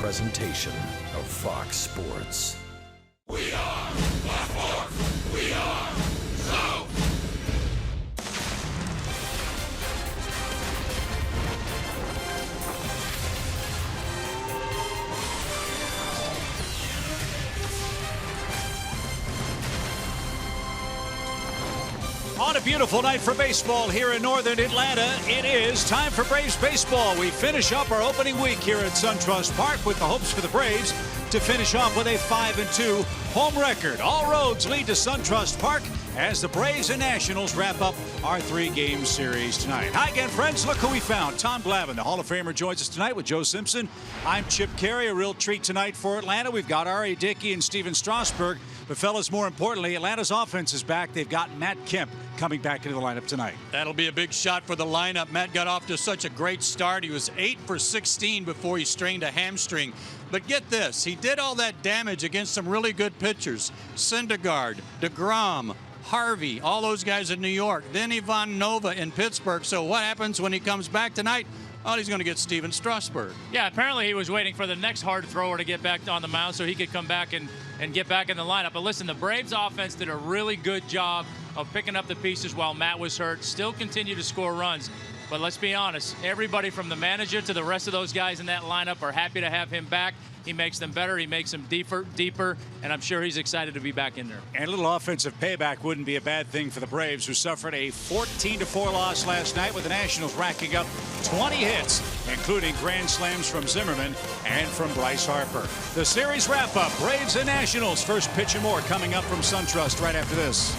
presentation of Fox Sports. We are Black. We are South. On a beautiful night for baseball here in northern Atlanta, it is time for Braves baseball. We finish up our opening week here at SunTrust Park with the hopes for the Braves to finish off with a 5-2 home record. All roads lead to SunTrust Park as the Braves and Nationals wrap up our 3-game series tonight. Hi again, friends. Look who we found. Tom Glavine, the Hall of Famer, joins us tonight with Joe Simpson. I'm Chip Carey. A real treat tonight for Atlanta. We've got R.A. Dickey and Steven Strasburg. But, fellas, more importantly, Atlanta's offense is back. They've got Matt Kemp coming back into the lineup tonight. That'll be a big shot for the lineup. Matt got off to such a great start. He was 8 for 16 before he strained a hamstring. But get this, he did all that damage against some really good pitchers. Syndergaard, DeGrom, Harvey, all those guys in New York. Then Ivan Nova in Pittsburgh. So what happens when he comes back tonight? Oh, he's going to get Steven Strasburg. Yeah, apparently he was waiting for the next hard thrower to get back on the mound so he could come back and get back in the lineup. But listen, the Braves offense did a really good job of picking up the pieces while Matt was hurt. Still continue to score runs. But let's be honest, everybody from the manager to the rest of those guys in that lineup are happy to have him back. He makes them better. He makes them deeper, and I'm sure he's excited to be back in there. And a little offensive payback wouldn't be a bad thing for the Braves, who suffered a 14-4 loss last night with the Nationals racking up 20 hits, including grand slams from Zimmerman and from Bryce Harper. The series wrap-up, Braves and Nationals. First pitch and more coming up from SunTrust right after this.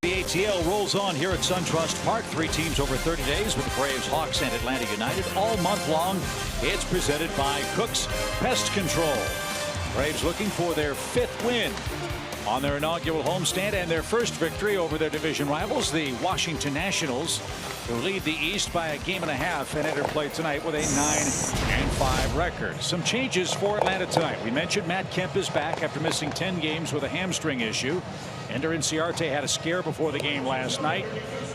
The ATL rolls on here at SunTrust Park. 3 teams over 30 days with the Braves, Hawks, and Atlanta United all month long. It's presented by Cook's Pest Control. Braves looking for their 5th win on their inaugural homestand and their first victory over their division rivals, the Washington Nationals, who lead the East by a game and a half and enter play tonight with a 9-5 record. Some changes for Atlanta tonight. We mentioned Matt Kemp is back after missing 10 games with a hamstring issue. Ender Inciarte had a scare before the game last night.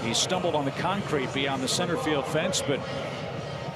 He stumbled on the concrete beyond the center field fence, but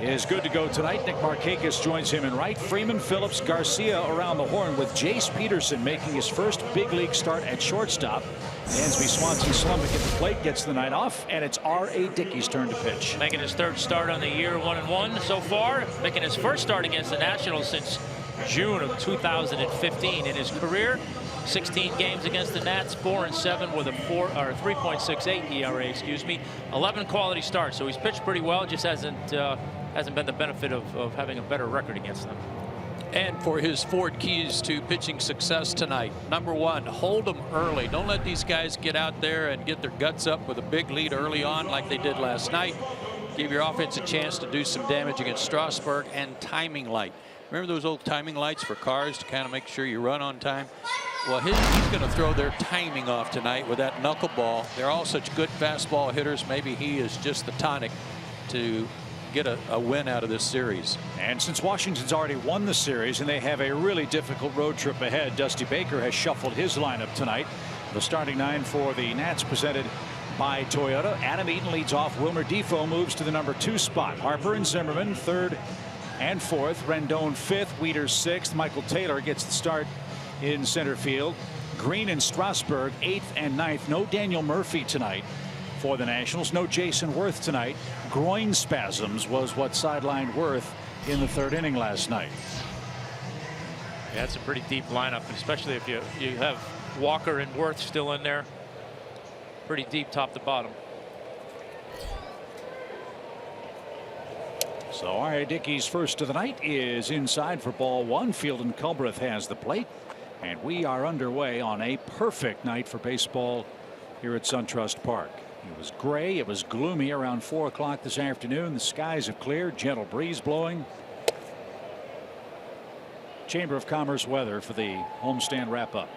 is good to go tonight. Nick Markakis joins him in right. Freeman, Phillips, Garcia around the horn, with Jace Peterson making his first big league start at shortstop. Dansby Swanson slumping at the plate, gets the night off, and it's R.A. Dickey's turn to pitch. Making his third start on the year, 1-1 so far. Making his first start against the Nationals since June of 2015 in his career. 16 games against the Nats, 4-7 with a 3.68 ERA, excuse me. 11 quality starts, so he's pitched pretty well. Just hasn't been the benefit of having a better record against them. And for his 4 keys to pitching success tonight: number 1, hold them early. Don't let these guys get out there and get their guts up with a big lead early on like they did last night. Give your offense a chance to do some damage against Strasburg. And timing light. Remember those old timing lights for cars to kind of make sure you run on time? Well, he's going to throw their timing off tonight with that knuckleball. They're all such good fastball hitters. Maybe he is just the tonic to get a win out of this series. And since Washington's already won the series and they have a really difficult road trip ahead, Dusty Baker has shuffled his lineup tonight. The starting 9 for the Nats, presented by Toyota. Adam Eaton leads off. Wilmer Defoe moves to the number 2 spot. Harper and Zimmerman 3rd and 4th. Rendon 5th. Wieters 6th. Michael Taylor gets the start in center field. Green and Strasburg 8th and 9th. No Daniel Murphy tonight for the Nationals. No Jason Worth tonight. Groin spasms was what sidelined Worth in the 3rd inning last night. Yeah, it's a pretty deep lineup, especially if you have Walker and Worth still in there. Pretty deep top to bottom. So R.A. Dickey's first of the night is inside for ball 1. Fieldin Culbreth has the plate, and we are underway on a perfect night for baseball here at SunTrust Park. It was gray, it was gloomy around 4 o'clock this afternoon. The skies have cleared, gentle breeze blowing. Chamber of Commerce weather for the homestand wrap up.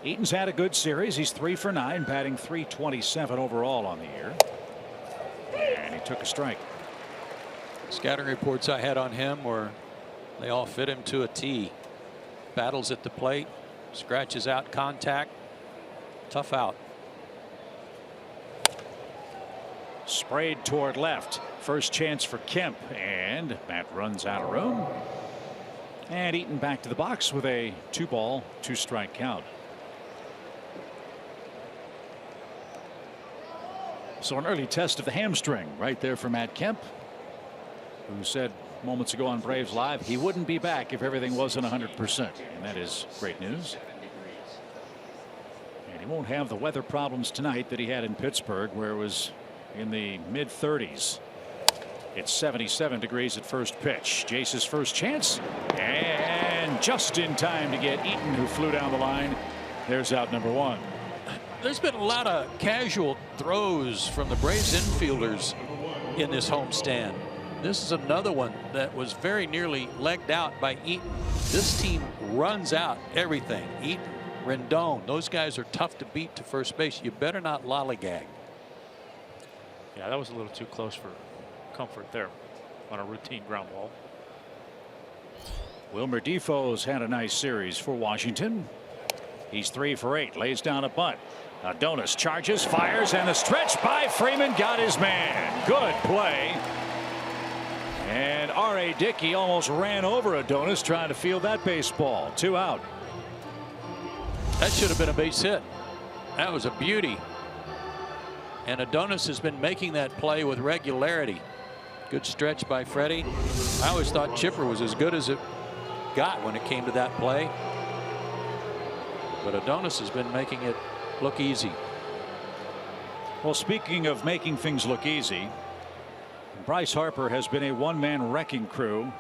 Eaton's had a good series. He's 3 for 9, batting .327 overall on the year. And he took a strike. Scouting reports I had on him were they all fit him to a T. Battles at the plate, scratches out contact, tough out. Sprayed toward left. First chance for Kemp, and Matt runs out of room. And Eaton back to the box with a 2-ball, 2-strike count. So an early test of the hamstring right there for Matt Kemp, who said moments ago on Braves Live he wouldn't be back if everything wasn't 100%. And that is great news. And he won't have the weather problems tonight that he had in Pittsburgh, where it was in the mid-30s. It's 77 degrees at first pitch. Jace's first chance, and just in time to get Eaton, who flew down the line. There's out number 1. There's been a lot of casual throws from the Braves infielders in this homestand. This is another one that was very nearly legged out by Eaton. This team runs out everything. Eaton, Rendon, those guys are tough to beat to first base. You better not lollygag. Yeah, that was a little too close for comfort there on a routine ground ball. Wilmer Defoe's had a nice series for Washington. He's 3 for 8, lays down a bunt. Adonis charges, fires, and a stretch by Freeman got his man. Good play. And R.A. Dickey almost ran over Adonis trying to field that baseball. 2 out. That should have been a base hit. That was a beauty. And Adonis has been making that play with regularity. Good stretch by Freddie. I always thought Chipper was as good as it got when it came to that play. But Adonis has been making it look easy. Well, speaking of making things look easy, Bryce Harper has been a one-man wrecking crew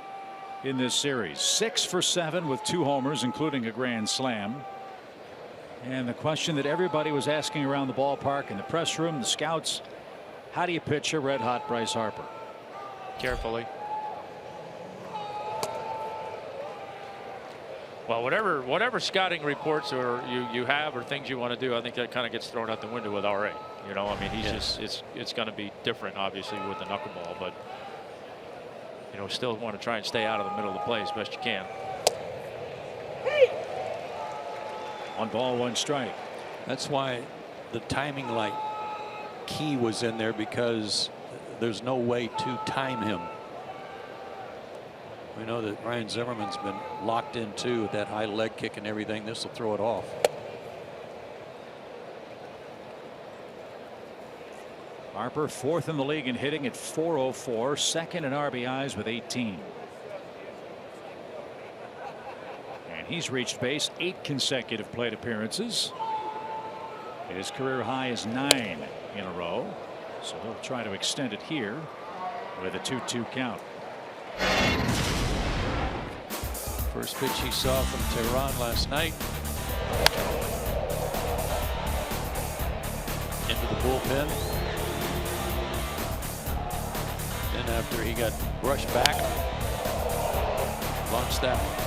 in this series. 6 for 7 with 2 homers, including a grand slam. And the question that everybody was asking around the ballpark, in the press room, the scouts, how do you pitch a red-hot Bryce Harper? Carefully. Well, whatever scouting reports or you have or things you want to do, I think that kind of gets thrown out the window with R.A. You know, I mean, he's just it's going to be different, obviously, with the knuckleball, but you know, still want to try and stay out of the middle of the play as best you can. 1 ball, 1 strike. That's why the timing light key was in there, because there's no way to time him. We know that Ryan Zimmerman's been locked in too with that high leg kick and everything. This will throw it off. Harper 4th in the league in hitting at .404, 2nd in RBIs with 18. And he's reached base 8 consecutive plate appearances. His career high is 9 in a row, so he'll try to extend it here with a 2-2 count. First pitch he saw from Tehran last night. Into the bullpen. Then after he got brushed back, launched that one.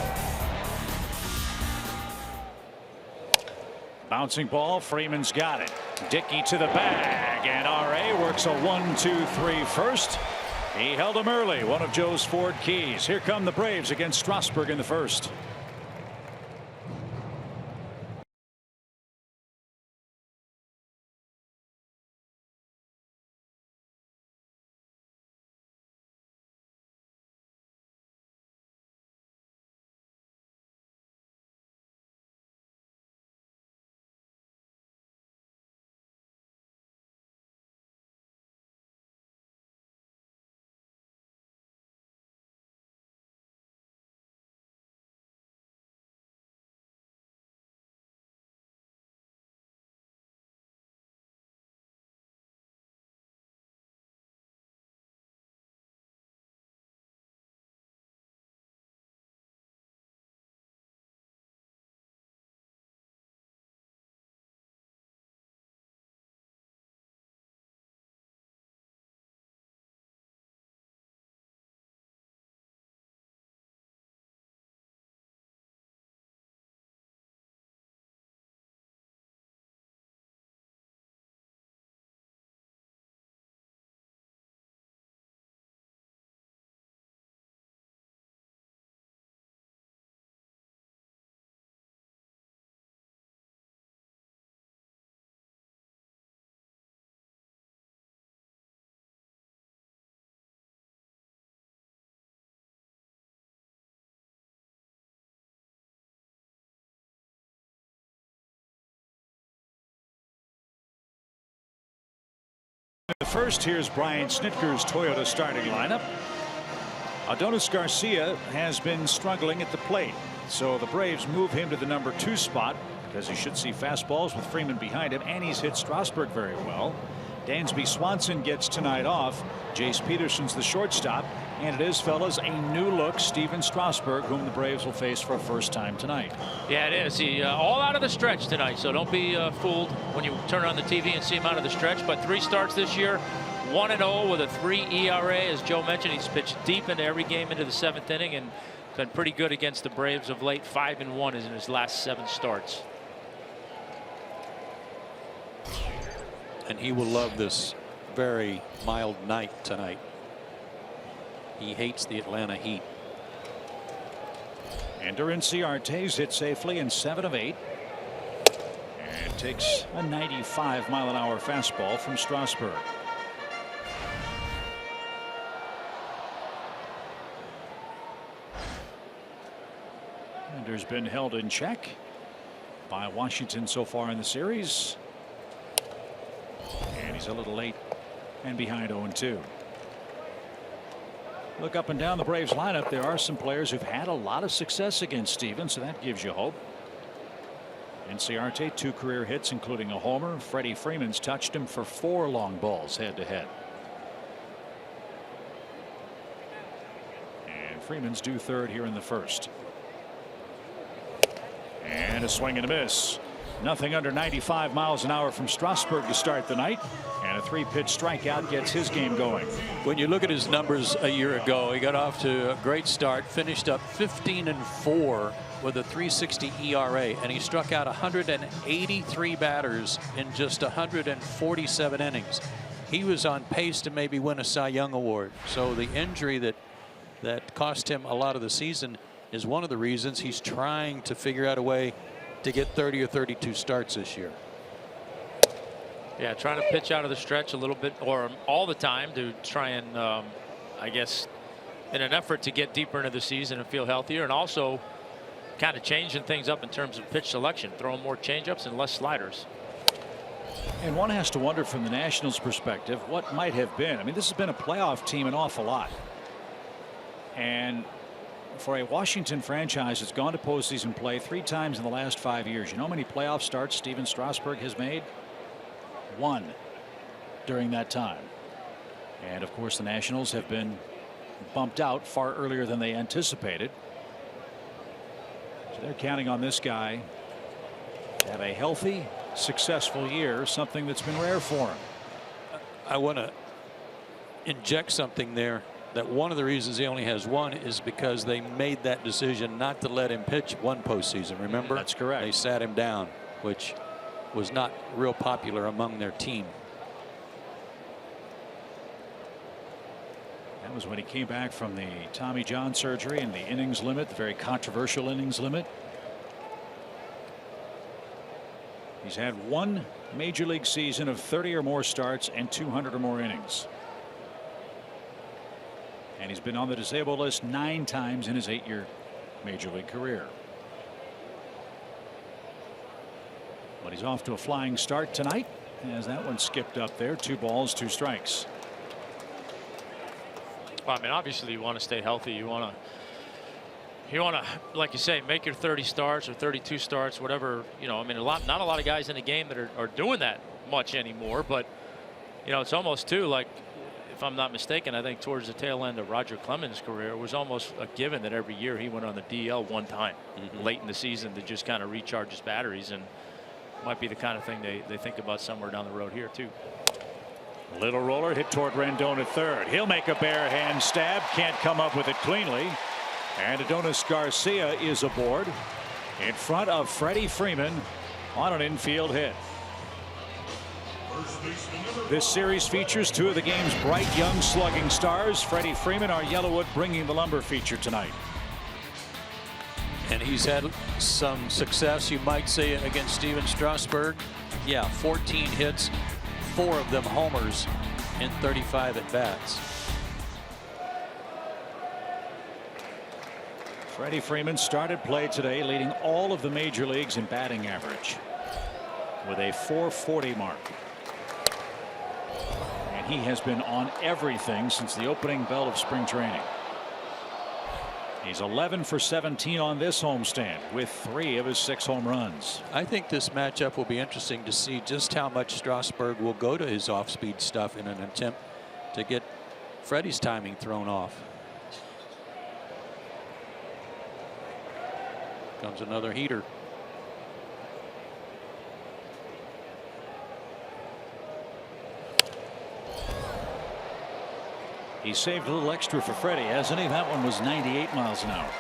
Bouncing ball, Freeman's got it. Dickey to the bag, and R.A. works a 1-2-3 first. He held him early, one of Joe's Ford keys. Here come the Braves against Strasburg in the first. The first, here's Brian Snitker's Toyota starting lineup. Adonis Garcia has been struggling at the plate, so the Braves move him to the number 2 spot because he should see fastballs with Freeman behind him, and he's hit Strasburg very well. Dansby Swanson gets tonight off. Jace Peterson's the shortstop, and it is, fellas, a new look Steven Strasburg, whom the Braves will face for a first time tonight. Yeah, it is. He all out of the stretch tonight, so don't be fooled when you turn on the TV and see him out of the stretch. But 3 starts this year, 1-0 with a 3 ERA. As Joe mentioned, he's pitched deep into every game into the 7th inning and been pretty good against the Braves of late. 5-1 is in his last 7 starts. And he will love this very mild night tonight. He hates the Atlanta heat. Ender Inciarte's hit safely in 7 of 8. And takes a 95-mile-an-hour fastball from Strasburg. Ender's been held in check by Washington so far in the series. And he's a little late and behind 0-2. Look up and down the Braves lineup. There are some players who've had a lot of success against Stevens, so that gives you hope. Inciarte, 2 career hits, including a homer. Freddie Freeman's touched him for 4 long balls head to head. And Freeman's due third here in the first. And a swing and a miss. Nothing under 95 miles an hour from Strasburg to start the night, and a 3-pitch strikeout gets his game going. When you look at his numbers a year ago, he got off to a great start, finished up 15-4 with a 3.60 ERA, and he struck out 183 batters in just 147 innings. He was on pace to maybe win a Cy Young Award. So the injury that cost him a lot of the season is one of the reasons he's trying to figure out a way to get 30 or 32 starts this year. Yeah, trying to pitch out of the stretch a little bit or all the time to try and I guess in an effort to get deeper into the season and feel healthier, and also kind of changing things up in terms of pitch selection, throwing more changeups and less sliders. And one has to wonder from the Nationals' perspective what might have been. I mean, this has been a playoff team an awful lot. And for a Washington franchise that's gone to postseason play 3 times in the last 5 years, you know how many playoff starts Steven Strasburg has made? 1 during that time. And of course, the Nationals have been bumped out far earlier than they anticipated. So they're counting on this guy to have a healthy, successful year, something that's been rare for him. I want to inject something there, that one of the reasons he only has 1 is because they made that decision not to let him pitch 1 postseason. Remember? That's correct. They sat him down, which was not real popular among their team. That was when he came back from the Tommy John surgery and the innings limit, the very controversial innings limit. He's had 1 major league season of 30 or more starts and 200 or more innings. And he's been on the disabled list 9 times in his 8-year major league career. But he's off to a flying start tonight as that one skipped up there. 2 balls, 2 strikes. Well, I mean, obviously you want to stay healthy. You want to, like you say, make your 30 starts or 32 starts, whatever. You know, I mean, not a lot of guys in the game that are doing that much anymore. But you know, it's almost too like, if I'm not mistaken, I think towards the tail end of Roger Clemens' career, it was almost a given that every year he went on the DL 1 time late in the season to just kind of recharge his batteries, and might be the kind of thing they think about somewhere down the road here too. Little roller hit toward Rendon at third. He'll make a bare hand stab. Can't come up with it cleanly. And Adonis Garcia is aboard in front of Freddie Freeman on an infield hit. This series features 2 of the game's bright young slugging stars. Freddie Freeman, our Yellowwood, bringing the lumber feature tonight. And he's had some success, you might say, against Steven Strasburg. Yeah, 14 hits, 4 of them homers in 35 at bats. Freddie Freeman started play today, leading all of the major leagues in batting average with a .440 mark. And he has been on everything since the opening bell of spring training. He's 11 for 17 on this homestand with 3 of his 6 home runs. I think this matchup will be interesting to see just how much Strasburg will go to his off-speed stuff in an attempt to get Freddie's timing thrown off. Comes another heater. He saved a little extra for Freddie, hasn't he? That one was 98 miles an hour.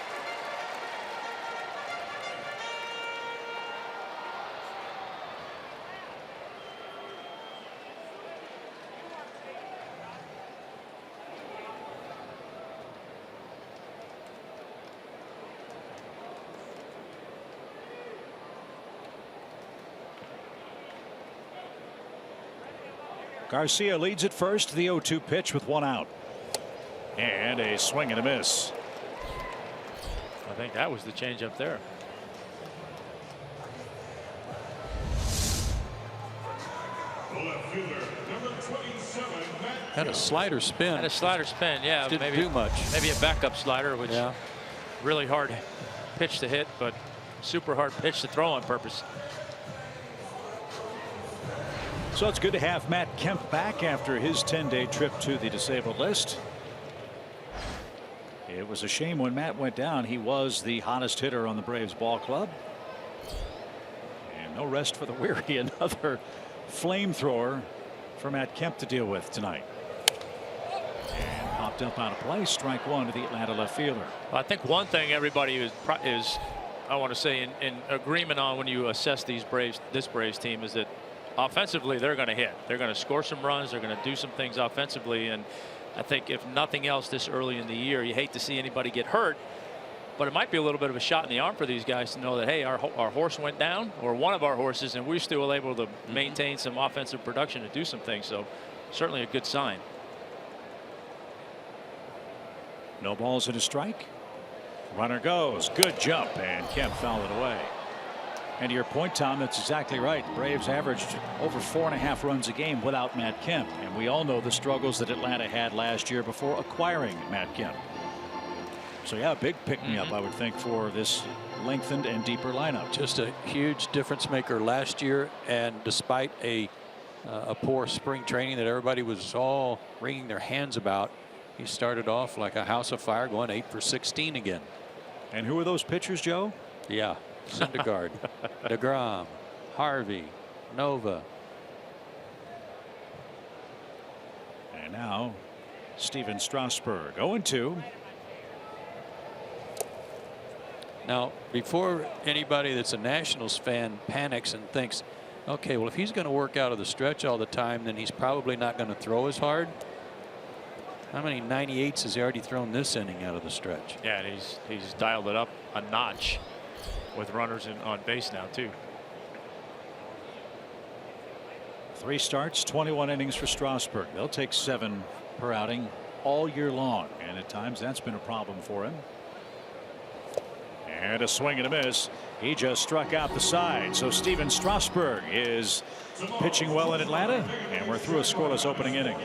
Garcia leads at first. The 0-2 pitch with 1 out. And a swing and a miss. I think that was the changeup there. Had a slider spin. Had a slider spin, yeah. Didn't maybe do much. Maybe a backup slider, which yeah, really hard pitch to hit, but super hard pitch to throw on purpose. So it's good to have Matt Kemp back after his 10-day trip to the disabled list. It was a shame when Matt went down. He was the hottest hitter on the Braves ball club. And no rest for the weary. Another flamethrower for Matt Kemp to deal with tonight. And popped up out of play. Strike 1 to the Atlanta left fielder. I think one thing everybody is I want to say in agreement on when you assess this Braves team is that offensively they're going to hit. They're going to score some runs. They're going to do some things offensively. And I think if nothing else this early in the year, you hate to see anybody get hurt, But it might be a little bit of a shot in the arm for these guys to know that, hey, our horse went down, or one of our horses, and we're still able to maintain some offensive production to do some things. So certainly a good sign. No balls and a strike. Runner goes. Good jump, and Kemp fouled it away. And to your point, Tom, that's exactly right. The Braves averaged over 4.5 runs a game without Matt Kemp. And we all know the struggles that Atlanta had last year before acquiring Matt Kemp. So, yeah, big pick-me-up, I would think, for this lengthened and deeper lineup. Just a huge difference maker last year. And despite a poor spring training that everybody was all wringing their hands about, he started off like a house of fire, going 8 for 16 again. And who are those pitchers, Joe? Yeah. Syndergaard, DeGrom, Harvey, Nova. And now Steven Strasburg 0-2. Now, before anybody that's a Nationals fan panics and thinks, okay, well, if he's going to work out of the stretch all the time, then he's probably not going to throw as hard. How many 98s has he already thrown this inning out of the stretch? Yeah, and he's dialed it up a notch with runners on base now, too. 3 starts, 21 innings for Strasburg. They'll take 7 per outing all year long, and at times that's been a problem for him. And a swing and a miss. He just struck out the side. So Steven Strasburg is pitching well in Atlanta, and we're through a scoreless opening inning.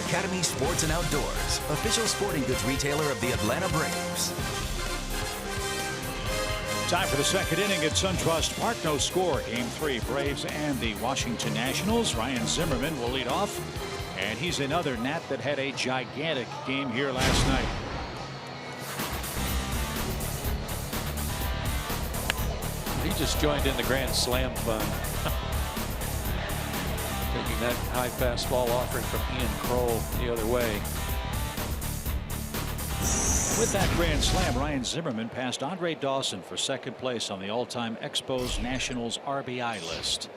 Academy Sports and Outdoors, official sporting goods retailer of the Atlanta Braves. Time for the second inning at SunTrust Park. No score. Game 3, Braves and the Washington Nationals. Ryan Zimmerman will lead off, and he's another Nat that had a gigantic game here last night. He just joined in the Grand Slam fun. Taking that high fastball offering from Ian Kroll the other way. With that grand slam, Ryan Zimmerman passed Andre Dawson for second place on the all-time Expos Nationals RBI list.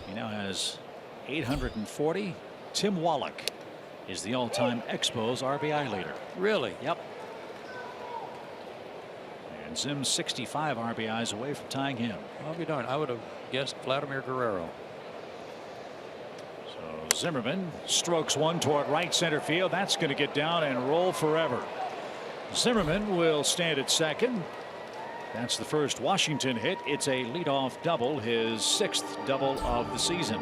He now has 840. Tim Wallach is the all-time Expos RBI leader. Really? Yep. And Zim's 65 RBIs away from tying him. I'll be darned. I would have guessed Vladimir Guerrero. Zimmerman strokes one toward right center field. That's going to get down and roll forever. Zimmerman will stand at second. That's the first Washington hit. It's a leadoff double, his 6th double of the season.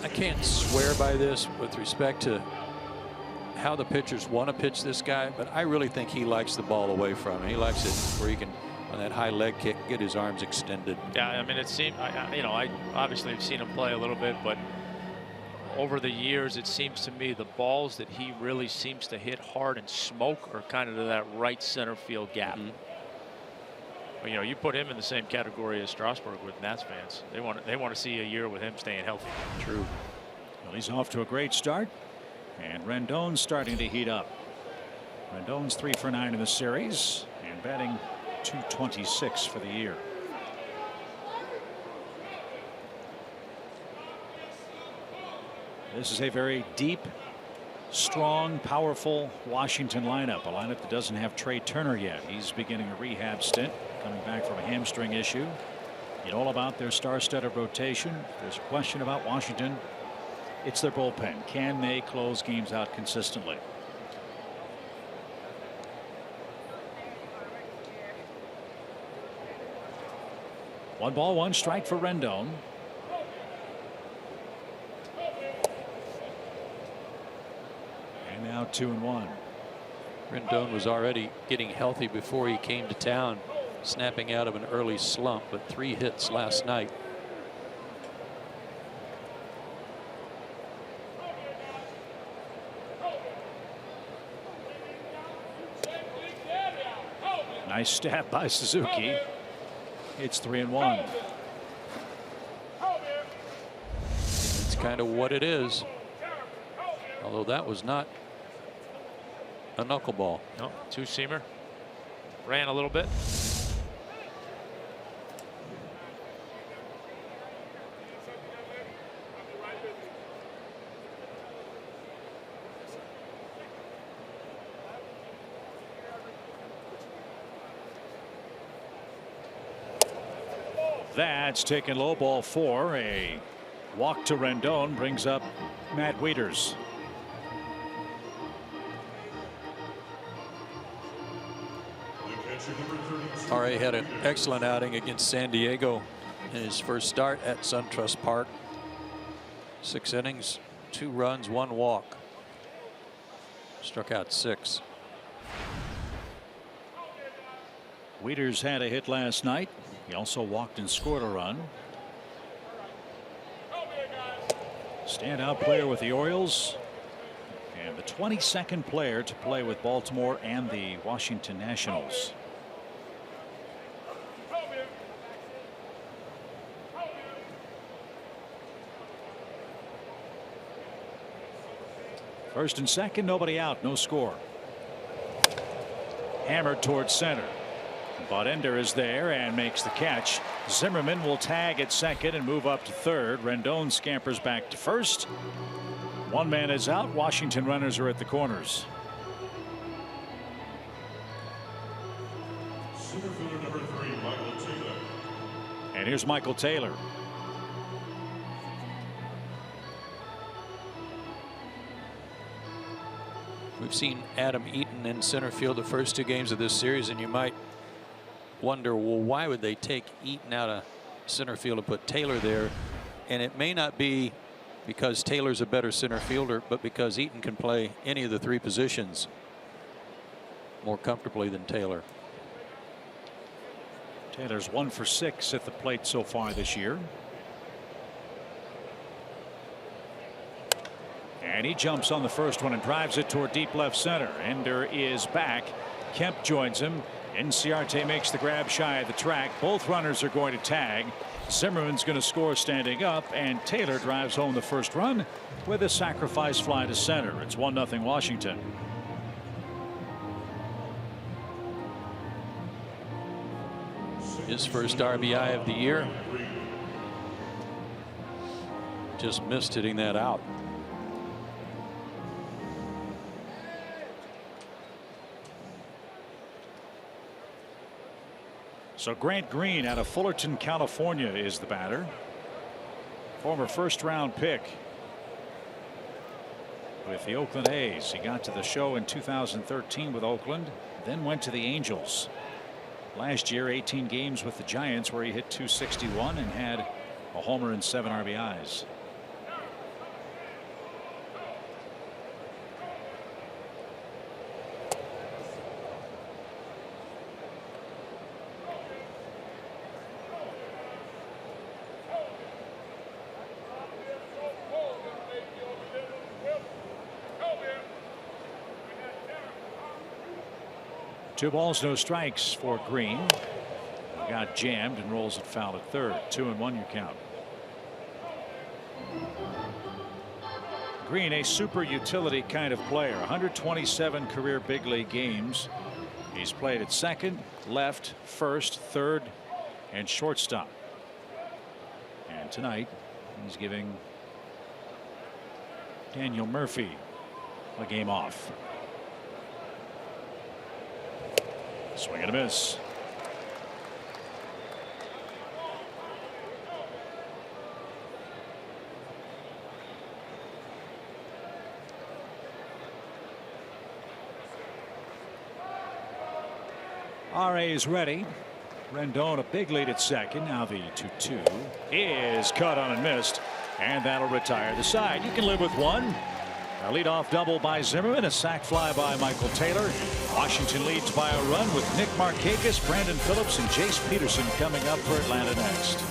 I can't swear by this with respect to how the pitchers want to pitch this guy, but I really think he likes the ball away from him. He likes it where he can, on that high leg kick, get his arms extended. Yeah, I mean, it seemed, I obviously have seen him play a little bit, but over the years, it seems to me the balls that he really seems to hit hard and smoke are kind of to that right center field gap. you know, you put him in the same category as Strasburg with Nats fans. They want to see a year with him staying healthy. True. Well, he's off to a great start, and Rendon's starting to heat up. Rendon's 3 for 9 in the series and batting .226 for the year. This is a very deep, strong, powerful Washington lineup. A lineup that doesn't have Trey Turner yet. He's beginning a rehab stint, coming back from a hamstring issue. You know all about their star-studded rotation. There's a question about Washington. It's their bullpen. Can they close games out consistently? One ball, one strike for Rendon. And now 2-1. Rendon was already getting healthy before he came to town, snapping out of an early slump, but 3 hits last night. Nice stab by Suzuki. It's 3-1. It's kind of what it is. Although that was not a knuckleball. No, two-seamer. Ran a little bit. That's taken low, ball 4. A walk to Rendon brings up Matt Wieters. R.A. had an excellent outing against San Diego in his first start at SunTrust Park. 6 innings, 2 runs, 1 walk. Struck out 6. Wieters had a hit last night. He also walked and scored a run. Standout player with the Orioles, and the 22nd player to play with Baltimore and the Washington Nationals. First and second, nobody out, no score. Hammered towards center. Bodender is there and makes the catch. Zimmerman will tag at second and move up to third. Rendon scampers back to first. One man is out. Washington runners are at the corners. Center fielder number 3, Michael Taylor. And here's Michael Taylor. We've seen Adam Eaton in center field the first 2 games of this series, and you might wonder, well, why would they take Eaton out of center field and put Taylor there? And it may not be because Taylor's a better center fielder, but because Eaton can play any of the 3 positions more comfortably than Taylor. Taylor's 1 for 6 at the plate so far this year. And he jumps on the first one and drives it toward deep left center. Ender is back. Kemp joins him. Inciarte makes the grab shy of the track. Both runners are going to tag. Zimmerman's going to score standing up, and Taylor drives home the first run with a sacrifice fly to center. It's 1-0 Washington. His first RBI of the year. Just missed hitting that out. So Grant Green out of Fullerton, California is the batter. Former first-round pick with the Oakland A's. He got to the show in 2013 with Oakland, then went to the Angels. Last year, 18 games with the Giants where he hit .261 and had a homer and 7 RBIs. Two balls, no strikes for Green. got jammed and rolls it foul at third. 2-1 your count. Green, a super utility kind of player. 127 career big league games. He's played at second, left, first, third, and shortstop. And tonight he's giving Daniel Murphy a game off. Swing and a miss. RA's ready. Rendon a big lead at second. Now the 2-2 is cut on and missed, and that'll retire the side. You can live with one. A leadoff double by Zimmerman, a sac fly by Michael Taylor. Washington leads by a run with Nick Markakis, Brandon Phillips, and Jace Peterson coming up for Atlanta next.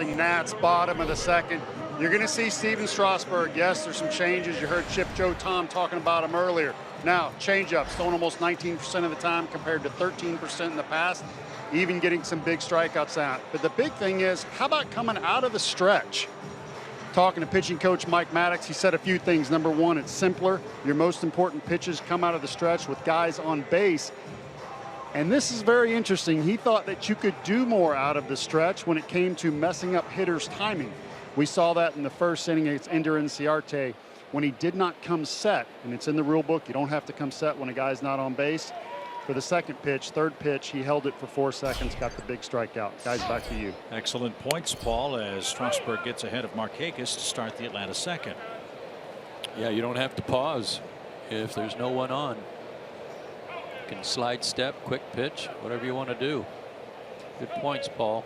Nats, bottom of the second. You're going to see Steven Strasburg. Yes, there's some changes. You heard Chip Joe Tom talking about him earlier. Now, changeups throwing almost 19% of the time compared to 13% in the past, even getting some big strikeouts out. But the big thing is, how about coming out of the stretch? Talking to pitching coach Mike Maddox, he said a few things. Number one, it's simpler. Your most important pitches come out of the stretch with guys on base. And this is very interesting. He thought that you could do more out of the stretch when it came to messing up hitters' timing. We saw that in the first inning against Ender Inciarte when he did not come set. And it's in the rule book. You don't have to come set when a guy's not on base. For the second pitch, third pitch, he held it for 4 seconds, got the big strikeout. Guys, back to you. Excellent points, Paul, as Strasburg gets ahead of Markakis to start the Atlanta second. Yeah, you don't have to pause if there's no one on. You can slide step, quick pitch, whatever you want to do. Good points, Paul.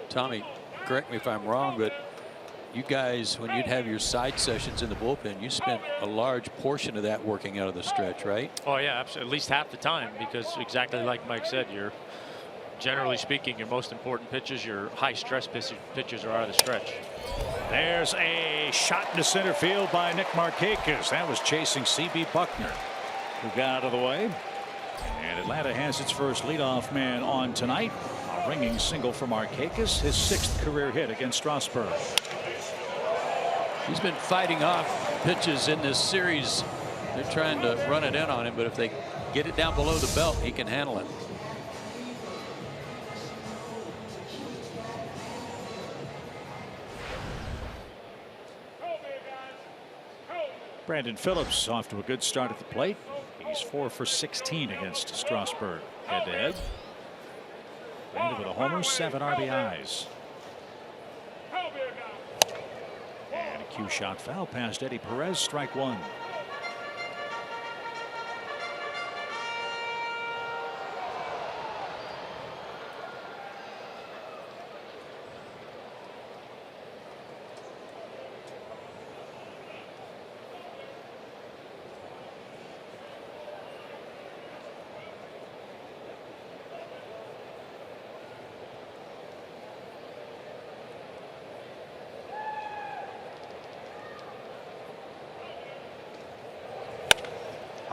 Tommy, correct me if I'm wrong, but you guys, when you'd have your side sessions in the bullpen, you spent a large portion of that working out of the stretch, right? Oh yeah, absolutely. At least half the time, because exactly like Mike said, you're generally speaking, your most important pitches, your high stress pitches are out of the stretch. There's a shot into center field by Nick Markakis. That was chasing C.B. Buckner, who got out of the way. And Atlanta has its first leadoff man on tonight. A ringing single for Markakis, his 6th career hit against Strasburg. He's been fighting off pitches in this series. They're trying to run it in on him, but if they get it down below the belt, he can handle it. Brandon Phillips off to a good start at the plate. He's 4 for 16 against Strasburg head-to-head. Brandon with a homer, 7 RBIs. And a cue shot foul past Eddie Perez, strike 1.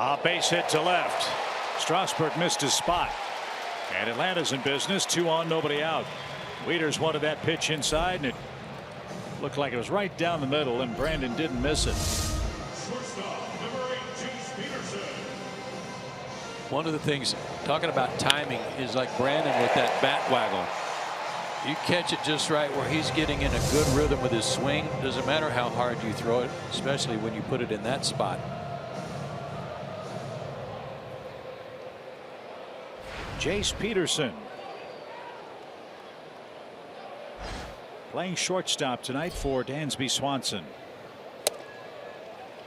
A base hit to left. Strasburg missed his spot. And Atlanta's in business. 2 on, nobody out. Wieters wanted that pitch inside, and it looked like it was right down the middle, and Brandon didn't miss it. One of the things, talking about timing, is like Brandon with that bat waggle. You catch it just right where he's getting in a good rhythm with his swing. Doesn't matter how hard you throw it, especially when you put it in that spot. Jace Peterson playing shortstop tonight for Dansby Swanson.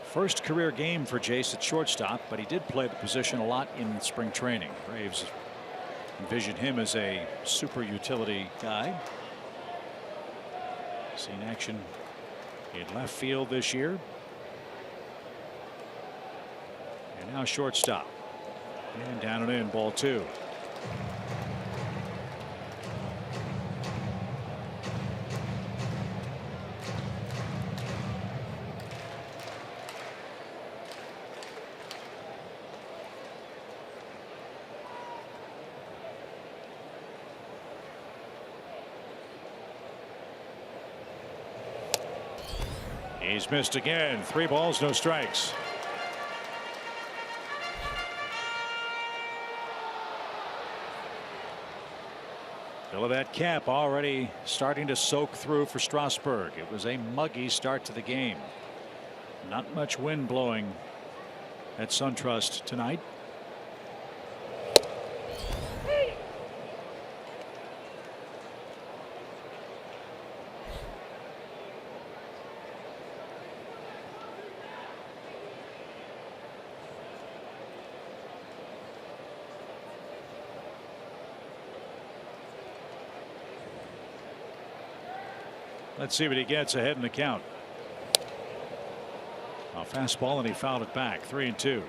First career game for Jace at shortstop, but he did play the position a lot in spring training. Braves envision him as a super utility guy. Seen action in left field this year. And now shortstop. And down and in, ball 2. He's missed again. 3 balls, no strikes. Feel of that cap already starting to soak through for Strasburg. It was a muggy start to the game. Not much wind blowing at SunTrust tonight. Let's see what he gets ahead in the count. A fastball, and he fouled it back. 3-2.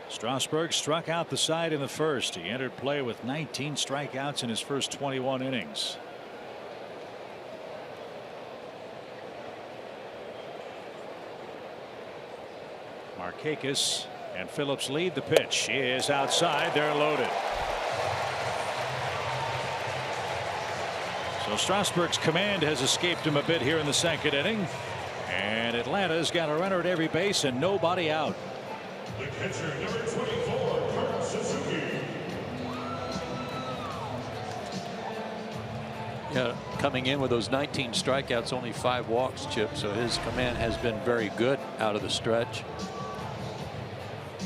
Strasburg struck out the side in the first. He entered play with 19 strikeouts in his first 21 innings. Markakis and Phillips lead the pitch. He is outside. They're loaded. So Strasburg's command has escaped him a bit here in the second inning. And Atlanta's got a runner at every base and nobody out. The catcher, number 24, Kurt Suzuki. Yeah, coming in with those 19 strikeouts, only 5 walks, Chip. So his command has been very good out of the stretch.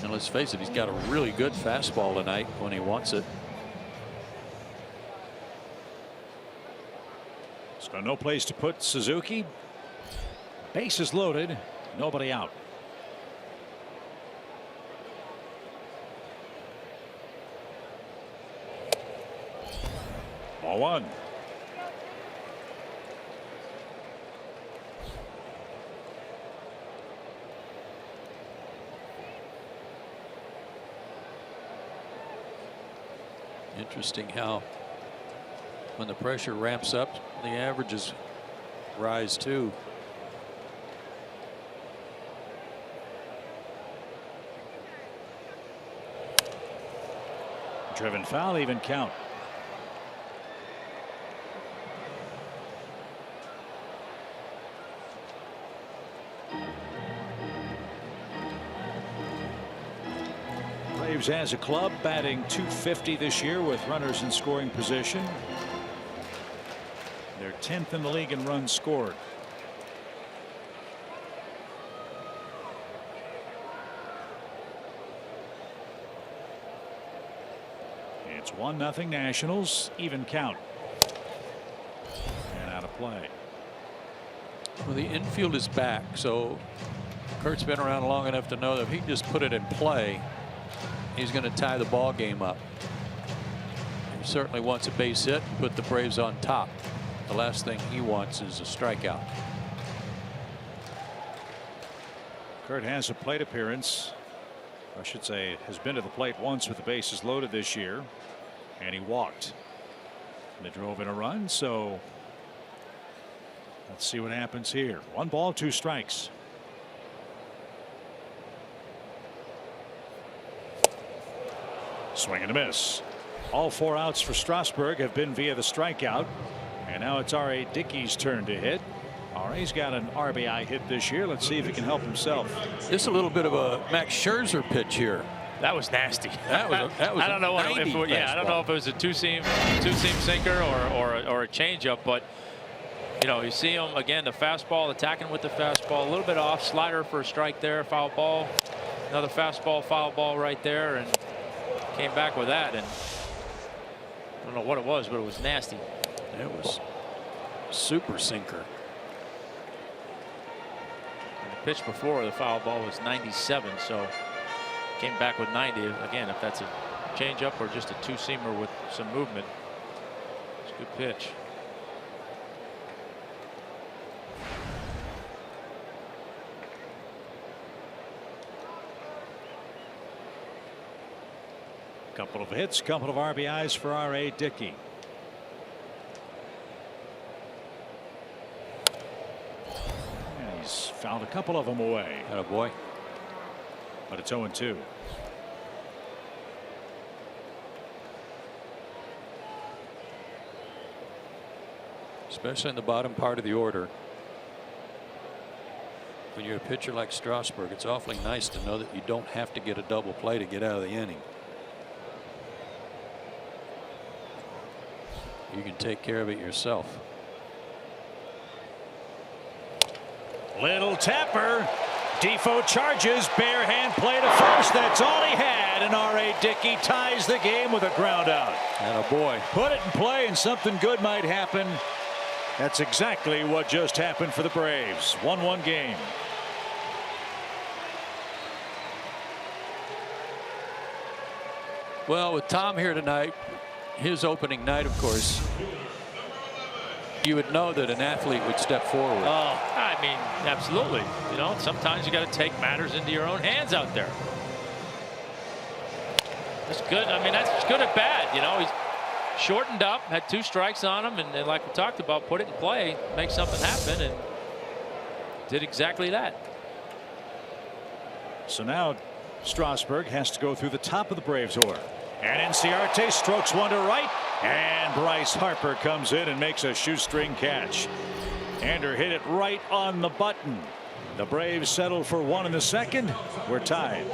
And let's face it, he's got a really good fastball tonight when he wants it. So no place to put Suzuki. Bases loaded. Nobody out. Ball 1. Interesting how when the pressure ramps up, the averages rise too. Driven foul, even count. Braves as a club batting .250 this year with runners in scoring position. They're 10th in the league in runs scored. It's 1-0 Nationals, even count. And out of play. Well, the infield is back, so Kurt's been around long enough to know that if he can just put it in play, he's going to tie the ball game up. He certainly wants a base hit and put the Braves on top. The last thing he wants is a strikeout. Kurt has a plate appearance I should say, has been to the plate once with the bases loaded this year, and he walked. They drove in a run, so let's see what happens here. 1 ball, 2 strikes. Swing and a miss. All 4 outs for Strasburg have been via the strikeout, and now it's R.A. Dickey's turn to hit. R.A.'s got an RBI hit this year. Let's see if he can help himself. This is a little bit of a Max Scherzer pitch here. That was nasty. That was I don't know if it, yeah, I don't know if it was a two-seam sinker or a changeup, but you know, you see him again, the fastball, attacking with the fastball, a little bit off, slider for a strike there, foul ball, another fastball, foul ball right there, and came back with that. And I don't know what it was, but it was nasty. It was super sinker. Pitch before the foul ball was 97, so came back with 90. Again, if that's a changeup or just a two-seamer with some movement, it's a good pitch. Couple of hits, couple of RBIs for R.A. Dickey. He's found a couple of them away. Attaboy. But it's 0-2. Especially in the bottom part of the order. When you're a pitcher like Strasburg, it's awfully nice to know that you don't have to get a double play to get out of the inning. You can take care of it yourself. Little tapper. Defoe charges. Bare hand play to first. That's all he had. And R.A. Dickey ties the game with a ground out. Attaboy. Put it in play and something good might happen. That's exactly what just happened for the Braves. 1-1 game. Well, with Tom here tonight, his opening night, of course, you would know that an athlete would step forward. Oh, I mean, absolutely. You know, sometimes you got to take matters into your own hands out there. That's good. I mean, that's good at bat. You know, he's shortened up, had 2 strikes on him, and like we talked about, put it in play, make something happen, and did exactly that. So now Strasburg has to go through the top of the Braves order. And Inciarte strokes one to right, and Bryce Harper comes in and makes a shoestring catch. Ander hit it right on the button. The Braves settle for 1 in the second. We're tied.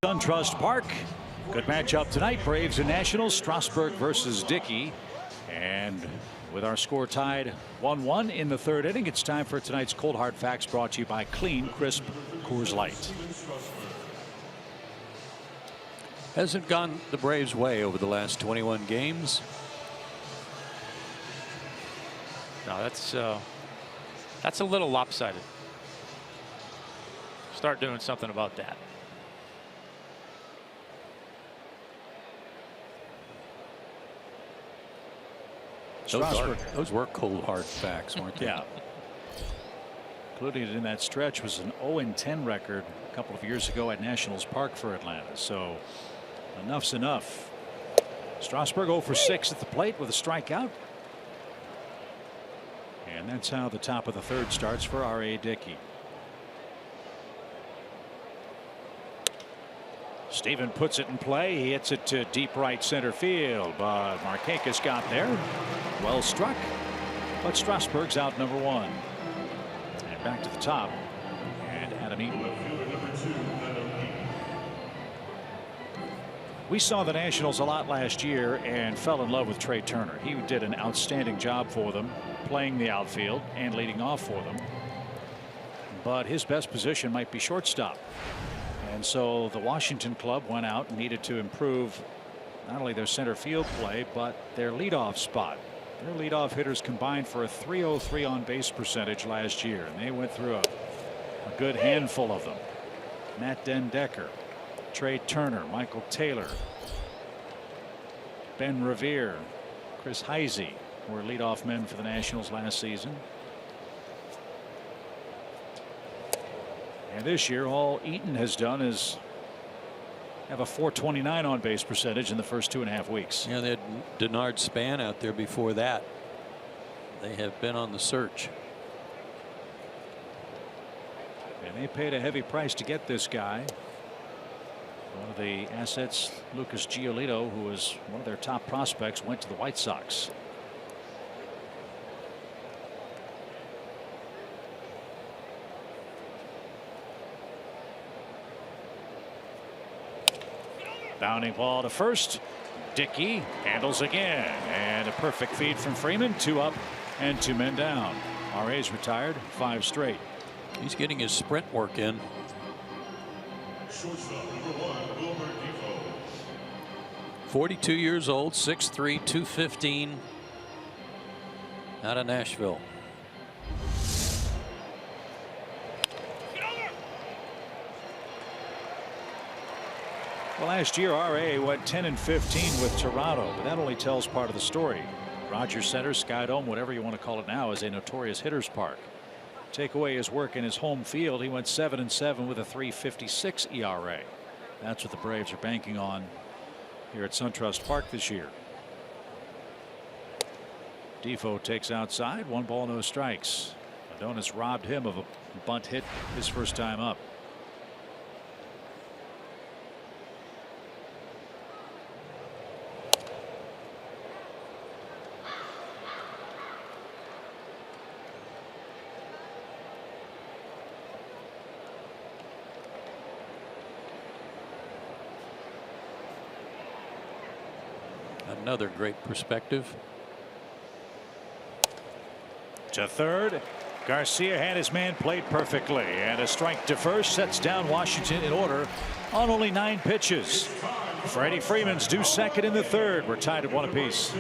SunTrust Park. Good matchup tonight. Braves and Nationals. Strasburg versus Dickey. And with our score tied 1-1 in the 3rd inning, it's time for tonight's Cold Hard Facts, brought to you by Clean Crisp Coors Light. Hasn't gone the Braves' way over the last 21 games. No, that's a little lopsided. Start doing something about that. Those were cold hard facts, weren't they? Yeah. Including it in that stretch was an 0-10 record a couple of years ago at Nationals Park for Atlanta. So enough's enough. Strasburg 0 for 6 at the plate with a strikeout. And that's how the top of the third starts for R.A. Dickey. Steven puts it in play. He hits it to deep right center field, but Markakis got there. Well struck, but Strasburg's out number 1. And back to the top, and Adam Eaton. We saw the Nationals a lot last year and fell in love with Trey Turner. He did an outstanding job for them, playing the outfield and leading off for them. But his best position might be shortstop. And so the Washington club went out and needed to improve not only their center field play, but their leadoff spot. Their leadoff hitters combined for a .303 on base percentage last year, and they went through a good handful of them. Matt Den Decker, Trey Turner, Michael Taylor, Ben Revere, Chris Heisey were leadoff men for the Nationals last season. And this year, all Eaton has done is have a .429 on base percentage in the first 2.5 weeks. Yeah, they had Denard Span out there before that. They have been on the search. And they paid a heavy price to get this guy. One of the assets, Lucas Giolito, who was one of their top prospects, went to the White Sox. Bounding ball to first. Dickey handles again, and a perfect feed from Freeman. 2 up and 2 men down. R.A.'s retired 5 straight. He's getting his sprint work in. Shortstop number 1, Wilmer Defoe. 42 years old, 6'3", 215, out of Nashville. Well, last year, R.A. went 10-15 with Toronto, but that only tells part of the story. Rogers Center, Sky Dome, whatever you want to call it now, is a notorious hitter's park. Take away his work in his home field, he went 7-7 with a .356 ERA. That's what the Braves are banking on here at SunTrust Park this year. Defoe takes outside, 1 ball, no strikes. Adonis robbed him of a bunt hit his first time up. Another great perspective. To third. Garcia had his man played perfectly, and a strike to first sets down Washington in order on only 9 pitches. Freddie Freeman's due second in the third. We're tied at 1 apiece.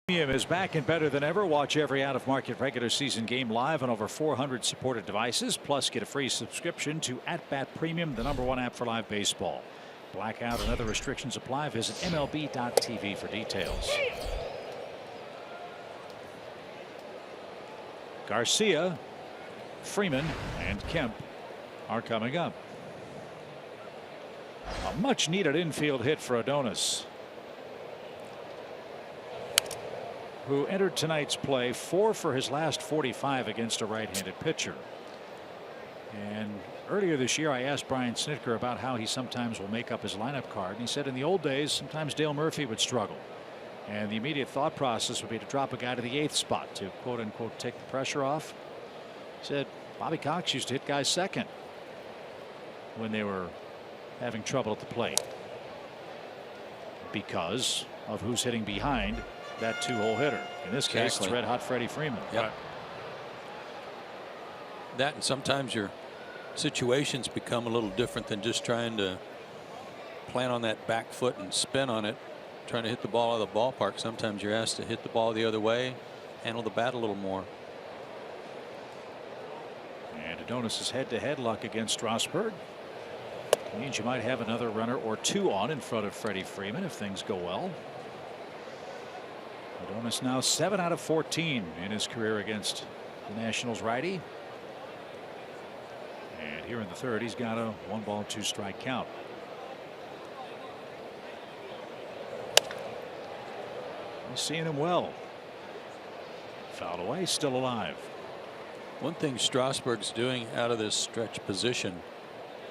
Premium is back and better than ever. Watch every out-of-market regular season game live on over 400 supported devices. Plus, get a free subscription to @Bat Premium, the #1 app for live baseball. Blackout and other restrictions apply. Visit MLB.tv for details. Garcia, Freeman, and Kemp are coming up. A much-needed infield hit for Adonis, who entered tonight's play 4 for his last 45 against a right-handed pitcher. And earlier this year I asked Brian Snitker about how he sometimes will make up his lineup card, and he said in the old days sometimes Dale Murphy would struggle, and the immediate thought process would be to drop a guy to the 8th spot to quote-unquote take the pressure off. He said Bobby Cox used to hit guys second when they were having trouble at the plate because of who's hitting behind that 2-hole hitter. In this case, it's red hot Freddie Freeman. Yep. Right. That, and sometimes your situations become a little different than just trying to plant on that back foot and spin on it, trying to hit the ball out of the ballpark. Sometimes you're asked to hit the ball the other way, handle the bat a little more. And Adonis's head-to-head luck against Strasburg means you might have another runner or two on in front of Freddie Freeman if things go well. Adonis now 7 out of 14 in his career against the Nationals righty. And here in the third, he's got a 1-ball 2-strike count. He's seeing him well. Fouled away, still alive. One thing Strasburg's doing out of this stretch position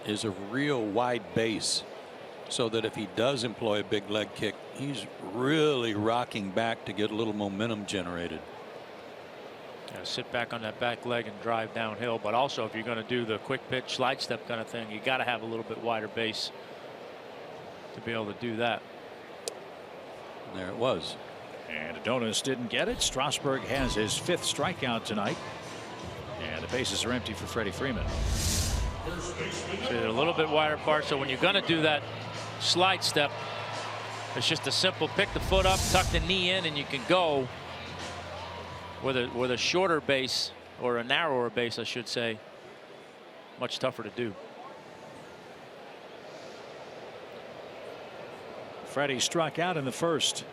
is a real wide base, so that if he does employ a big leg kick, he's really rocking back to get a little momentum generated. Sit back on that back leg and drive downhill, but also if you're going to do the quick pitch slide step kind of thing, you got to have a little bit wider base to be able to do that. And there it was. And Adonis didn't get it. Strasburg has his 5th strikeout tonight, and the bases are empty for Freddie Freeman. So a little bit wider apart, so when you're going to do that slide step, it's just a simple pick the foot up, tuck the knee in, and you can go. With a shorter base, or a narrower base I should say, much tougher to do. Freddie struck out in the first.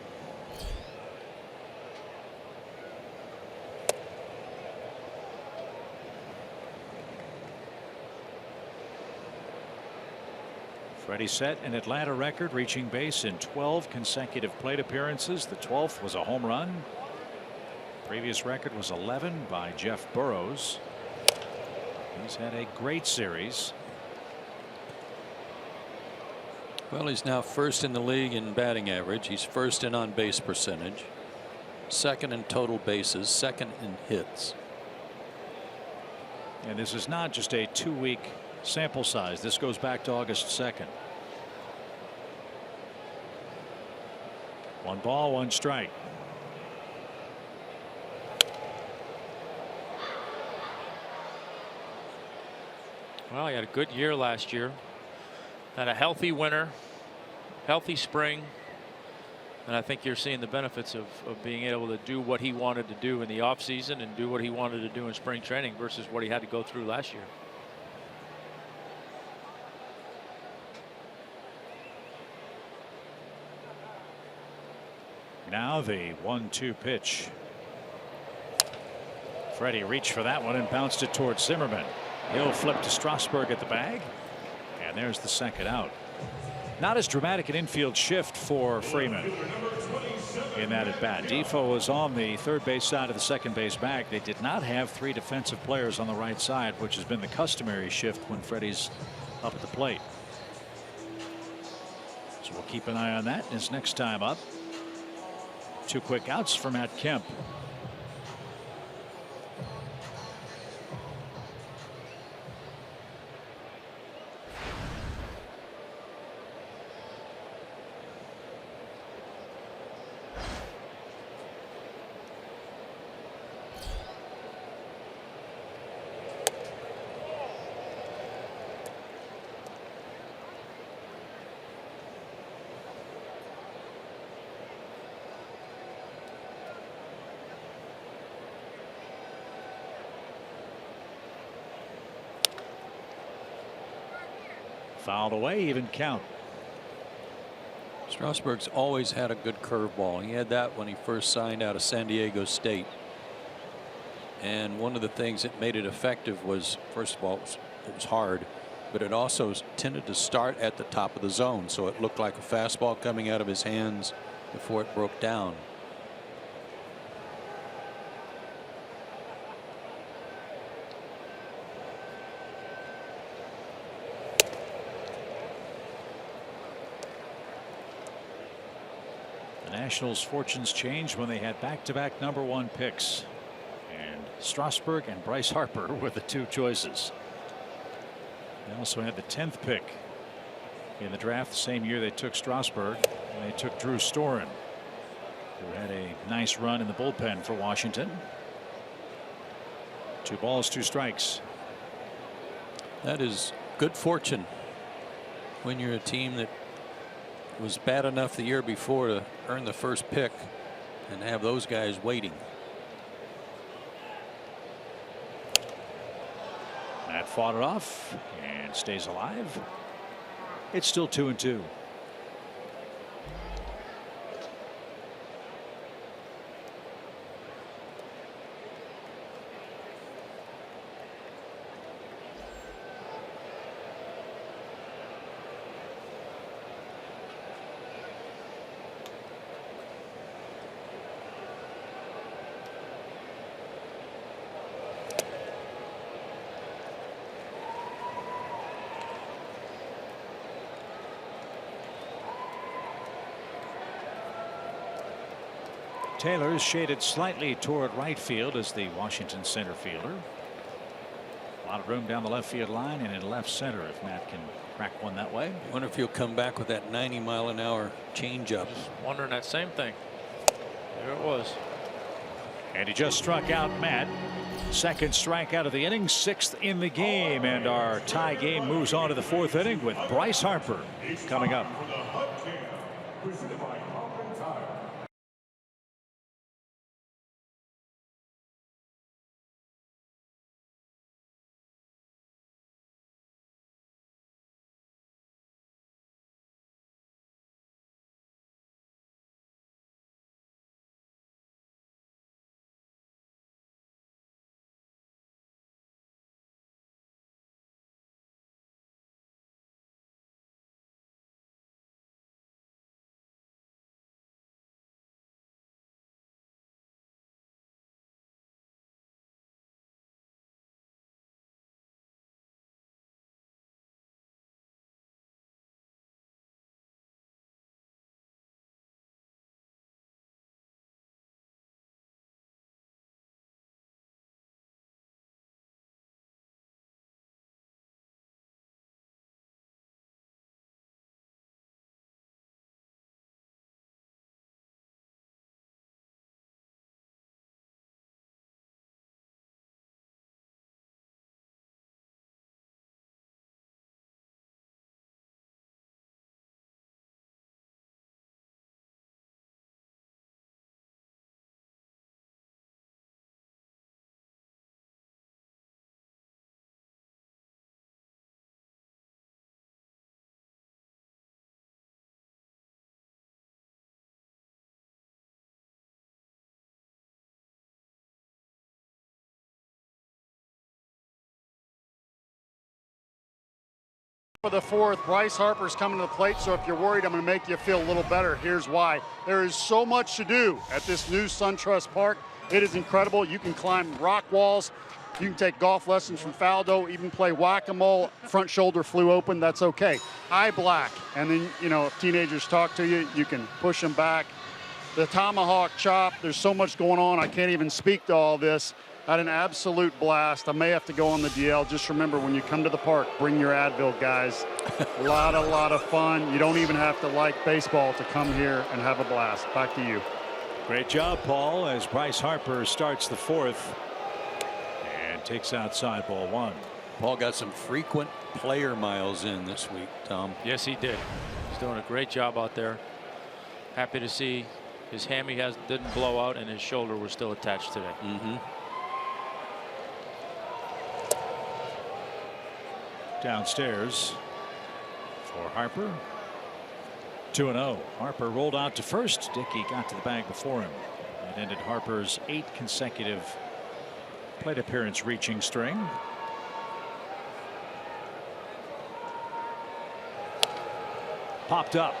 Freddie set an Atlanta record, reaching base in 12 consecutive plate appearances. The 12th was a home run. Previous record was 11 by Jeff Burrows. He's had a great series. Well, he's now first in the league in batting average. He's first in on base percentage, second in total bases, second in hits. And this is not just a 2-week sample size. This goes back to August 2nd. 1 ball, 1 strike. Well, he had a good year last year. Had a healthy winter, healthy spring, and I think you're seeing the benefits of being able to do what he wanted to do in the offseason and do what he wanted to do in spring training versus what he had to go through last year. Now the 1-2 pitch. Freddie reached for that one and bounced it towards Zimmerman. He'll flip to Strasburg at the bag, and there's the second out. Not as dramatic an infield shift for Freeman in that at bat. Defoe was on the third base side of the second base bag. They did not have 3 defensive players on the right side, which has been the customary shift when Freddie's up at the plate. So we'll keep an eye on that his next time up. 2 quick outs for Matt Kemp. Fouled away, even count. Strasburg's always had a good curveball. He had that when he first signed out of San Diego State. And one of the things that made it effective was, first of all, it was hard, but it also tended to start at the top of the zone. So it looked like a fastball coming out of his hands before it broke down. Nationals' fortunes changed when they had back-to-back #1 picks, and Strasburg and Bryce Harper were the two choices. They also had the 10th pick in the draft the same year they took Strasburg, and they took Drew Storen, who had a nice run in the bullpen for Washington. 2 balls, 2 strikes. That is good fortune when you're a team that was bad enough the year before to earn the first pick and have those guys waiting. Matt fought it off and stays alive. It's still 2-2. Taylor is shaded slightly toward right field as the Washington center fielder. A lot of room down the left field line and in left center if Matt can crack one that way. I wonder if he'll come back with that 90-mile-an-hour changeup. Just wondering that same thing. There it was. And he just struck out Matt. Second strikeout of the inning, 6th in the game, and our tie game moves on to the 4th inning with Bryce Harper coming up. For the 4th, Bryce Harper's coming to the plate, so if you're worried I'm going to make you feel a little better, here's why. There is so much to do at this new SunTrust Park. It is incredible. You can climb rock walls. You can take golf lessons from Faldo, even play whack-a-mole. Front shoulder flew open, that's okay. Eye black, and then, you know, if teenagers talk to you, you can push them back. The tomahawk chop, there's so much going on, I can't even speak to all this. Had an absolute blast. I may have to go on the DL. Just remember, when you come to the park, bring your Advil, guys. A lot of fun. You don't even have to like baseball to come here and have a blast. Back to you. Great job, Paul, as Bryce Harper starts the 4th and takes outside ball 1. Paul got some frequent player miles in this week, Tom. Yes, he did. He's doing a great job out there. Happy to see his hammy didn't blow out and his shoulder was still attached today. Downstairs, for Harper. 2-0. Harper rolled out to first. Dickey got to the bag before him. It ended Harper's 8 consecutive plate appearance reaching string. Popped up.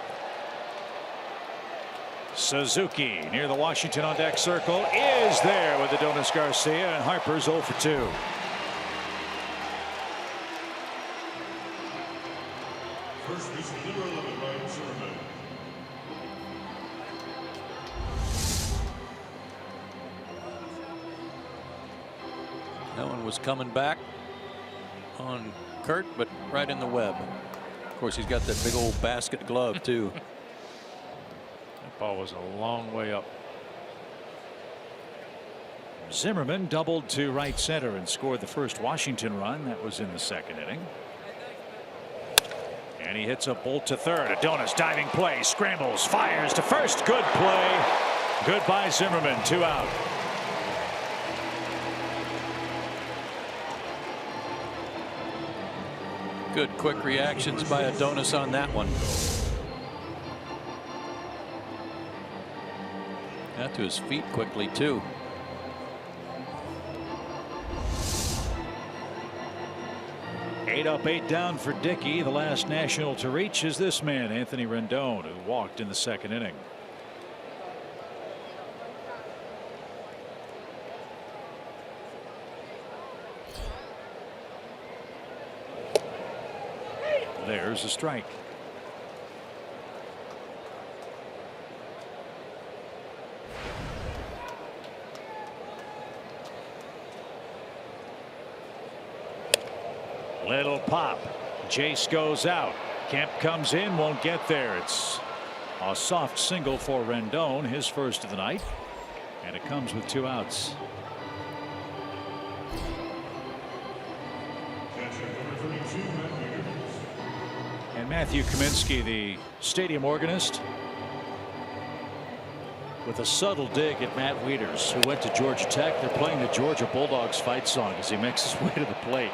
Suzuki near the Washington on deck circle is there with Adonis Garcia, and Harper's 0 for 2. First baseman, number 11, Ryan Zimmerman. That one was coming back on Kurt, but right in the web. Of course, he's got that big old basket glove too. That ball was a long way up. Zimmerman doubled to right center and scored the first Washington run. That was in the second inning. And he hits a bolt to third. Adonis diving play, scrambles, fires to first. Good play. Goodbye Zimmerman. 2 out. Good quick reactions by Adonis on that one. Got to his feet quickly too. Eight up, 8 down for Dickey. The last national to reach is this man, Anthony Rendon, who walked in the second inning. There's a strike. Little pop. Jace goes out. Kemp comes in, won't get there. It's a soft single for Rendon, his first of the night, and it comes with 2 outs. And Matthew Kaminsky, the stadium organist, with a subtle dig at Matt Wieters, who went to Georgia Tech. They're playing the Georgia Bulldogs fight song as he makes his way to the plate.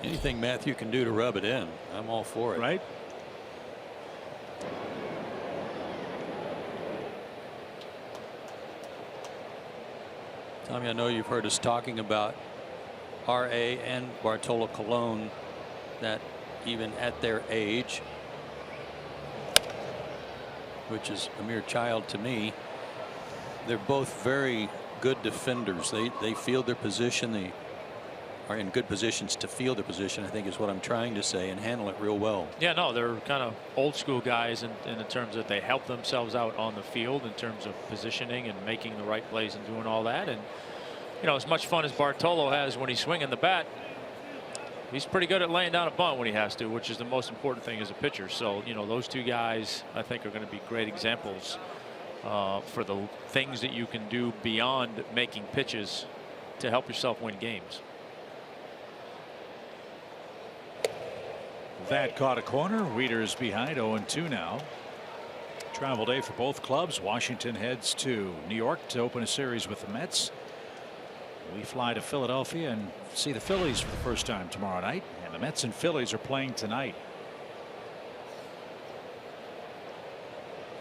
Anything Matthew can do to rub it in, I'm all for it. Right? Tommy, I know you've heard us talking about R.A. and Bartolo Colon, that even at their age, which is a mere child to me, they're both very good defenders. They field their position. They are in good positions to field their position, I think is what I'm trying to say, and handle it real well. Yeah, no, they're kind of old school guys in the terms that they help themselves out on the field in terms of positioning and making the right plays and doing all that. And you know, as much fun as Bartolo has when he's swinging the bat, he's pretty good at laying down a bunt when he has to, which is the most important thing as a pitcher. So you know, those two guys I think are going to be great examples for the things that you can do beyond making pitches to help yourself win games. That caught a corner. Wieters behind, 0-2 now. Travel day for both clubs. Washington heads to New York to open a series with the Mets. We fly to Philadelphia and see the Phillies for the first time tomorrow night. And the Mets and Phillies are playing tonight.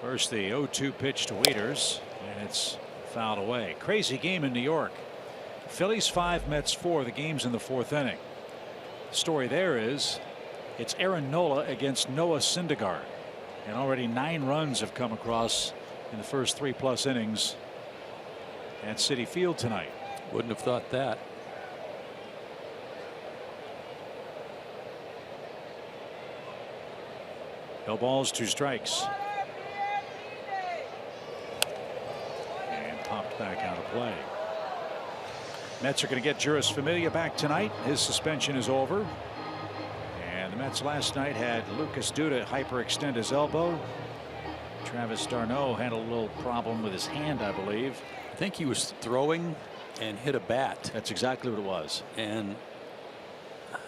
First, the 0-2 pitch to Wieters, and it's fouled away. Crazy game in New York. Phillies 5, Mets 4. The game's in the 4th inning. The story there is it's Aaron Nola against Noah Syndergaard, and already 9 runs have come across in the first 3+ innings at Citi Field tonight. Wouldn't have thought that. No balls, 2 strikes. And popped back out of play. Mets are going to get Juris Familia back tonight. His suspension is over. And the Mets last night had Lucas Duda hyperextend his elbow. Travis d'Arnaud had a little problem with his hand, I believe. I think he was throwing and hit a bat. That's exactly what it was. And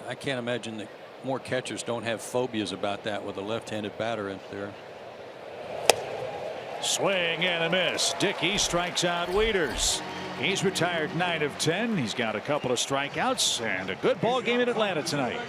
I can't imagine that more catchers don't have phobias about that with a left-handed batter in there. Swing and a miss. Dickey strikes out Wieters. He's retired 9 of 10. He's got a couple of strikeouts and a good ball game in Atlanta tonight.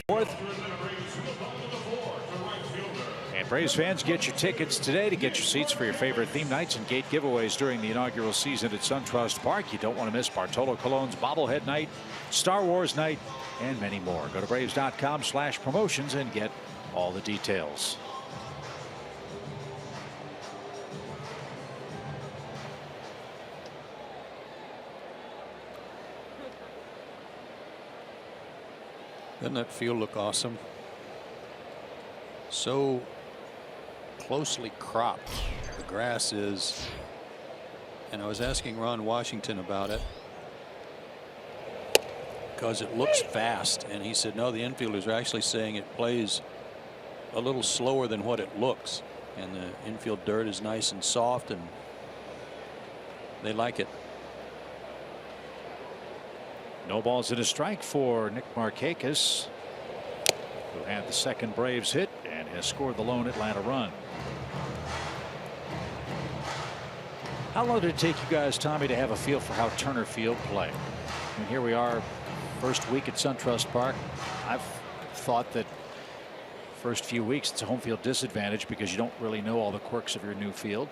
Fourth. And Braves fans, get your tickets today to get your seats for your favorite theme nights and gate giveaways during the inaugural season at SunTrust Park. You don't want to miss Bartolo Colon's bobblehead night, Star Wars night, and many more. Go to Braves.com/promotions and get all the details. Doesn't that field look awesome? So closely cropped the grass is. And I was asking Ron Washington about it because it looks fast, and he said no, the infielders are actually saying it plays a little slower than what it looks, and the infield dirt is nice and soft and they like it. No balls and a strike for Nick Markakis, who had the second Braves hit and has scored the lone Atlanta run. How long did it take you guys, Tommy, to have a feel for how Turner Field played? I mean, here we are, first week at SunTrust Park. I've thought that first few weeks it's a home field disadvantage because you don't really know all the quirks of your new field.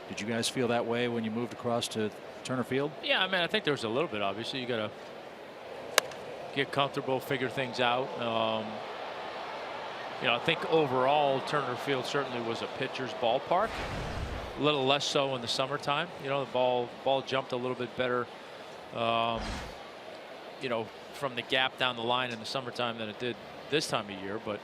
Did you guys feel that way when you moved across to Turner Field? Yeah, I mean, I think there was a little bit. Obviously, you got to get comfortable, figure things out. You know, I think overall Turner Field certainly was a pitcher's ballpark. A little less so in the summertime. You know, the ball jumped a little bit better. You know, from the gap down the line in the summertime than it did this time of year. But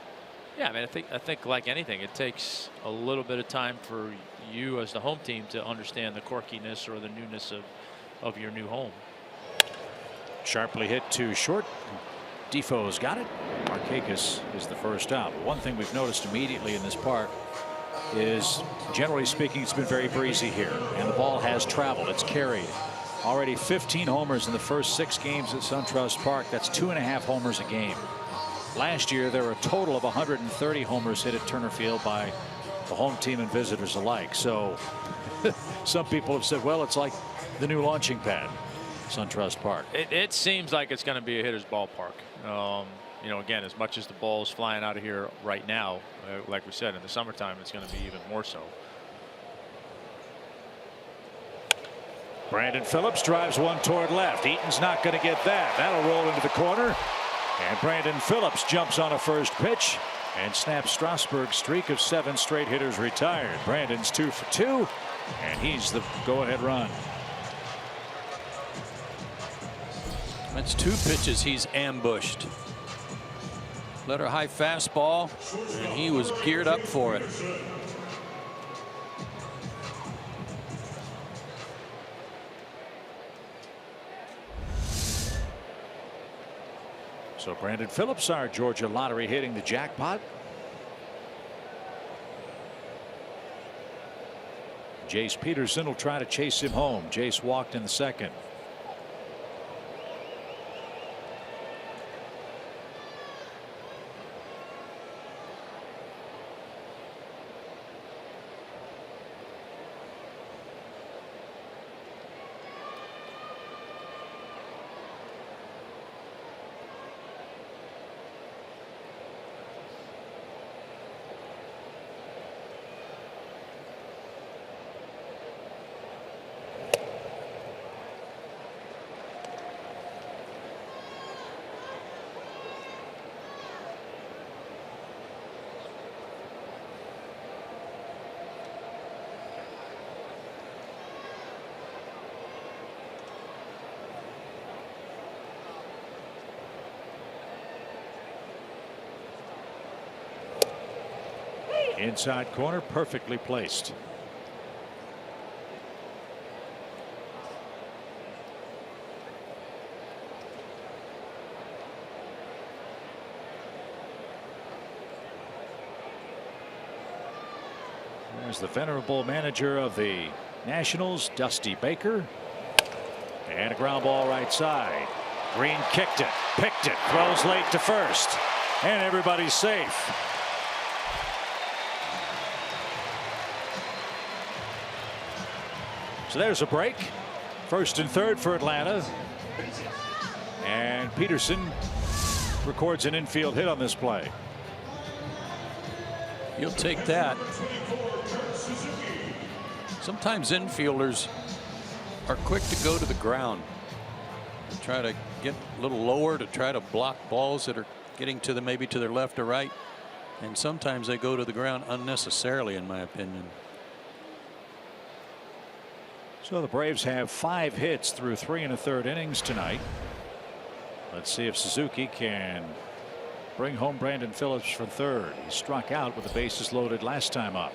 yeah, I mean, I think like anything, it takes a little bit of time for you as the home team to understand the quirkiness or the newness of your new home. Sharply hit to short. Defoe's got it. Markakis is the first out. One thing we've noticed immediately in this park is, generally speaking, it's been very breezy here, and the ball has traveled. It's carried. Already 15 homers in the first 6 games at SunTrust Park. That's 2.5 homers a game. Last year there were a total of 130 homers hit at Turner Field by the home team and visitors alike. So some people have said, well, it's like the new launching pad, SunTrust Park. It seems like it's going to be a hitter's ballpark. You know, again, as much as the ball is flying out of here right now, like we said, in the summertime, it's going to be even more so. Brandon Phillips drives one toward left. Eaton's not going to get that. That'll roll into the corner. And Brandon Phillips jumps on a first pitch and snaps Strasburg's streak of 7 straight hitters retired. Brandon's 2 for 2, and he's the go-ahead run. That's 2 pitches he's ambushed. Let her high fastball, and he was geared up for it. So Brandon Phillips, our Georgia lottery, hitting the jackpot. Jace Peterson will try to chase him home. Jace walked in the second. Inside corner, perfectly placed. There's the venerable manager of the Nationals, Dusty Baker. And a ground ball right side. Green kicked it, picked it, throws late to first, and everybody's safe. So there's a break. First and third for Atlanta. And Peterson records an infield hit on this play. You'll take that. Sometimes infielders are quick to go to the ground. They try to get a little lower to try to block balls that are getting to them, maybe to their left or right. And sometimes they go to the ground unnecessarily, in my opinion. So the Braves have 5 hits through 3 1/3 innings tonight. Let's see if Suzuki can bring home Brandon Phillips for third. He struck out with the bases loaded last time up.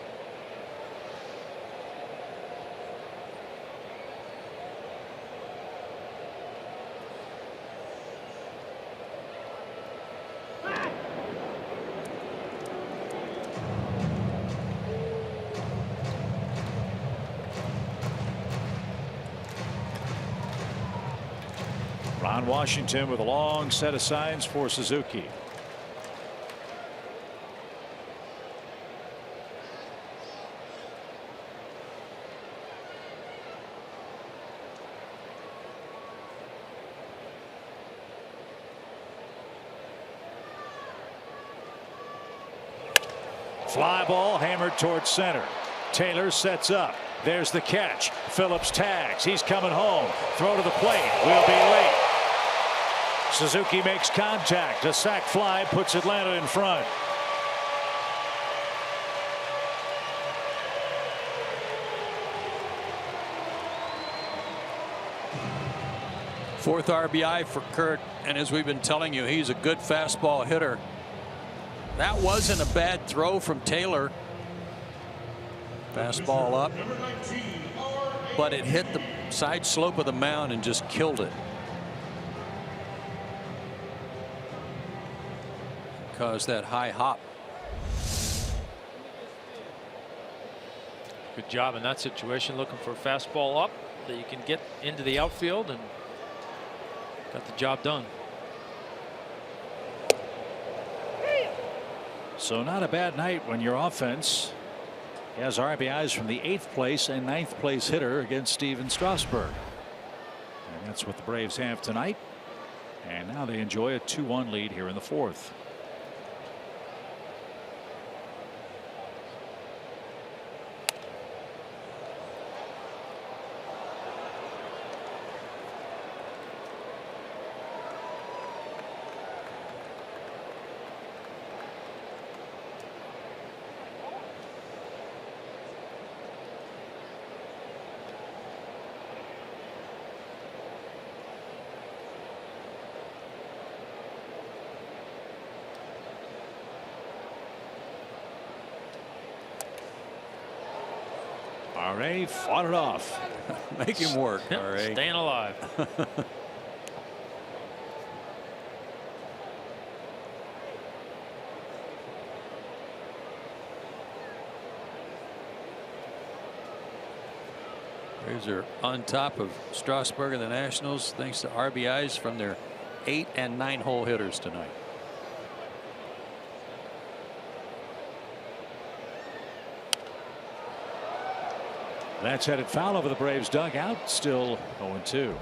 Ron Washington with a long set of signs for Suzuki. Fly ball hammered towards center. Taylor sets up. There's the catch. Phillips tags. He's coming home. Throw to the plate. Will be late. Suzuki makes contact. A sac fly puts Atlanta in front. Fourth RBI for Kurt, and as we've been telling you, he's a good fastball hitter. That wasn't a bad throw from Taylor. Fastball up, but it hit the side slope of the mound and just killed it. Caused that high hop. Good job in that situation, looking for a fastball up that you can get into the outfield, and got the job done. So not a bad night when your offense has RBIs from the 8th place and 9th place hitter against Steven Strasburg. And that's what the Braves have tonight. And now they enjoy a 2-1 lead here in the 4th. R.A. fought it off. Make him work. Yep, R.A. staying alive. Braves are on top of Strasburg and the Nationals thanks to RBIs from their 8 and 9 hole hitters tonight. That's headed foul over the Braves dugout. Still 0-2.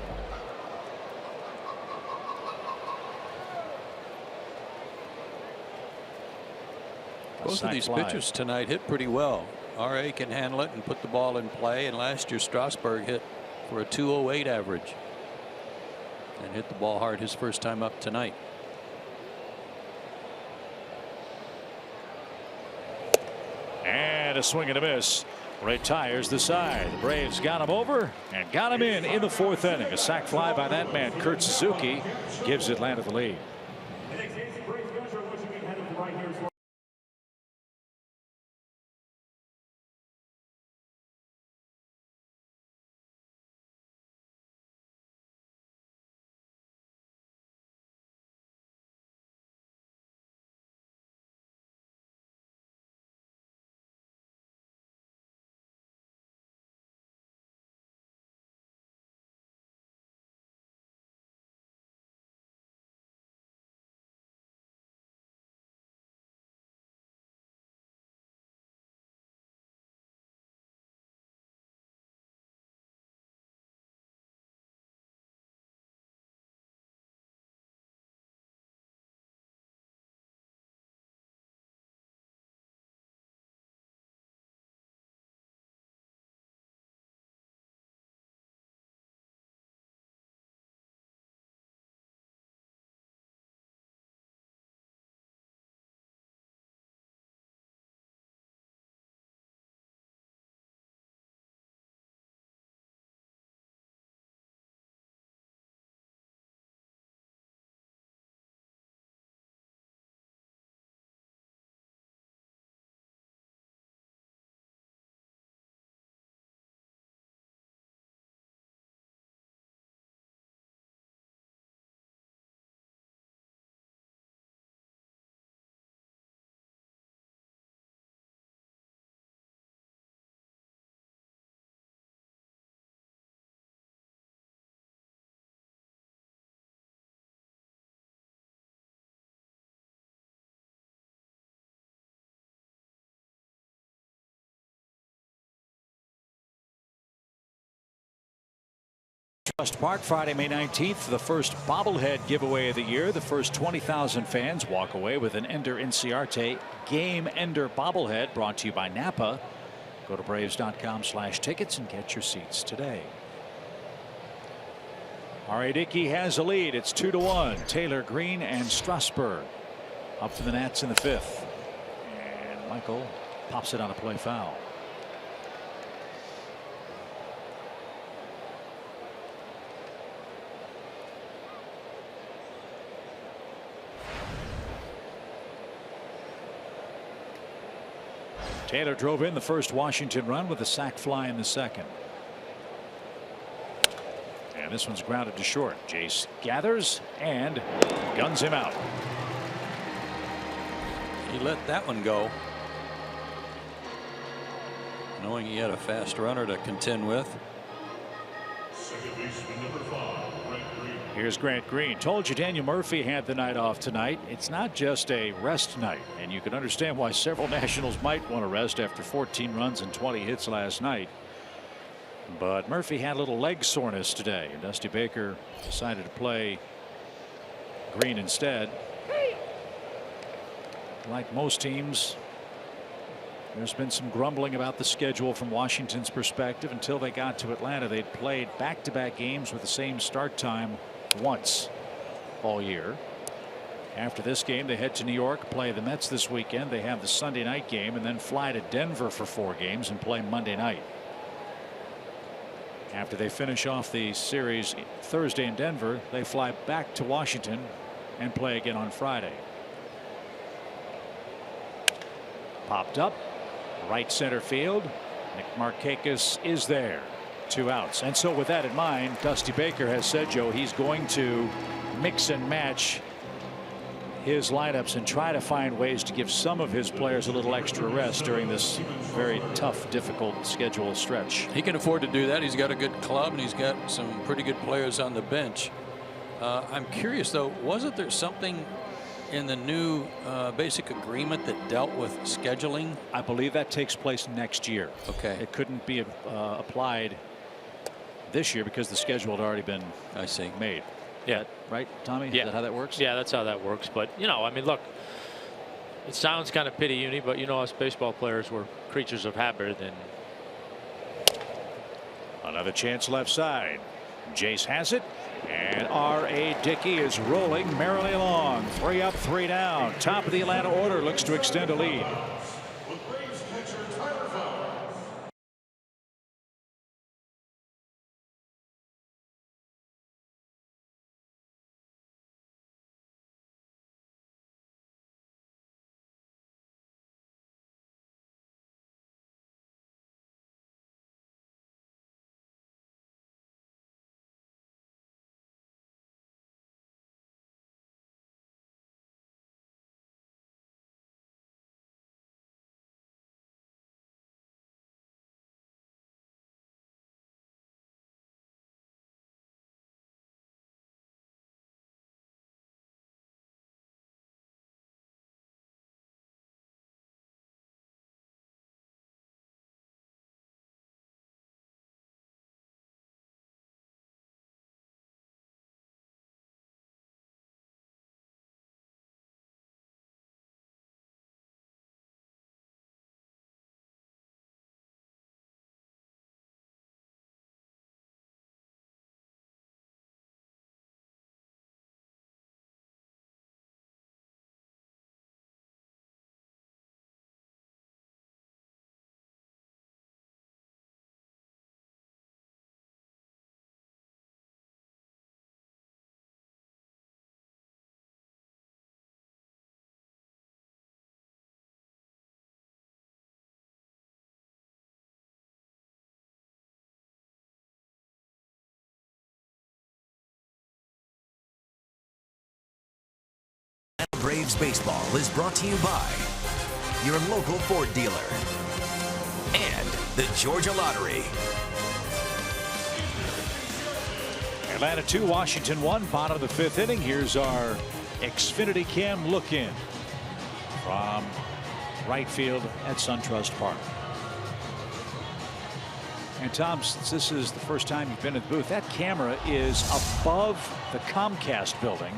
Both of these pitchers tonight hit pretty well. R.A. can handle it and put the ball in play, and last year Strasburg hit for a 208 average and hit the ball hard his first time up tonight. And a swing and a miss. Retires the side. The Braves got him over and got him in the 4th inning. A sac fly by that man Kurt Suzuki gives Atlanta the lead. Trust Park Friday, May 19th, the first bobblehead giveaway of the year. The first 20,000 fans walk away with an Ender Inciarte Game Ender bobblehead brought to you by Napa. Go to Braves.com/tickets and get your seats today. R.A. Dickey has a lead. It's 2-1. Taylor, Green, and Strasburg up for the Nats in the 5th. And Michael pops it on a play foul. Taylor drove in the first Washington run with a sac fly in the 2nd. And this one's grounded to short. Jace gathers and guns him out. He let that one go, knowing he had a fast runner to contend with. Here's Grant Green. Told you Daniel Murphy had the night off tonight. It's not just a rest night, and you can understand why several Nationals might want to rest after 14 runs and 20 hits last night. But Murphy had a little leg soreness today, and Dusty Baker decided to play Green instead. Like most teams, there's been some grumbling about the schedule from Washington's perspective. Until they got to Atlanta, they'd played back-to-back games with the same start time once all year. After this game, they head to New York, play the Mets this weekend. They have the Sunday night game and then fly to Denver for 4 games and play Monday night. After they finish off the series Thursday in Denver, they fly back to Washington and play again on Friday. Popped up right center field. Nick Markakis is there. 2 outs. And so with that in mind, Dusty Baker has said, Joe, he's going to mix and match his lineups and try to find ways to give some of his players a little extra rest during this very tough, difficult schedule stretch. He can afford to do that. He's got a good club and he's got some pretty good players on the bench. I'm curious though, wasn't there something in the new basic agreement that dealt with scheduling? I believe that takes place next year. Okay. It couldn't be applied this year because the schedule had already been made. Yeah. Right, Tommy? Yeah. Is that how that works? Yeah, that's how that works. But, you know, I mean, look, it sounds kind of pity-uni, but, you know, us baseball players were creatures of habit. And another chance left side. Jace has it. And R.A. Dickey is rolling merrily along. 3 up, 3 down. Top of the Atlanta order looks to extend a lead. Braves baseball is brought to you by your local Ford dealer and the Georgia Lottery. Atlanta 2, Washington 1, bottom of the 5th inning. Here's our Xfinity Cam look in from right field at SunTrust Park. And Tom, since this is the first time you've been in the booth, that camera is above the Comcast building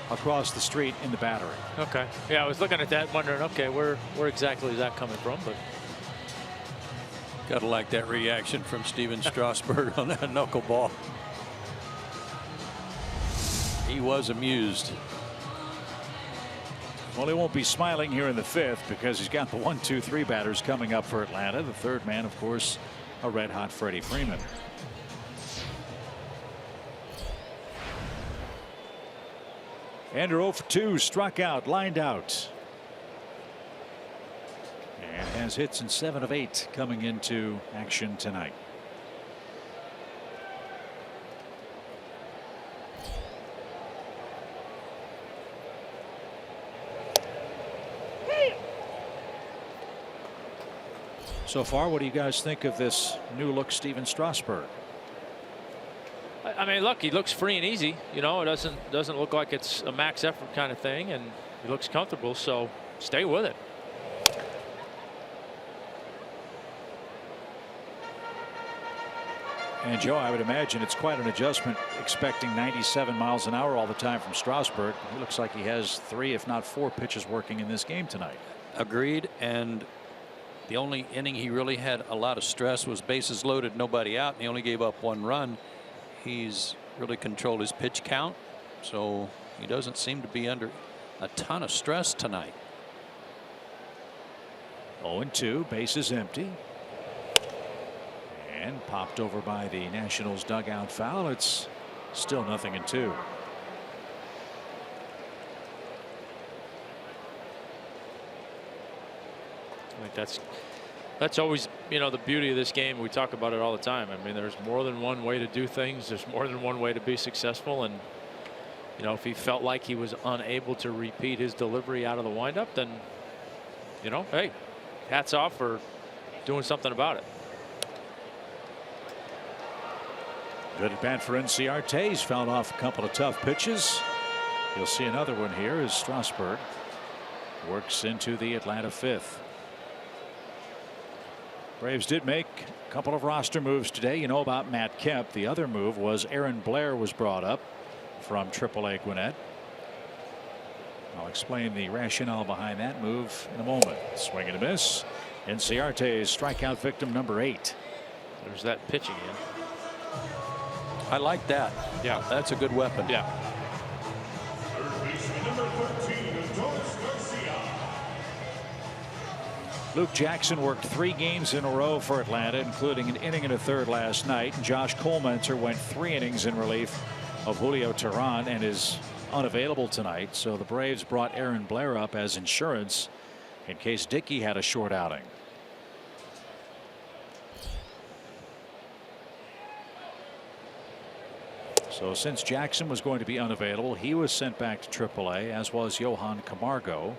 across the street in the Battery. okay. Yeah, I was looking at that wondering, okay, where exactly is that coming from? But Gotta like that reaction from Steven Strasburg on that knuckleball. He was amused. Well, he won't be smiling here in the 5th because he's got the 1, 2, 3 batters coming up for Atlanta. The third man, of course, a red-hot Freddie Freeman. Ender 0 for 2, struck out, lined out. And has hits in 7 of 8 coming into action tonight. So far, what do you guys think of this new look Steven Strasburg? I mean, look, he looks free and easy. You know, it doesn't look like it's a max effort kind of thing, and he looks comfortable. So stay with it. And Joe, I would imagine it's quite an adjustment expecting 97 miles an hour all the time from Strasburg. He looks like he has 3, if not 4 pitches working in this game tonight. Agreed. And the only inning he really had a lot of stress was bases loaded, nobody out, and he only gave up 1 run. He's really controlled his pitch count, so he doesn't seem to be under a ton of stress tonight. 0-2, bases empty. And popped over by the Nationals dugout foul. It's still 0-2. I think that's always, you know, the beauty of this game. We talk about it all the time. I mean, there's more than one way to do things. There's more than one way to be successful, and You know, if he felt like he was unable to repeat his delivery out of the windup, then, you know, hey, hats off for doing something about it. Good at bat for Inciarte. He's fouled off a couple of tough pitches. You'll see another one here as Strasburg works into the Atlanta fifth. Braves did make a couple of roster moves today. You know about Matt Kemp. The other move was Aaron Blair was brought up from AAA Gwinnett. I'll explain the rationale behind that move in a moment. Swing and a miss. Inciarte's strikeout victim number 8. There's that pitching in. I like that. Yeah, that's a good weapon. Yeah. Luke Jackson worked 3 games in a row for Atlanta, including an inning and a third last night. Josh Colmenser went 3 innings in relief of Julio Teheran and is unavailable tonight. So the Braves brought Aaron Blair up as insurance in case Dickey had a short outing. So since Jackson was going to be unavailable, he was sent back to AAA, as was Johan Camargo.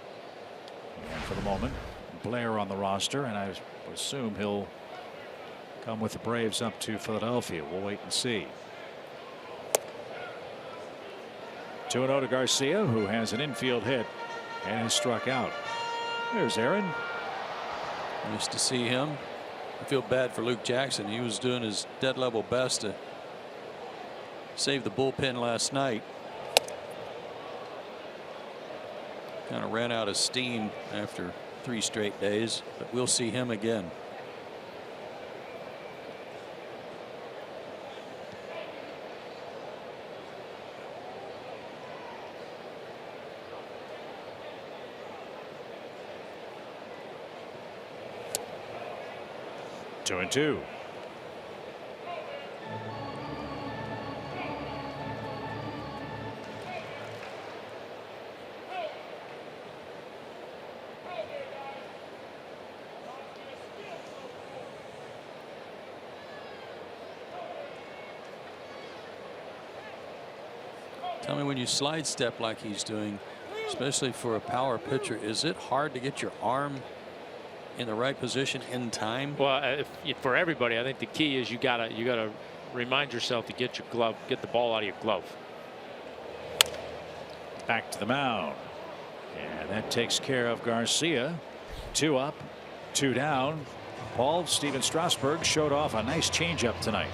And for the moment, Blair on the roster, and I assume he'll come with the Braves up to Philadelphia. We'll wait and see. 2-0 to Garcia, who has an infield hit and is struck out. There's Aaron. Nice to see him. I feel bad for Luke Jackson. He was doing his dead level best to save the bullpen last night. Kind of ran out of steam after 3 straight days, but we'll see him again. Two and two. Tell me, when you slide step like he's doing, especially for a power pitcher, is it hard to get your arm in the right position in time? Well, for everybody, I think the key is you gotta remind yourself to get the ball out of your glove. Back to the mound, and that takes care of Garcia. 2 up, 2 down. Paul, Steven Strasburg showed off a nice changeup tonight.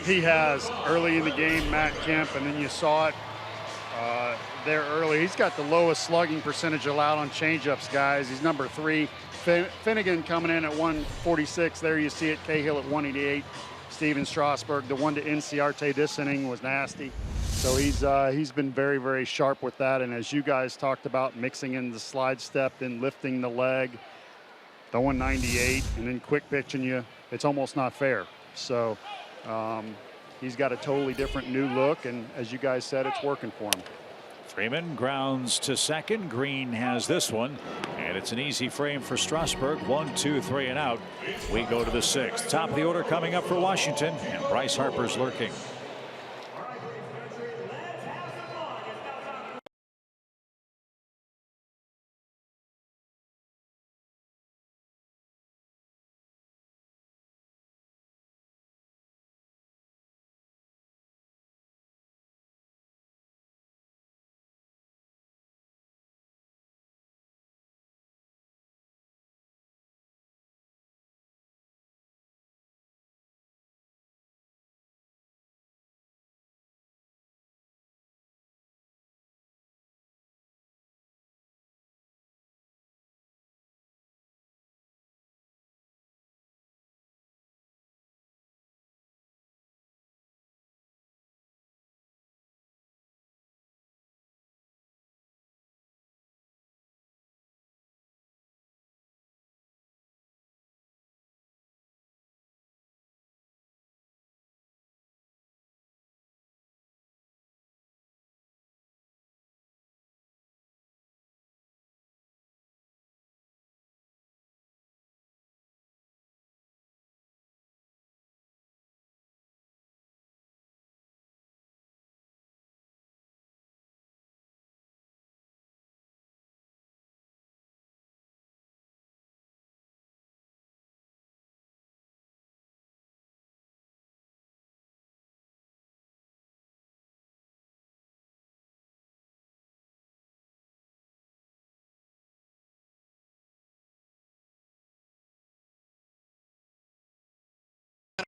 He has early in the game, Matt Kemp, and then you saw it there early. He's got the lowest slugging percentage allowed on changeups, guys. He's number 3. Finnegan coming in at 146. There you see it. Cahill at 188. Steven Strasburg, the one to Inciarte this inning was nasty. So he's been very, very sharp with that. And as you guys talked about, mixing in the slide step, then lifting the leg, throwing 98, and then quick pitching you, it's almost not fair. So he's got a totally different new look, and as you guys said, it's working for him. Freeman grounds to second. Green has this one, and it's an easy frame for Strasburg. 1, 2, 3 and out. We go to the 6th. Top of the order coming up for Washington, and Bryce Harper's lurking.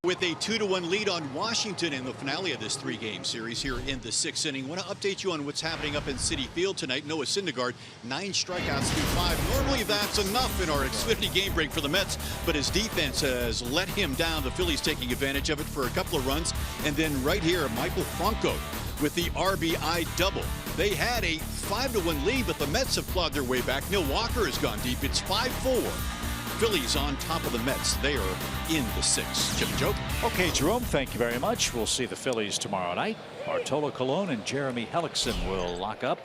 With a 2-1 lead on Washington in the finale of this 3-game series here in the 6th inning. Want to update you on what's happening up in Citi Field tonight. Noah Syndergaard, 9 strikeouts through 5. Normally that's enough in our Xfinity game break for the Mets, but his defense has let him down. The Phillies taking advantage of it for a couple of runs. And then right here, Michael Franco with the RBI double. They had a 5-1 lead, but the Mets have clawed their way back. Neil Walker has gone deep. It's 5-4. Phillies on top of the Mets. They are in the 6th. Chip and Joe. Okay, Jerome, thank you very much. We'll see the Phillies tomorrow night. Bartolo Colon and Jeremy Hellickson will lock up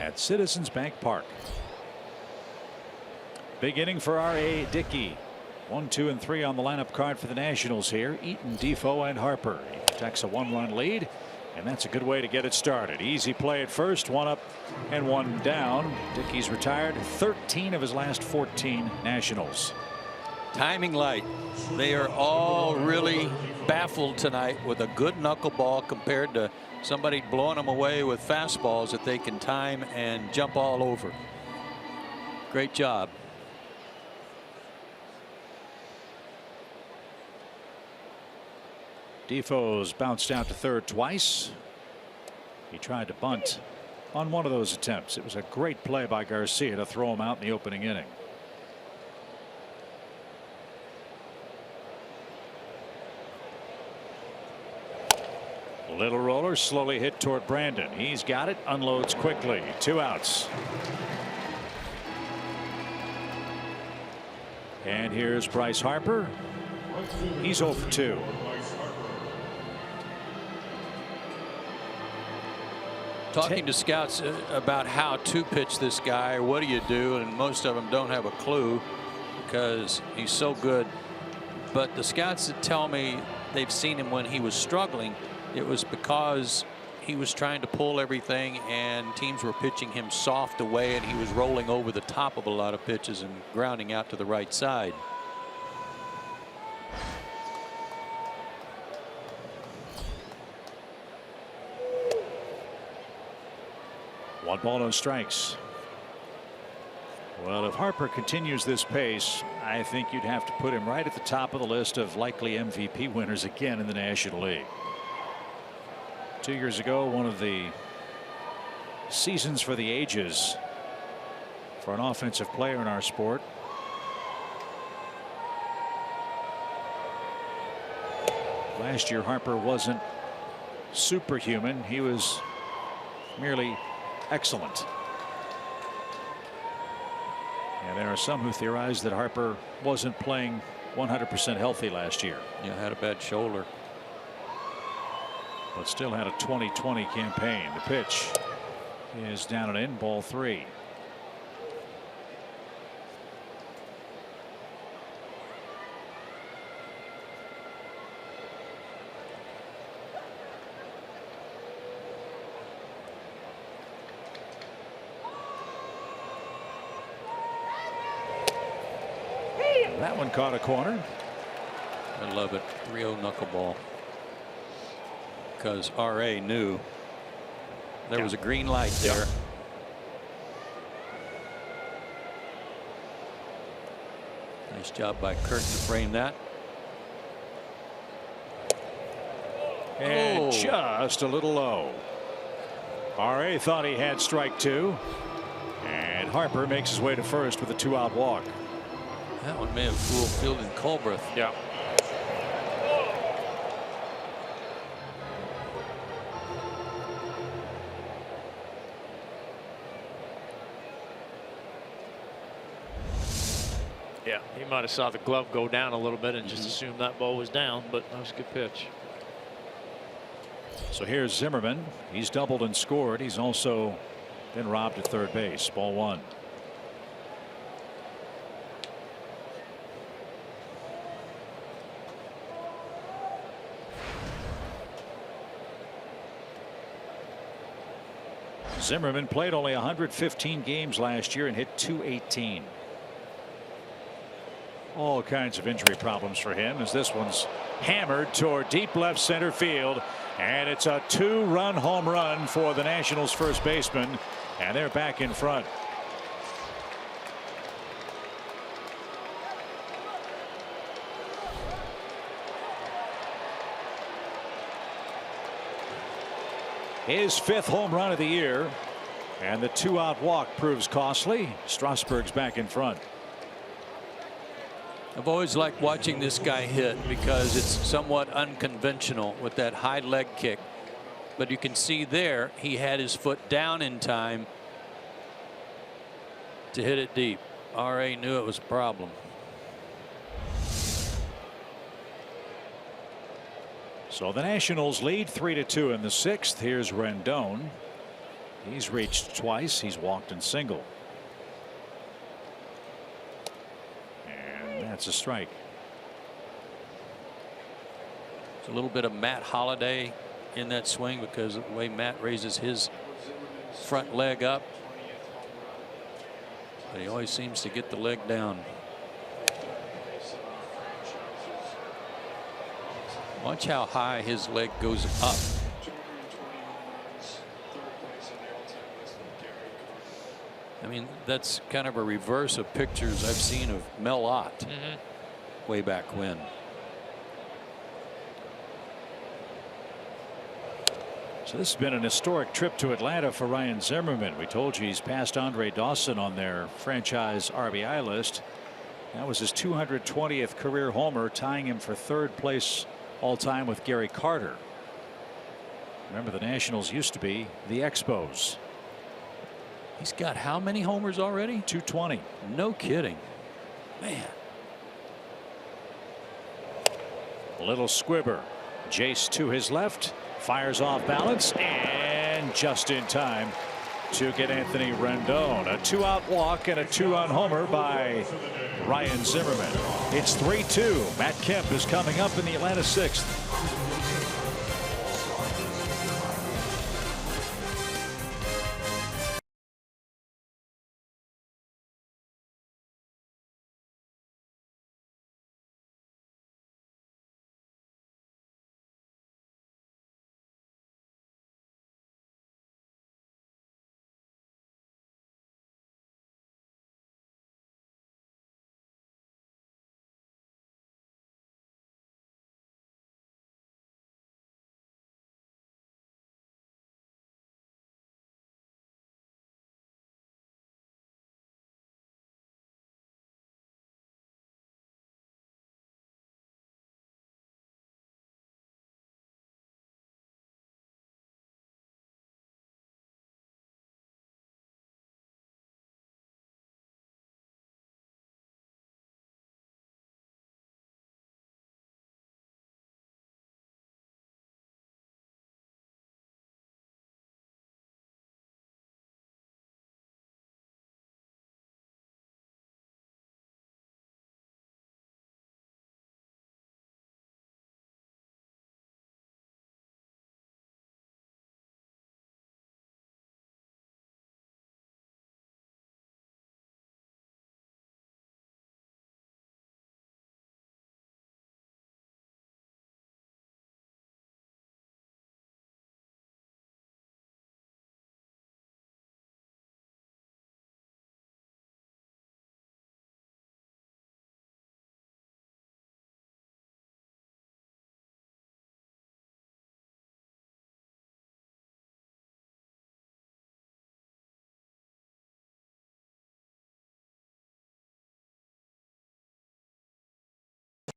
at Citizens Bank Park. Big inning for R.A. Dickey. 1, 2, and 3 on the lineup card for the Nationals here. Eaton, Defoe, and Harper. He protects a 1-run lead, and that's a good way to get it started. Easy play at first, 1 up and 1 down. Dickey's retired 13 of his last 14 Nationals. Timing light. They are all really baffled tonight with a good knuckleball compared to somebody blowing them away with fastballs that they can time and jump all over. Great job. Defoe's bounced out to third twice. He tried to bunt on one of those attempts. It was a great play by Garcia to throw him out in the opening inning. Little roller slowly hit toward Brandon. He's got it, unloads quickly. 2 outs. And here's Bryce Harper. He's 0 for 2. Talking to scouts about how to pitch this guy, what do you do, and most of them don't have a clue because he's so good. But the scouts that tell me they've seen him when he was struggling, it was because he was trying to pull everything and teams were pitching him soft away, and he was rolling over the top of a lot of pitches and grounding out to the right side. One ball, no strikes. Well, if Harper continues this pace, I think you'd have to put him right at the top of the list of likely MVP winners again in the National League. 2 years ago, one of the seasons for the ages for an offensive player in our sport. Last year, Harper wasn't superhuman. He was merely excellent. And there are some who theorize that Harper wasn't playing 100% healthy last year. Yeah, had a bad shoulder. But still had a 20-20 campaign. The pitch is down and in, ball 3. That one caught a corner. I love it. 3-0 knuckleball. Because R.A. knew there was a green light there. Nice job by Curtin to frame that. And just a little low. R.A. thought he had strike 2. And Harper makes his way to first with a 2-out walk. That one may have fooled Fielding Culbreth. Yeah. Yeah, he might have saw the glove go down a little bit and just assumed that ball was down, but that was a good pitch. So here's Zimmerman. He's doubled and scored. He's also been robbed at third base. Ball 1. Zimmerman played only 115 games last year and hit .218. All kinds of injury problems for him as this one's hammered toward deep left center field, and it's a 2-run home run for the Nationals first baseman, and they're back in front. His 5th home run of the year, and the 2-out walk proves costly. Strasburg's back in front. I've always liked watching this guy hit because it's somewhat unconventional with that high leg kick. But you can see there he had his foot down in time to hit it deep. R.A. knew it was a problem. So the Nationals lead 3-2 in the 6th. Here's Rendon. He's reached twice. He's walked and singled. And that's a strike. It's a little bit of Matt Holliday in that swing because of the way Matt raises his front leg up. But he always seems to get the leg down. Watch how high his leg goes up. I mean, that's kind of a reverse of pictures I've seen of Mel Ott way back when. So this has been an historic trip to Atlanta for Ryan Zimmerman. We told you he's passed Andre Dawson on their franchise RBI list. That was his 220th career homer, tying him for 3rd place all time with Gary Carter. Remember, the Nationals used to be the Expos. He's got how many homers already? 220. No kidding. Man. Little squibber. Jace to his left. Fires off balance and just in time to get Anthony Rendon. A 2-out walk and a 2-run homer by Ryan Zimmerman. It's 3-2. Matt Kemp is coming up in the Atlanta 6th.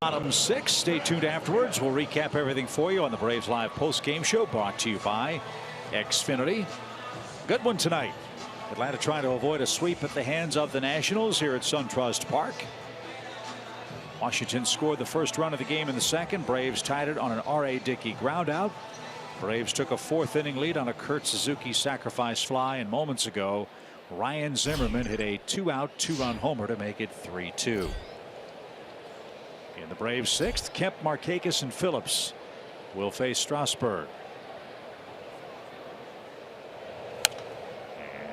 Bottom 6. Stay tuned afterwards. We'll recap everything for you on the Braves Live post-game show, brought to you by Xfinity. Good one tonight. Atlanta trying to avoid a sweep at the hands of the Nationals here at SunTrust Park. Washington scored the first run of the game in the 2nd. Braves tied it on an R.A. Dickey groundout. Braves took a 4th inning lead on a Kurt Suzuki sacrifice fly, and moments ago Ryan Zimmerman hit a 2-out 2-run homer to make it 3-2. In the Braves 6th, Kemp, Markakis, and Phillips will face Strasburg.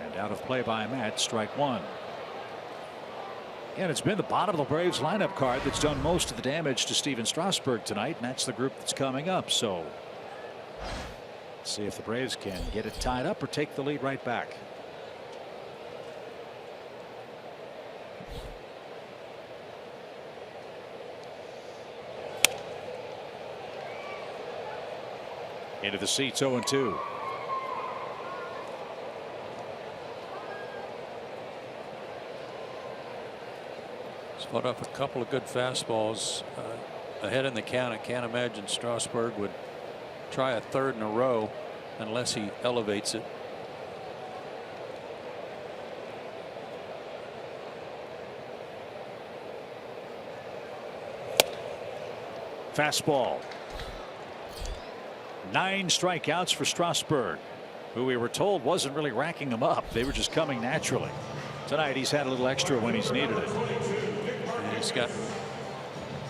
And out of play by Matt, strike 1. And it's been the bottom of the Braves lineup card that's done most of the damage to Steven Strasburg tonight, and that's the group that's coming up. So let's see if the Braves can get it tied up or take the lead right back. Into the seats, 0-2. He's fought off a couple of good fastballs ahead in the count. I can't imagine Strasburg would try a third in a row unless he elevates it. Fastball. 9 strikeouts for Strasburg, who we were told wasn't really racking them up. They were just coming naturally. Tonight he's had a little extra when he's needed it. And he's got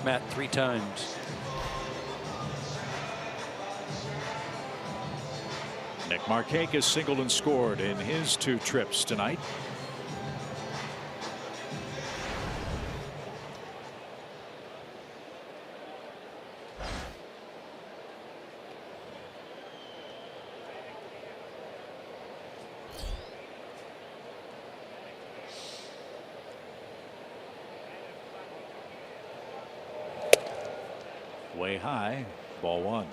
Matt 3 times. Nick Markakis singled and scored in his 2 trips tonight. Way high, ball 1.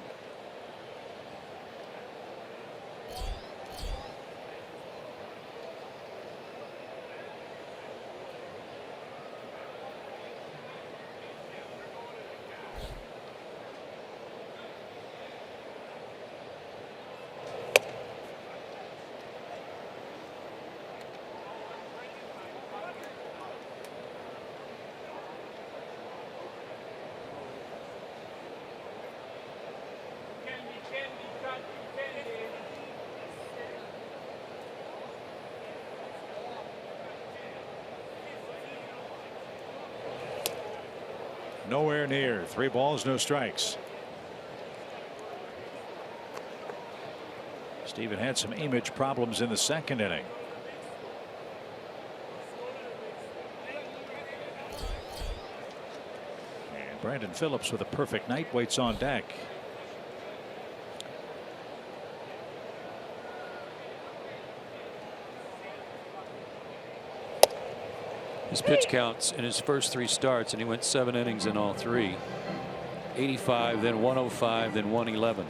Nowhere near. 3 balls, no strikes. Steven had some image problems in the 2nd inning. And Brandon Phillips with a perfect night waits on deck. His pitch counts in his first 3 starts, and he went 7 innings in all 3. 85, then 105, then 111.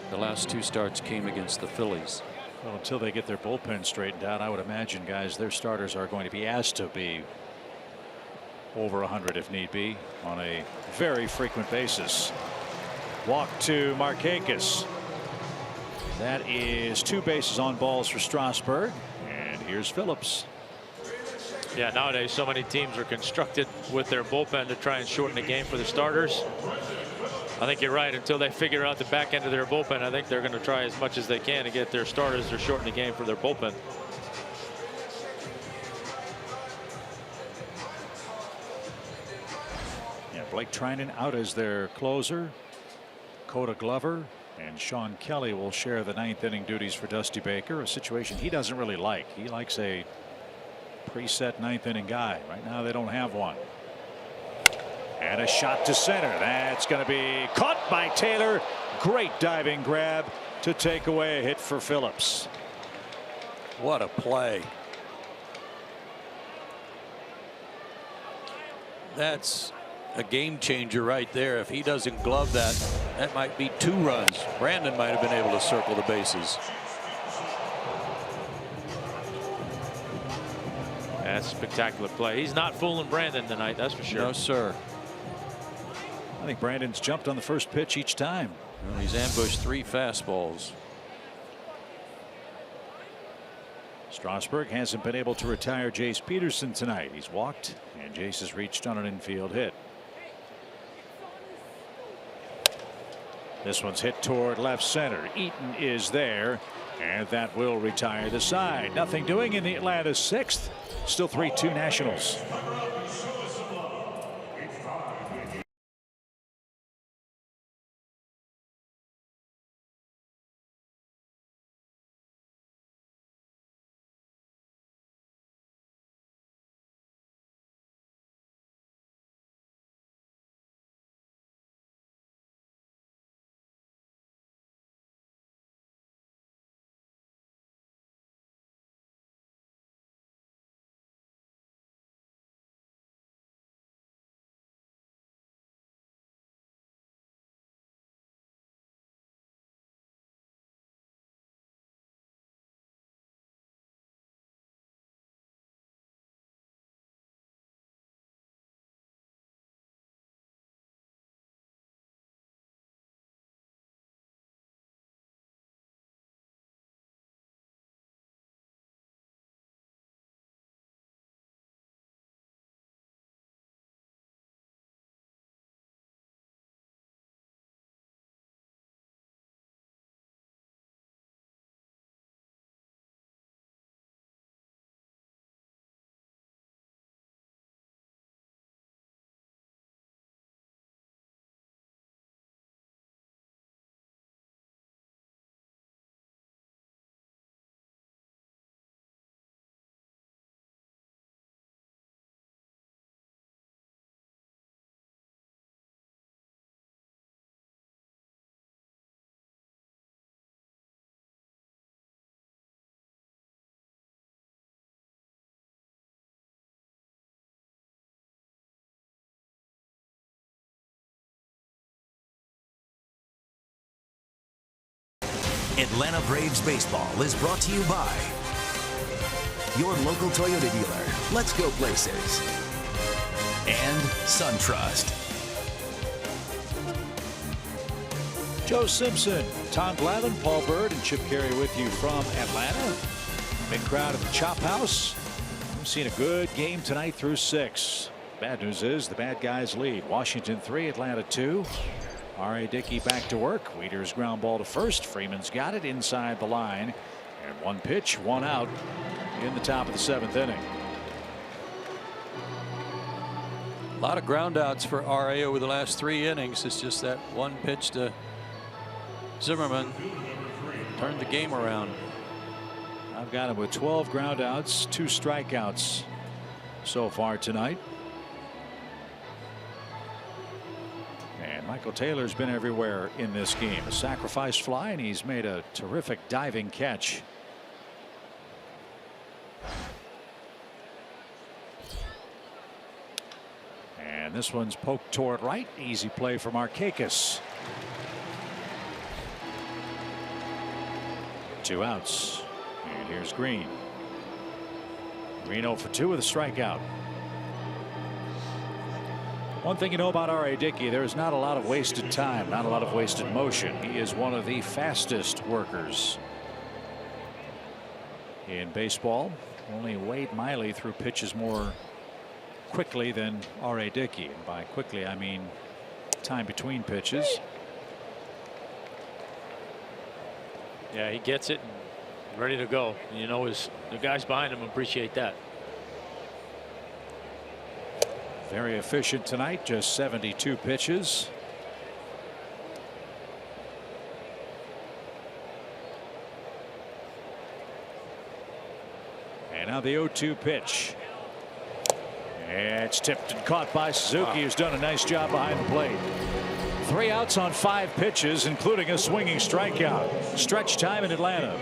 The last 2 starts came against the Phillies. Well, until they get their bullpen straightened out, I would imagine, guys, their starters are going to be asked to be over 100 if need be on a very frequent basis. Walk to Markakis. That is 2 bases on balls for Strasburg. And here's Phillips. Yeah, nowadays so many teams are constructed with their bullpen to try and shorten the game for the starters. I think you're right. Until they figure out the back end of their bullpen, I think they're going to try as much as they can to get their starters to shorten the game for their bullpen. Yeah, Blake Trinan out as their closer. Coda Glover and Sean Kelly will share the 9th inning duties for Dusty Baker, a situation he doesn't really like. He likes a preset 9th inning guy. Right now they don't have one. And a shot to center. That's going to be caught by Taylor. Great diving grab to take away a hit for Phillips. What a play. That's a game changer right there. If he doesn't glove that, that might be 2 runs. Brandon might have been able to circle the bases. That's a spectacular play. He's not fooling Brandon tonight, that's for sure. No, sir. I think Brandon's jumped on the first pitch each time. Well, he's ambushed 3 fastballs. Strasburg hasn't been able to retire Jace Peterson tonight. He's walked, and Jace has reached on an infield hit. This one's hit toward left center. Eaton is there, and that will retire the side. Nothing doing in the Atlanta 6th. Still 3-2 Nationals. Atlanta Braves baseball is brought to you by your local Toyota dealer. Let's go places. And SunTrust. Joe Simpson, Tom Glavine, Paul Bird, and Chip Carey with you from Atlanta. Big crowd at the Chop House. We've seen a good game tonight through 6. Bad news is the bad guys lead. Washington 3, Atlanta 2. R.A. Dickey back to work. Wieters ground ball to first. Freeman's got it inside the line. And 1 pitch, 1 out in the top of the 7th inning. A lot of ground outs for R.A. over the last 3 innings. It's just that 1 pitch to Zimmerman turned the game around. I've got him with 12 ground outs, 2 strikeouts so far tonight. And Michael Taylor's been everywhere in this game. A sacrifice fly, and he's made a terrific diving catch. And this one's poked toward right. Easy play for Markakis. 2 outs. And here's Green. Green 0 for 2 with a strikeout. One thing you know about R.A. Dickey, there's not a lot of wasted time, not a lot of wasted motion. He is one of the fastest workers in baseball. Only Wade Miley threw pitches more quickly than R.A. Dickey. And by quickly, I mean time between pitches. Yeah, he gets it and ready to go. You know, the guys behind him appreciate that. Very efficient tonight, just 72 pitches. And now the 0-2 pitch. It's tipped and caught by Suzuki, who's done a nice job behind the plate. 3 outs on 5 pitches, including a swinging strikeout. Stretch time in Atlanta.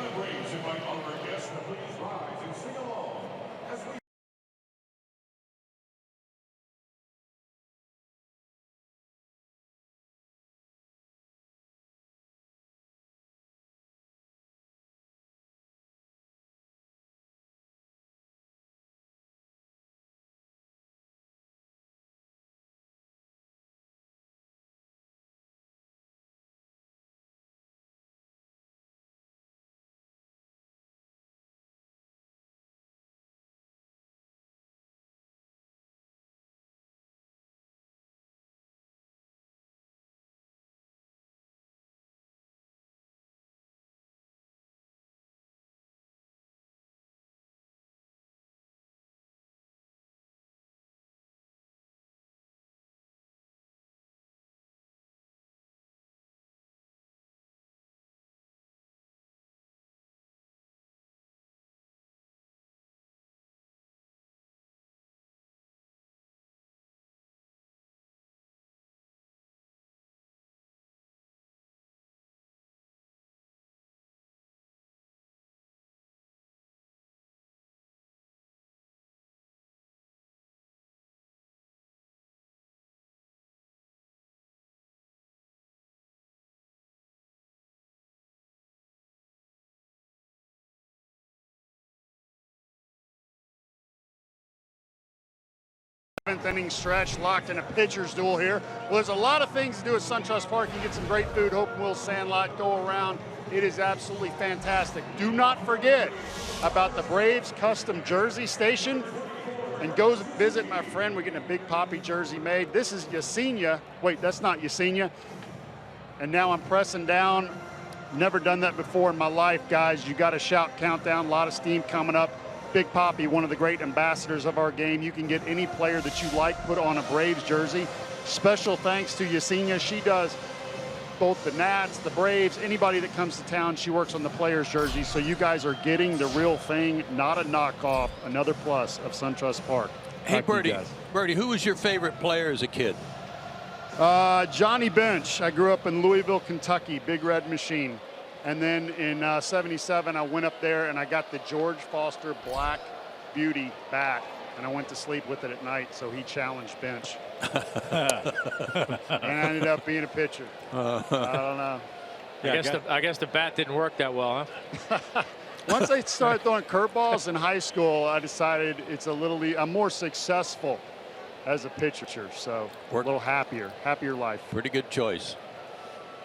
Inning stretch, locked in a pitcher's duel here. Well, there's a lot of things to do at SunTrust Park. You get some great food, Hope and Will Sandlot, go around. It is absolutely fantastic. Do not forget about the Braves custom jersey station, and go visit my friend. We're getting a Big Papi jersey made. This is Yesenia. Wait, that's not Yesenia. And now I'm pressing down. Never done that before in my life, guys. You got to shout countdown. A lot of steam coming up. Big Papi, one of the great ambassadors of our game. You can get any player that you like put on a Braves jersey. Special thanks to Yesenia. She does both the Nats, the Braves, anybody that comes to town. She works on the players' jerseys. So you guys are getting the real thing, not a knockoff. Another plus of SunTrust Park. Hey, Birdie, who was your favorite player as a kid? Johnny Bench. I grew up in Louisville, Kentucky, Big Red Machine. And then in '77, I went up there and I got the George Foster Black Beauty back, and I went to sleep with it at night. So he challenged Bench, and I ended up being a pitcher. I don't know. I guess the bat didn't work that well, huh? Once I started throwing curveballs in high school, I decided I'm more successful as a pitcher, so a little happier life. Pretty good choice.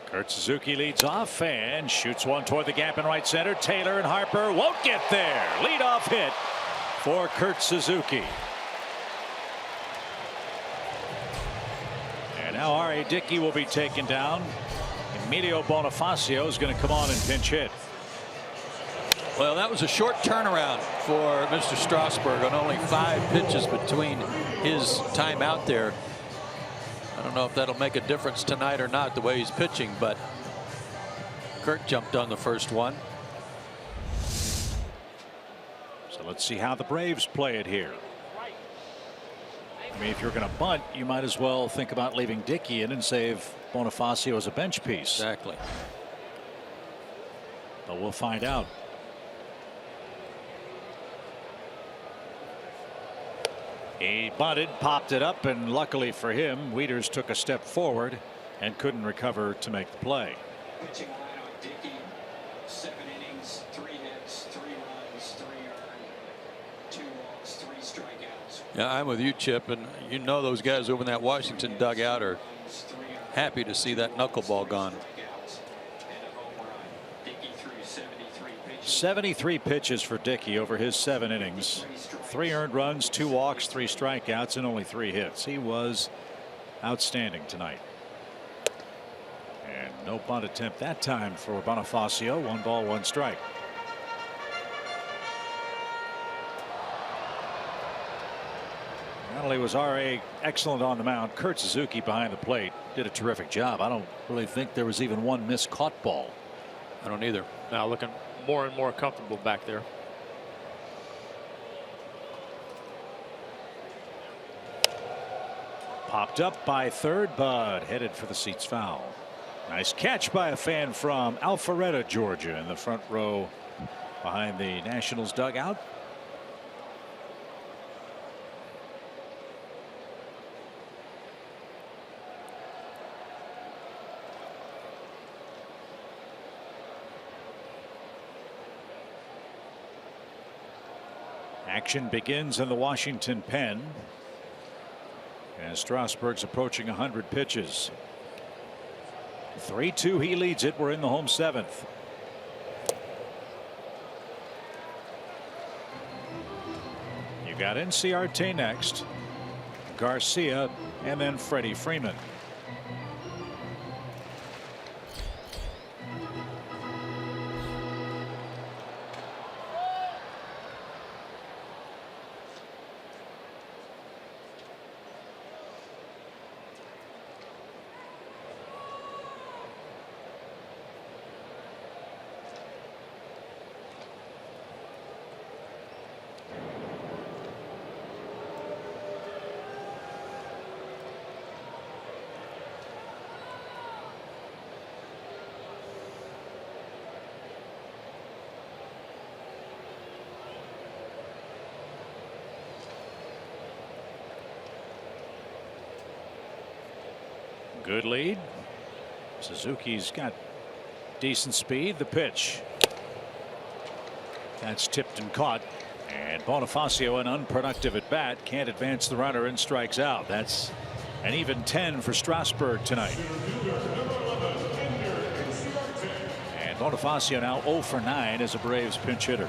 Kurt Suzuki leads off and shoots one toward the gap in right center. Taylor and Harper won't get there. Leadoff hit for Kurt Suzuki. And now R.A. Dickey will be taken down. Emilio Bonifacio is going to come on and pinch hit. Well, that was a short turnaround for Mr. Strasburg on only 5 pitches between his time out there. I don't know if that'll make a difference tonight or not, the way he's pitching, but Kurt jumped on the first one. So let's see how the Braves play it here. I mean, if you're going to bunt, you might as well think about leaving Dickey in and save Bonifacio as a bench piece. Exactly. But we'll find out. He bunted, popped it up, and luckily for him, Wieters took a step forward and couldn't recover to make the play. Pitching line on Dickey, 7 innings, 3 hits, 3 runs, 3 earned, 2 walks, 3 strikeouts. Yeah, I'm with you, Chip, and you know those guys over in that Washington dugout are happy to see that knuckleball gone. 73 pitches for Dickey over his 7 innings. 3 earned runs, 2 walks, 3 strikeouts, and only 3 hits. He was outstanding tonight. And no bunt attempt that time for Bonifacio. 1 ball, 1 strike. Not only was R.A. excellent on the mound, Kurt Suzuki behind the plate did a terrific job. I don't really think there was even one missed caught ball. I don't either. Now looking more and more comfortable back there. Popped up by third, but headed for the seats foul. Nice catch by a fan from Alpharetta, Georgia, in the front row behind the Nationals dugout. Action begins in the Washington pen as Strasburg's approaching 100 pitches. 3-2, he leads it. We're in the home 7th. You got Inciarte next, Garcia, and then Freddie Freeman. Good lead. Suzuki's got decent speed. The pitch. That's tipped and caught. And Bonifacio, an unproductive at bat, can't advance the runner and strikes out. That's an even 10 for Strasburg tonight. And Bonifacio now 0 for 9 as a Braves pinch hitter.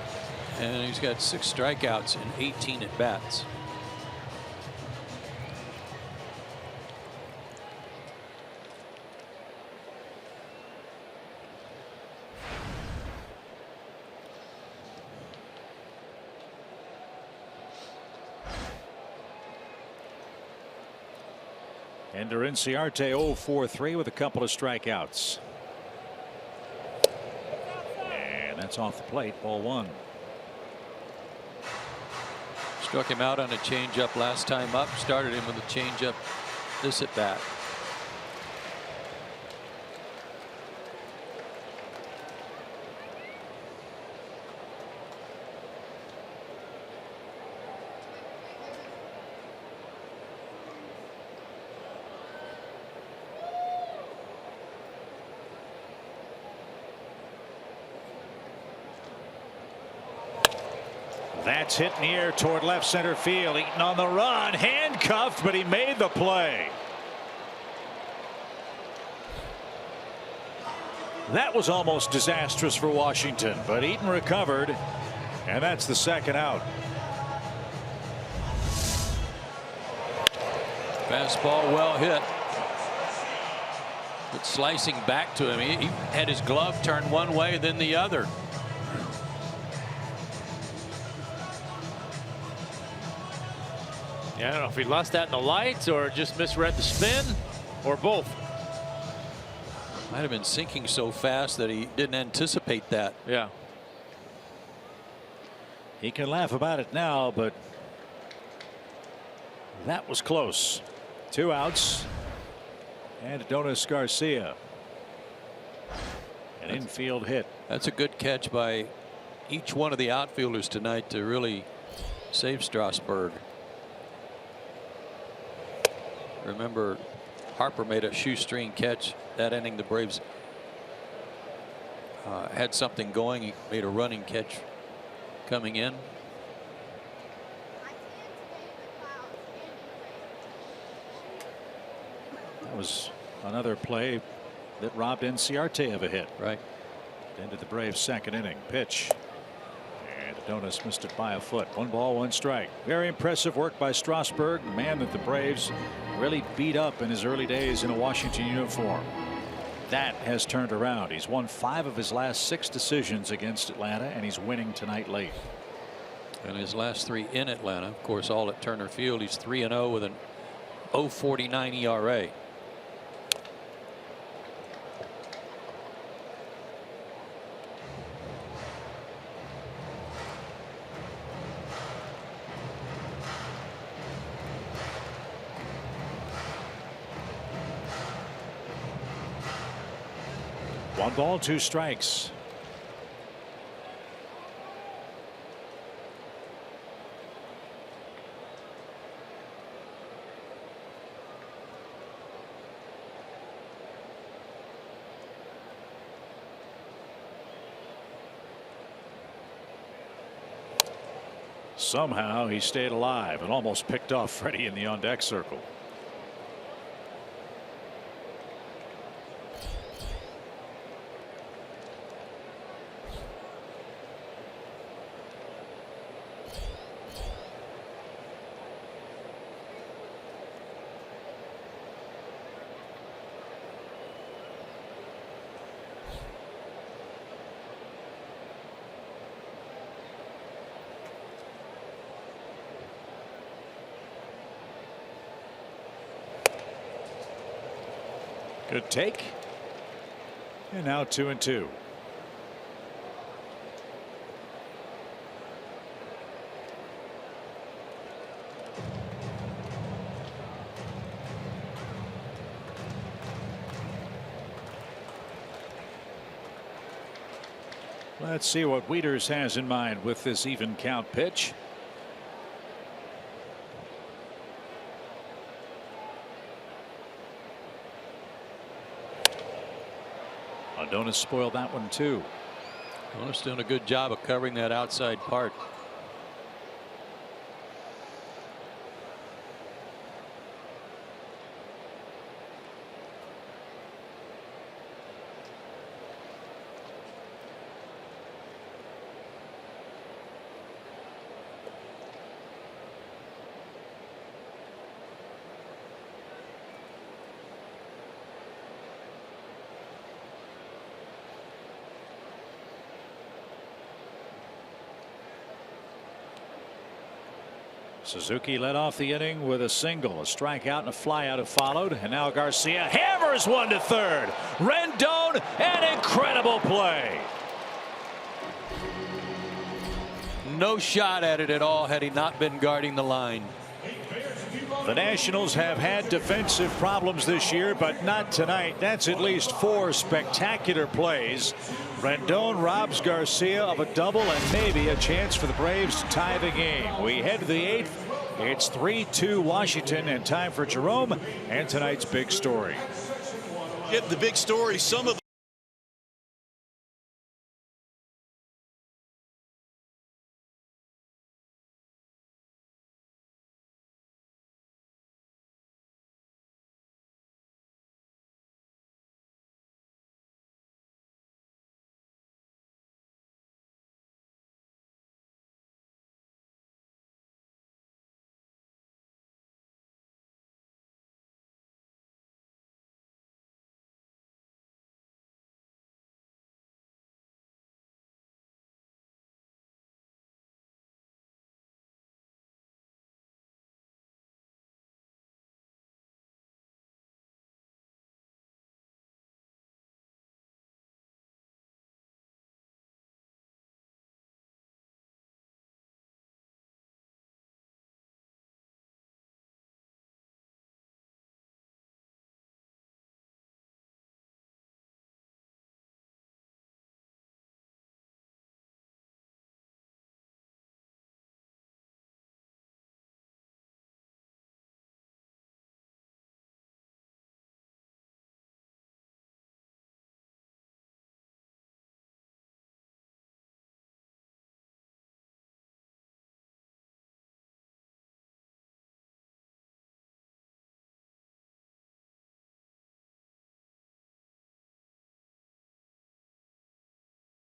And he's got 6 strikeouts and 18 at bats. Ender Inciarte 0-for-3 with a couple of strikeouts. And that's off the plate. Ball 1. Struck him out on a changeup last time up. Started him with a changeup this at bat. That's hit in the air toward left center field. Eaton on the run, handcuffed, but he made the play. That was almost disastrous for Washington, but Eaton recovered, and that's the second out. Fastball well hit. But slicing back to him. He had his glove turned one way, then the other. Yeah, I don't know if he lost that in the lights or just misread the spin or both. Might have been sinking so fast that he didn't anticipate that. Yeah. He can laugh about it now, but that was close. 2 outs. And Adonis Garcia. An infield hit. That's a good catch by each one of the outfielders tonight to really save Strasburg. Remember, Harper made a shoestring catch that inning. The Braves had something going. He made a running catch coming in. That was another play that robbed Inciarte of a hit. Right. Ended the Braves' second inning. Pitch. And Adonis missed it by a foot. 1 ball, 1 strike. Very impressive work by Strasburg, the man that the Braves really beat up in his early days in a Washington uniform. That has turned around. He's won 5 of his last 6 decisions against Atlanta, and he's winning tonight late. And his last 3 in Atlanta, of course, all at Turner Field. He's 3-0 with an 0.49 ERA. One ball, 2 strikes. Somehow he stayed alive and almost picked off Freddie in the on deck circle. Good take. And now 2-2. Let's see what Wieters has in mind with this even count pitch. Adonis spoiled that one too. Adonis doing a good job of covering that outside part. Suzuki led off the inning with a single. A strikeout and a flyout have followed. And now Garcia hammers one to third. Rendon, an incredible play. No shot at it at all had he not been guarding the line. The Nationals have had defensive problems this year, but not tonight. That's at least 4 spectacular plays. Rendon robs Garcia of a double and maybe a chance for the Braves to tie the game. We head to the 8th. It's 3-2 Washington, and time for Jerome and tonight's big story. Get the big story. Some of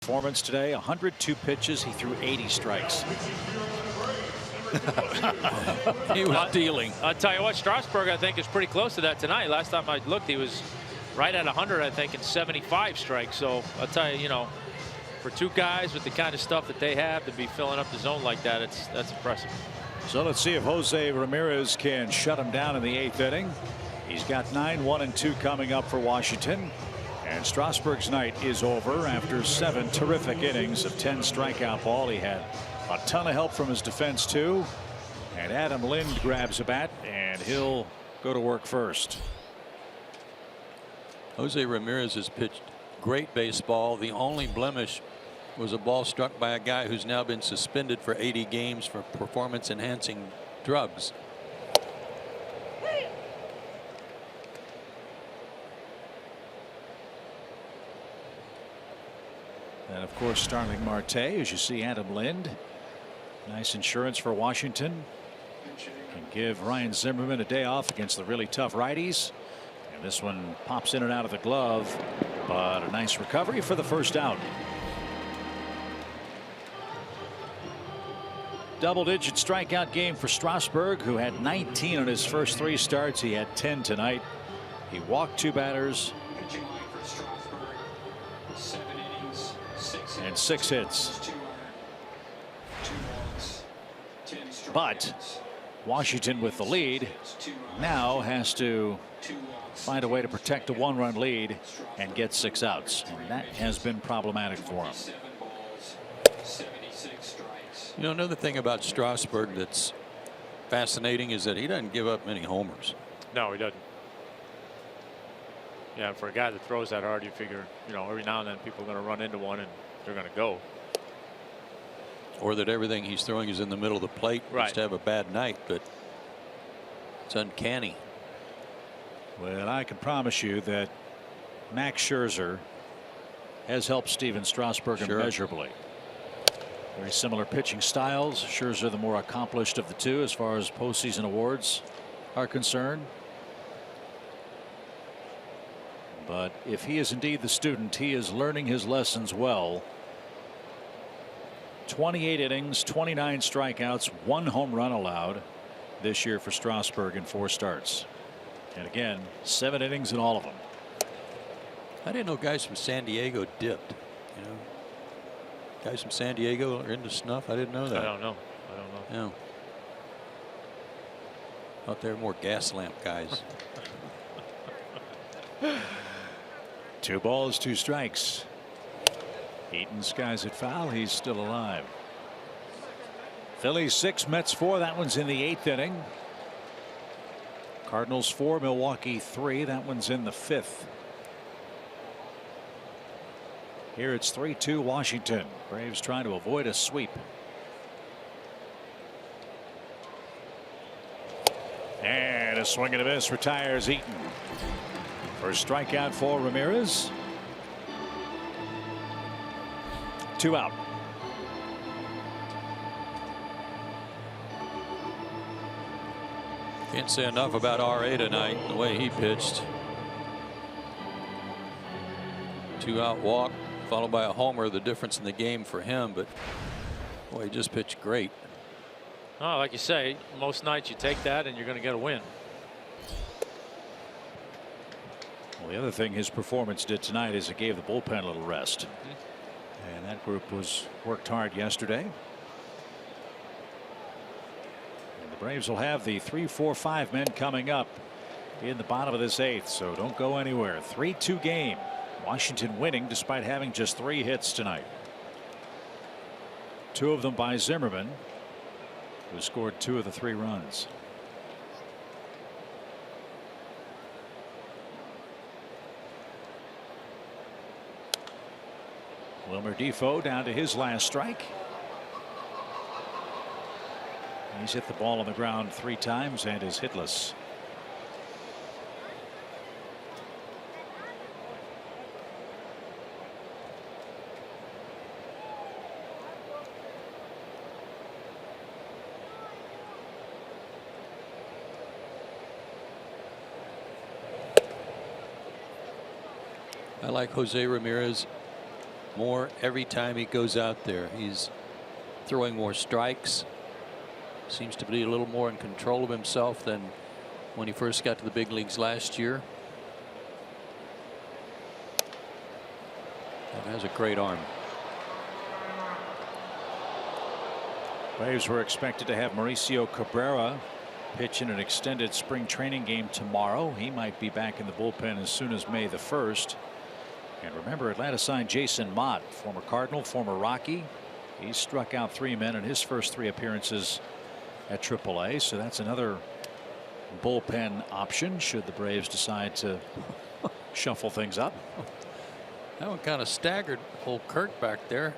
Performance today, 102 pitches. He threw 80 strikes. He was dealing. I'll tell you what, Strasburg, I think, is pretty close to that tonight. Last time I looked, he was right at 100, I think, and 75 strikes. So I'll tell you, for two guys with the kind of stuff that they have to be filling up the zone like that, that's impressive. So let's see if Jose Ramirez can shut him down in the 8th inning. He's got 9, 1 and 2 coming up for Washington. And Strasburg's night is over after 7 terrific innings of 10 strikeout ball. He had a ton of help from his defense too. And Adam Lind grabs a bat and he'll go to work first. Jose Ramirez has pitched great baseball. The only blemish was a ball struck by a guy who's now been suspended for 80 games for performance enhancing drugs. And of course Starling Marte, as you see Adam Lind. Nice insurance for Washington. Can give Ryan Zimmerman a day off against the really tough righties. And this one pops in and out of the glove, but a nice recovery for the first out. Double-digit strikeout game for Strasburg, who had 19 on his first 3 starts. He had 10 tonight. He walked 2 batters. And 6 hits. But Washington with the lead now has to find a way to protect a 1-run lead and get 6 outs. And that has been problematic for him. Another thing about Strasburg that's fascinating is that he doesn't give up many homers. No, he doesn't. Yeah, for a guy that throws that hard, you figure, every now and then people are going to run into one and they're going to go. Or that everything he's throwing is in the middle of the plate. Right. Just to have a bad night, but it's uncanny. Well, I can promise you that Max Scherzer has helped Steven Strasburg immeasurably. Very similar pitching styles. Scherzer the more accomplished of the two as far as postseason awards are concerned. But if he is indeed the student, he is learning his lessons well. 28 innings, 29 strikeouts, 1 home run allowed this year for Strasburg in 4 starts. And again, 7 innings in all of them. I didn't know guys from San Diego dipped. Guys from San Diego are into snuff. I didn't know that. I don't know. Yeah. Thought they were more gas lamp guys. 2 balls, 2 strikes. Eaton skies it foul. He's still alive. Phillies 6, Mets 4. That one's in the 8th inning. Cardinals 4, Milwaukee 3. That one's in the 5th. Here it's 3-2 Washington. Braves trying to avoid a sweep. And a swing and a miss retires Eaton. First strikeout for Ramirez. 2 out. Can't say enough about RA tonight, the way he pitched. 2 out walk followed by a homer, the difference in the game for him, but boy, he just pitched great. Oh, like you say, most nights you take that and you're going to get a win. Well, the other thing his performance did tonight is it gave the bullpen a little rest. And that group worked hard yesterday. And the Braves will have the 3, 4, 5 men coming up in the bottom of this 8th, so don't go anywhere. 3-2 game. Washington winning despite having just 3 hits tonight. 2 of them by Zimmerman, who scored 2 of the 3 runs. Wilmer Defoe down to his last strike. He's hit the ball on the ground 3 times and is hitless. I like Jose Ramirez more every time he goes out there. He's throwing more strikes. Seems to be a little more in control of himself than when he first got to the big leagues last year. And has a great arm. Braves were expected to have Mauricio Cabrera pitch in an extended spring training game tomorrow. He might be back in the bullpen as soon as May the 1st. And remember, Atlanta signed Jason Mott, former Cardinal, former Rocky. He struck out 3 men in his first 3 appearances at AAA. So that's another bullpen option should the Braves decide to shuffle things up. That one kind of staggered old Kirk back there.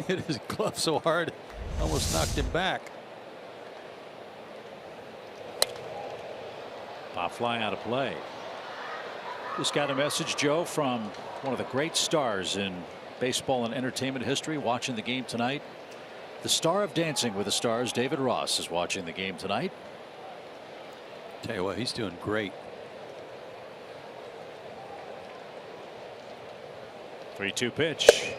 Hit his glove so hard, almost knocked him back. Pop fly out of play. Just got a message, Joe, from one of the great stars in baseball and entertainment history watching the game tonight. The star of Dancing with the Stars, David Ross, is watching the game tonight. Tell you what, he's doing great. 3-2 pitch.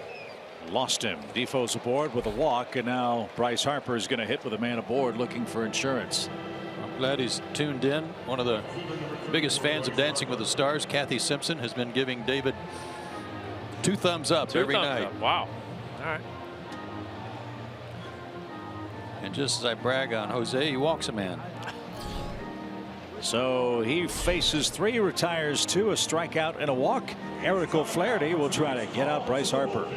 Lost him. Defoe's aboard with a walk, and now Bryce Harper is going to hit with a man aboard looking for insurance. I'm glad he's tuned in. One of the biggest fans of Dancing with the Stars, Kathy Simpson, has been giving David 2 thumbs up every night. Up. Wow. All right. And just as I brag on Jose, he walks a man. So he faces 3, retires 2, a strikeout and a walk. Eric O'Flaherty will try to get out Bryce Harper.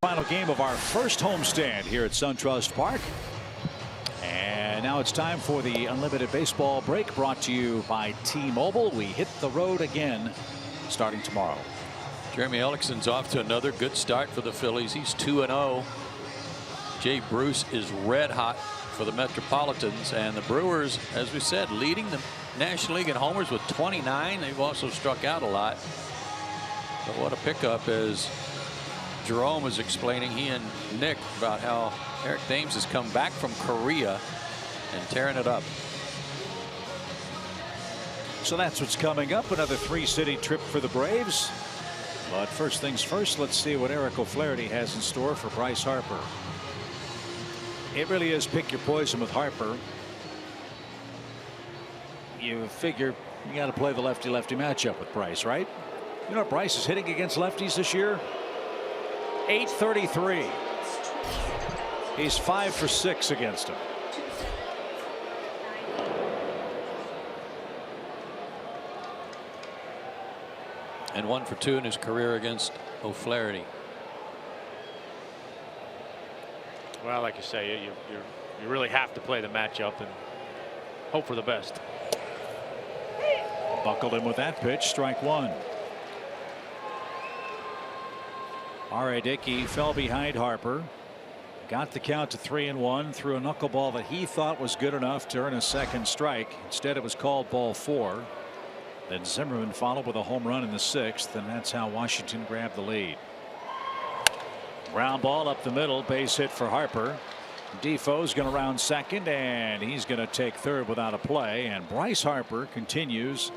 Final game of our first homestand here at SunTrust Park. And now it's time for the Unlimited Baseball break, brought to you by T-Mobile. We hit the road again starting tomorrow. Jeremy Ellickson's off to another good start for the Phillies. He's 2-0. Jay Bruce is red hot for the Metropolitans, and the Brewers, as we said, leading the National League in homers with 29. They've also struck out a lot. But what a pickup, as Jerome was explaining, he and Nick, about how Eric Thames has come back from Korea and tearing it up. So that's what's coming up. Another 3-city trip for the Braves. But first things first, let's see what Eric O'Flaherty has in store for Bryce Harper. It really is pick your poison with Harper. You figure you got to play the lefty-lefty matchup with Bryce, right? You know what Bryce is hitting against lefties this year? .833. He's 5 for 6 against him. And 1 for 2 in his career against O'Flaherty. Well, like you say, you really have to play the matchup and hope for the best. Buckled him with that pitch, strike 1. R.A. Dickey fell behind Harper, got the count to 3-1, threw a knuckleball that he thought was good enough to earn a second strike. Instead, it was called ball 4. Then Zimmerman followed with a home run in the 6th, and that's how Washington grabbed the lead. Ground ball up the middle, base hit for Harper. Defoe's going to round second, and he's going to take third without a play. And Bryce Harper continues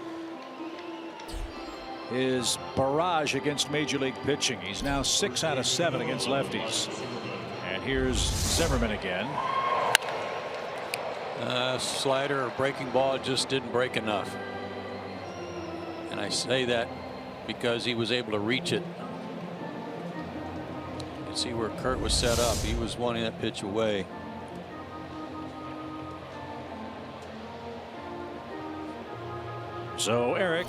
his barrage against Major League pitching. He's now 6 out of 7 against lefties. And here's Zimmerman again. Slider or breaking ball just didn't break enough. And I say that because he was able to reach it. You can see where Kurt was set up. He was wanting that pitch away. So Eric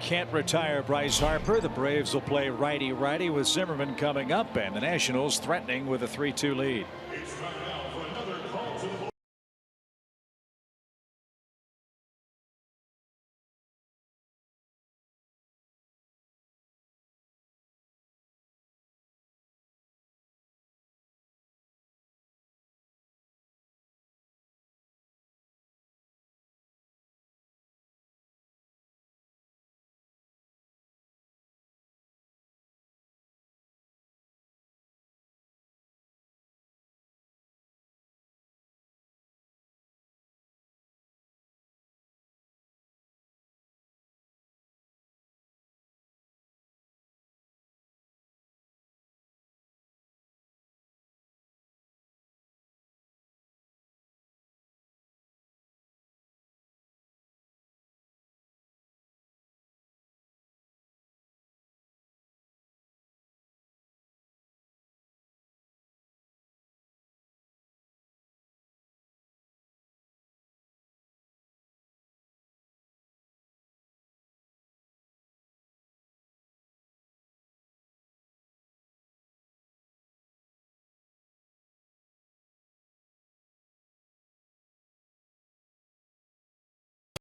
can't retire Bryce Harper. The Braves will play righty-righty with Zimmerman coming up, and the Nationals threatening with a 3-2 lead. It's time now for another call to the ball.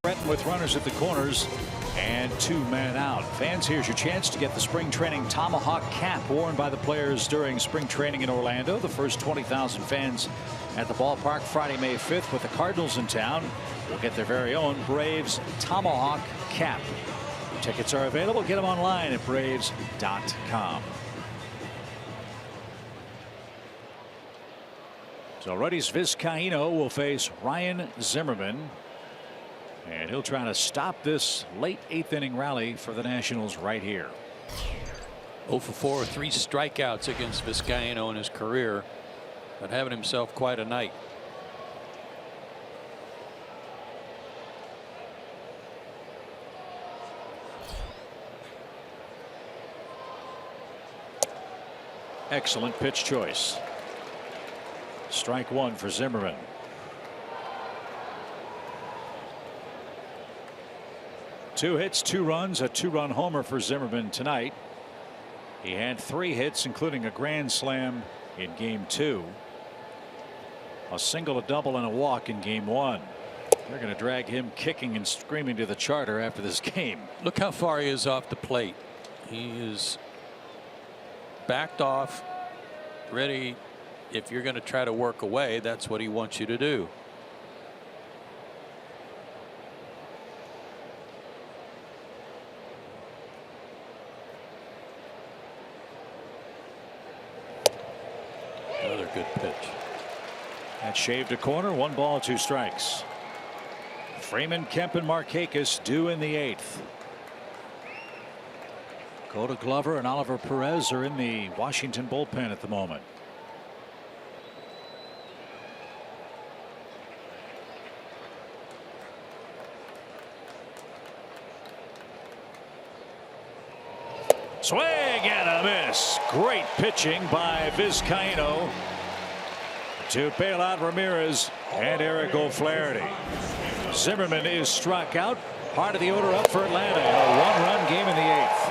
Threatened with runners at the corners and 2 men out. Fans, here's your chance to get the spring training tomahawk cap worn by the players during spring training in Orlando. The first 20,000 fans at the ballpark Friday, May 5th with the Cardinals in town will get their very own Braves tomahawk cap. Tickets are available. Get them online at Braves.com. So Ruddy's Vizcaíno will face Ryan Zimmerman. And he'll try to stop this late 8th inning rally for the Nationals right here. 0 for 4, 3 strikeouts against Vizcaíno in his career, but having himself quite a night. Excellent pitch choice. Strike 1 for Zimmerman. Two hits, 2 runs, a 2-run homer for Zimmerman tonight. He had 3 hits, including a grand slam in game 2. A single, a double, and a walk in game 1. They're going to drag him kicking and screaming to the charter after this game. Look how far he is off the plate. He is backed off, ready. If you're going to try to work away, that's what he wants you to do. Another good pitch. That shaved a corner. 1 ball, 2 strikes. Freeman, Kemp, and Markakis due in the 8th. Coda Glover and Oliver Perez are in the Washington bullpen at the moment. Swing and a miss. Great pitching by Vizcaíno to bail out Ramirez and Eric O'Flaherty. Zimmerman is struck out. Part of the order up for Atlanta. A 1-run game in the 8th.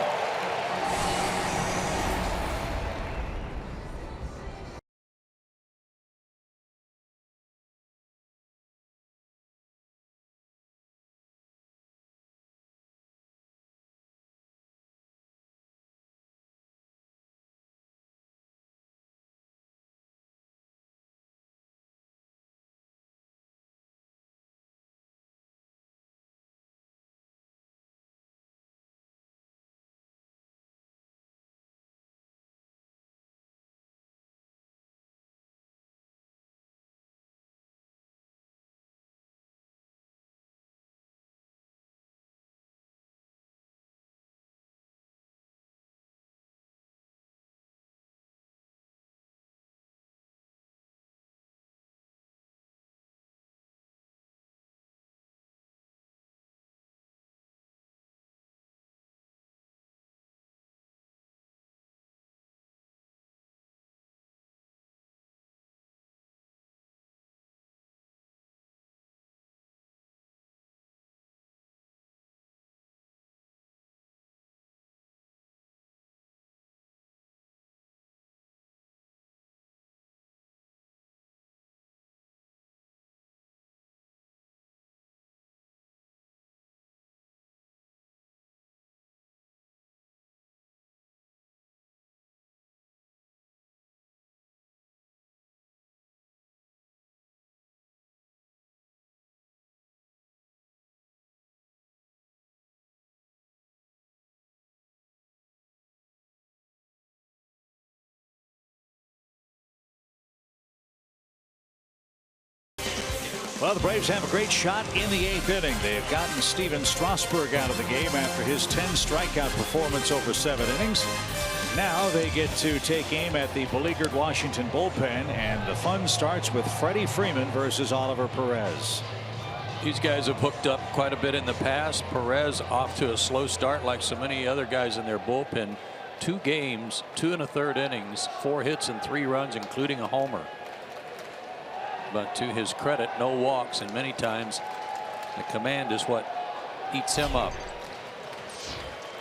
Well, the Braves have a great shot in the 8th inning. They have gotten Steven Strasburg out of the game after his 10 strikeout performance over 7 innings. Now they get to take aim at the beleaguered Washington bullpen, and the fun starts with Freddie Freeman versus Oliver Perez. These guys have hooked up quite a bit in the past. Perez off to a slow start like so many other guys in their bullpen. 2 games, 2 1/3 innings, 4 hits and 3 runs, including a homer. But to his credit, no walks, and many times the command is what eats him up.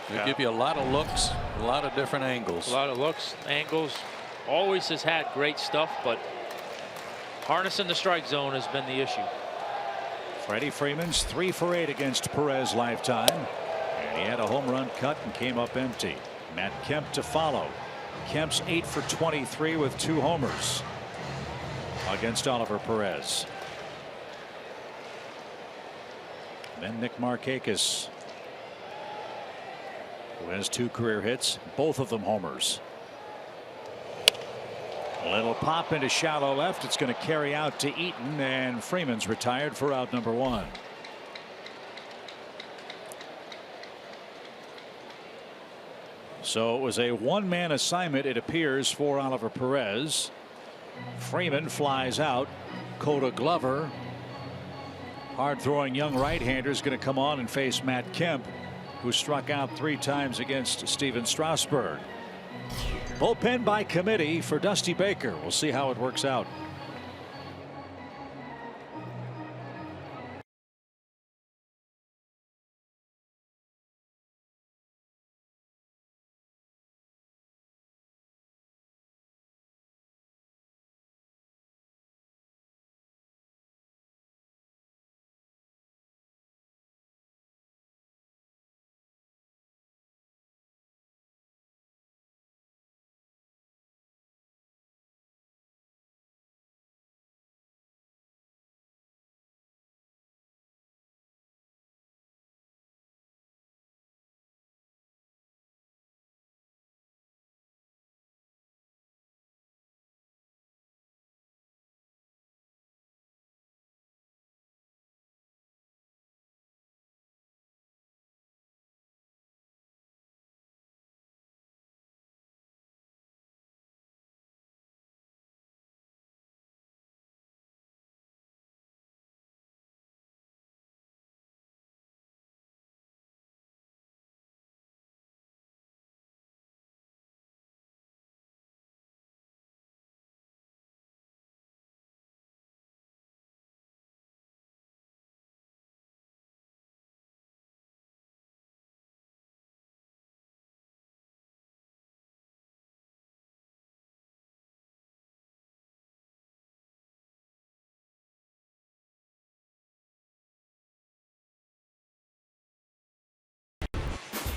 They give you a lot of looks, a lot of different angles. A lot of looks, angles. Always has had great stuff, but harnessing the strike zone has been the issue. Freddie Freeman's 3 for 8 against Perez lifetime, and he had a home run cut and came up empty. Matt Kemp to follow. Kemp's 8 for 23 with 2 homers against Oliver Perez. Then Nick Markakis, who has 2 career hits, both of them homers. A little pop into shallow left. It's going to carry out to Eaton, and Freeman's retired for out number 1. So it was a one-man assignment, it appears, for Oliver Perez. Freeman flies out. Coda Glover, hard-throwing young right-hander, is going to come on and face Matt Kemp, who struck out 3 times against Steven Strasburg. Bullpen by committee for Dusty Baker. We'll see how it works out.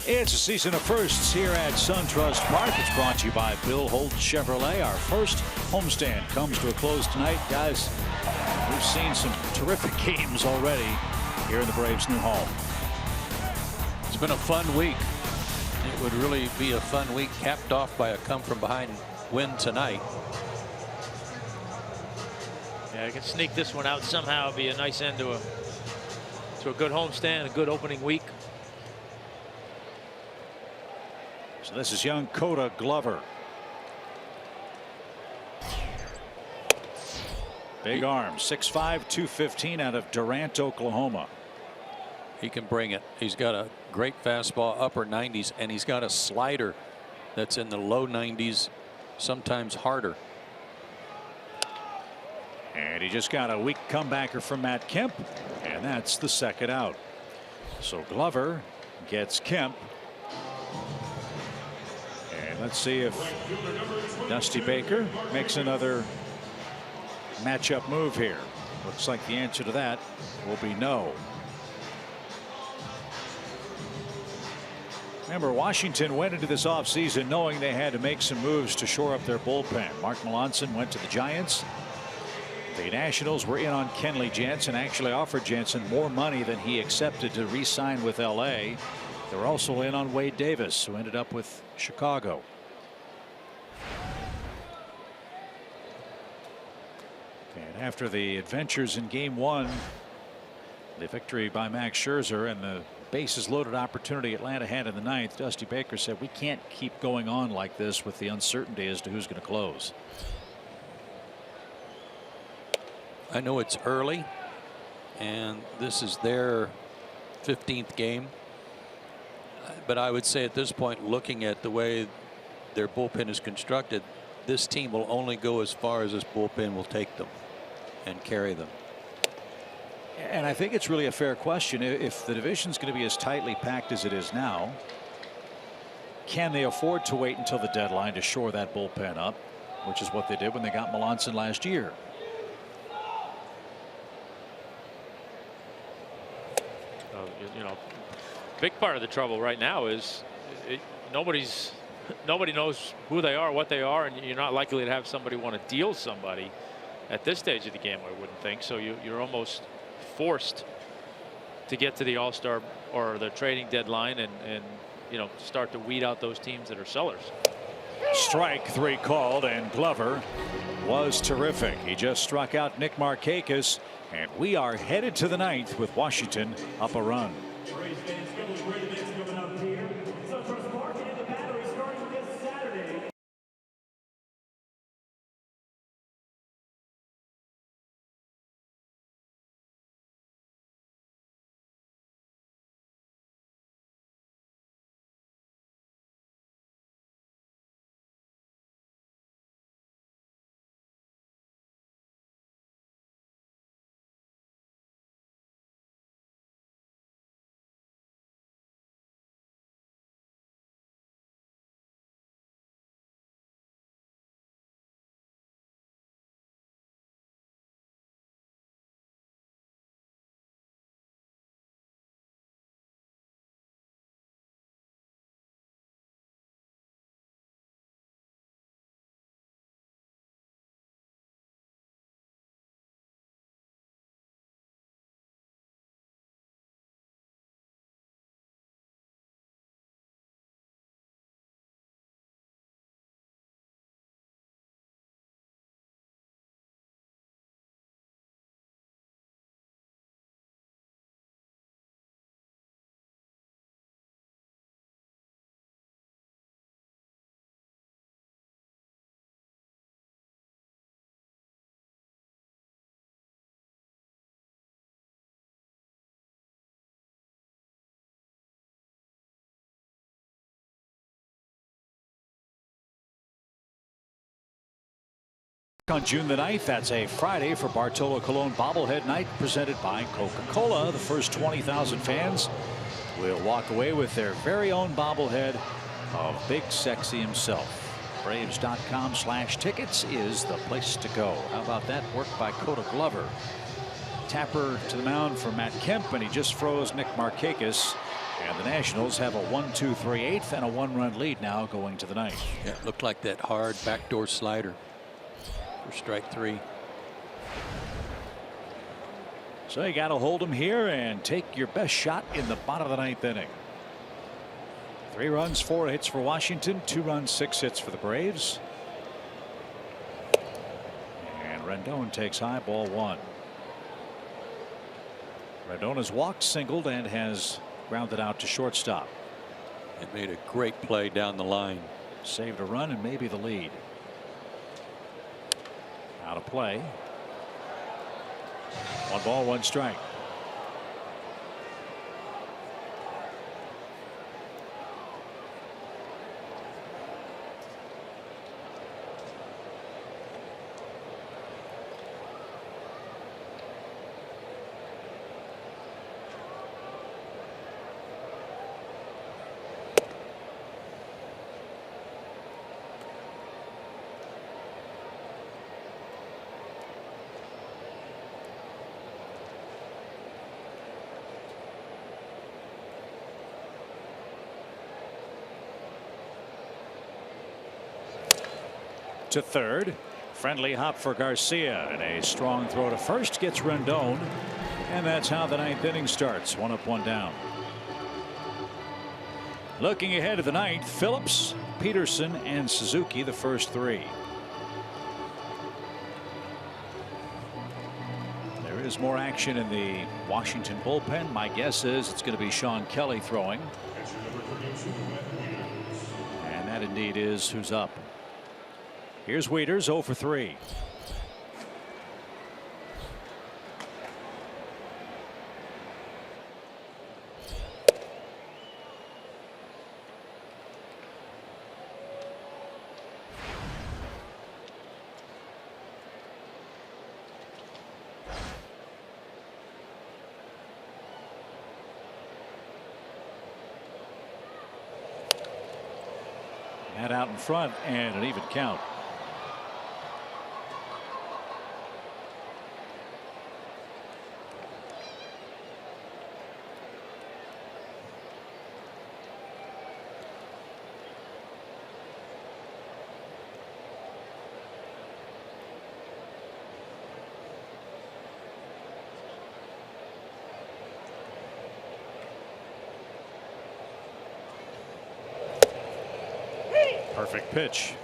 It's a season of firsts here at SunTrust Park. It's brought to you by Bill Holt Chevrolet. Our first homestand comes to a close tonight. Guys, we've seen some terrific games already here in the Braves' new home. It's been a fun week. It would really be a fun week, capped off by a come-from-behind win tonight. Yeah, I can sneak this one out somehow. It'd be a nice end to a good homestand, a good opening week. So this is young Coda Glover. Big arm, 6'5", 215 out of Durant, Oklahoma. He can bring it. He's got a great fastball, upper 90s, and he's got a slider that's in the low 90s, sometimes harder. And he just got a weak comebacker from Matt Kemp, and that's the second out. So Glover gets Kemp. And let's see if Dusty Baker makes another matchup move here. Looks like the answer to that will be no. Remember, Washington went into this offseason knowing they had to make some moves to shore up their bullpen. Mark Melanson went to the Giants. The Nationals were in on Kenley Jansen, actually offered Jansen more money than he accepted to re-sign with LA. They were also in on Wade Davis, who ended up with Chicago. And After the adventures in Game 1, the victory by Max Scherzer and the bases loaded opportunity Atlanta had in the ninth, Dusty Baker said, we can't keep going on like this with the uncertainty as to who's going to close. I know it's early, and this is their 15th game. But I would say at this point, looking at the way their bullpen is constructed, this team will only go as far as this bullpen will take them and carry them. And I think it's really a fair question. If the division is going to be as tightly packed as it is now, can they afford to wait until the deadline to shore that bullpen up, which is what they did when they got Melanson last year? You know, big part of the trouble right now is nobody knows who they are, what they are, and you're not likely to have somebody want to deal somebody at this stage of the game, I wouldn't think. So you're almost forced to get to the All-Star or the trading deadline and you know, start to weed out those teams that are sellers. Strike 3 called, and Glover was terrific. He just struck out Nick Markakis, and we are headed to the ninth with Washington up a run. On June the 9th, that's a Friday, for Bartolo Colon bobblehead night presented by Coca-Cola. The first 20,000 fans will walk away with their very own bobblehead of Big Sexy himself. Braves.com/tickets is the place to go. How about that work by Coda Glover? Tapper to the mound for Matt Kemp, and he just froze Nick Markakis. And the Nationals have a 1-2 3/8 and a 1-run lead now going to the ninth. Yeah, it looked like that hard backdoor slider for strike 3. So you got to hold him here and take your best shot in the bottom of the ninth inning. 3 runs, 4 hits for Washington, 2 runs, 6 hits for the Braves. And Rendon takes high, ball 1. Rendon has walked, singled, and has grounded out to shortstop. It made a great play down the line. Saved a run and maybe the lead. Out of play. 1 ball, 1 strike. To third. Friendly hop for Garcia, and a strong throw to first gets Rendon, and that's how the ninth inning starts. 1 up, 1 down. Looking ahead to the ninth, Phillips, Peterson, and Suzuki, the first 3. There's more action in the Washington bullpen. My guess is it's going to be Sean Kelly throwing. And that indeed is who's up. Here's Wieters, 0 for 3. That out in front and an even count. Perfect pitch.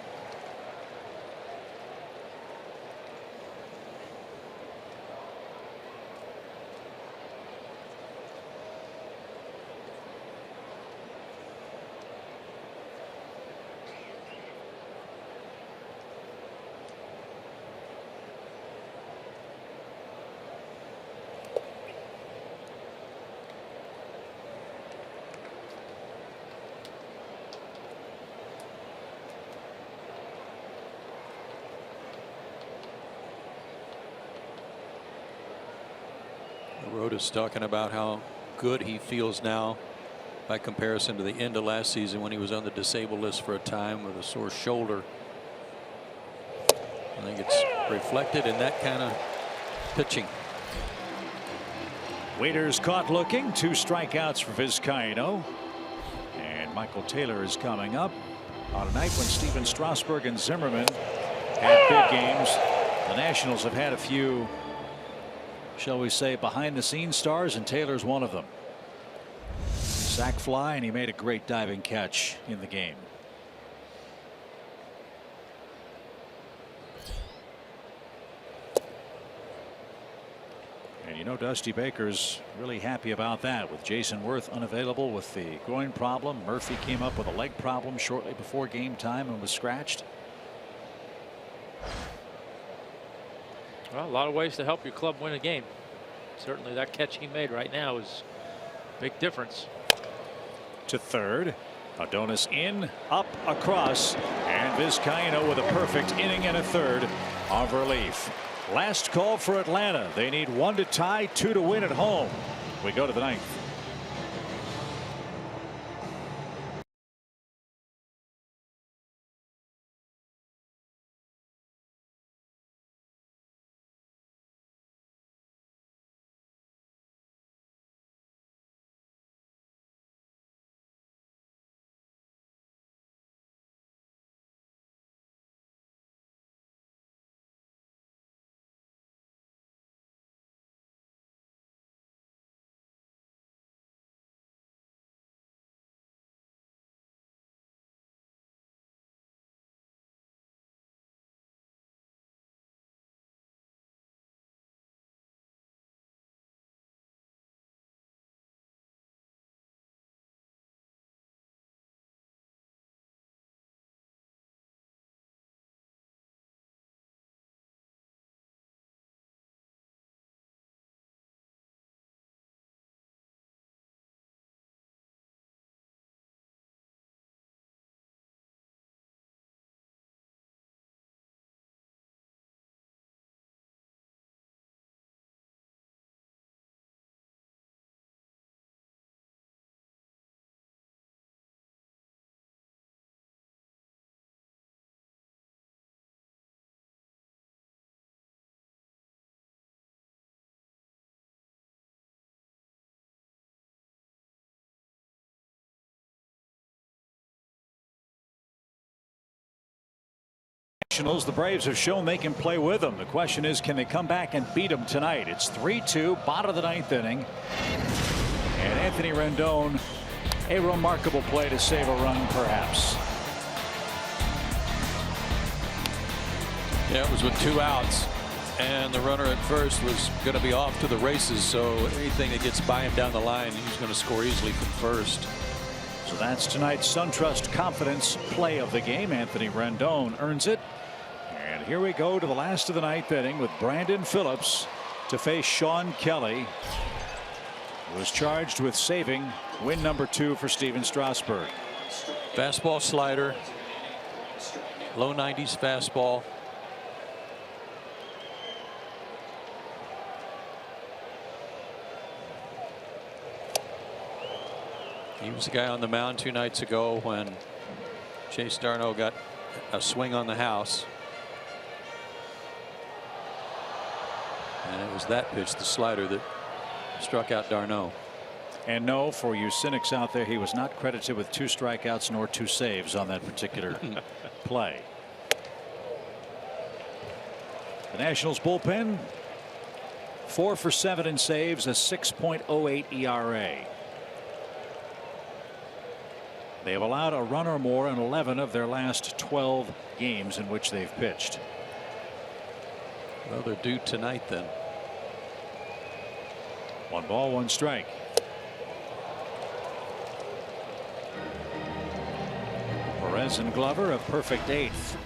Rota's talking about how good he feels now by comparison to the end of last season when he was on the disabled list for a time with a sore shoulder. I think it's reflected in that kind of pitching. Wieters caught looking. 2 strikeouts for Vizcaino. And Michael Taylor is coming up on a night when Steven Strasburg and Zimmerman had big games. The Nationals have had a few, shall we say, behind the scenes stars, and Taylor's one of them. Sac fly, and he made a great diving catch in the game. And you know, Dusty Baker's really happy about that, with Jason Worth unavailable with the groin problem. Murphy came up with a leg problem shortly before game time and was scratched. Well, a lot of ways to help your club win a game. Certainly that catch he made right now is a big difference. To third. Adonis in, up, across, and Vizcaino with a perfect inning and a third of relief. Last call for Atlanta. They need 1 to tie, 2 to win at home. We go to the 9th. The Braves have shown they can play with them. The question is, can they come back and beat them tonight? It's 3-2, bottom of the 9th inning. And Anthony Rendon, a remarkable play to save a run, perhaps. Yeah, it was with 2 outs. And the runner at first was going to be off to the races, so anything that gets by him down the line, he's going to score easily from first. So that's tonight's SunTrust Confidence play of the game. Anthony Rendon earns it. And here we go to the last of the ninth inning with Brandon Phillips to face Sean Kelly, who was charged with saving win number 2 for Steven Strasburg. Fastball, slider, low 90s fastball. He was the guy on the mound 2 nights ago when Chase Darno got a swing on the house. And it was that pitch, the slider, that struck out Darno. And no, for you cynics out there, he was not credited with 2 strikeouts nor 2 saves on that particular play. The Nationals bullpen 4 for 7 in saves, a 6.08 ERA. They have allowed a run or more in 11 of their last 12 games in which they've pitched. Well, they're due tonight then. 1 ball, 1 strike. Perez and Glover a perfect 8th.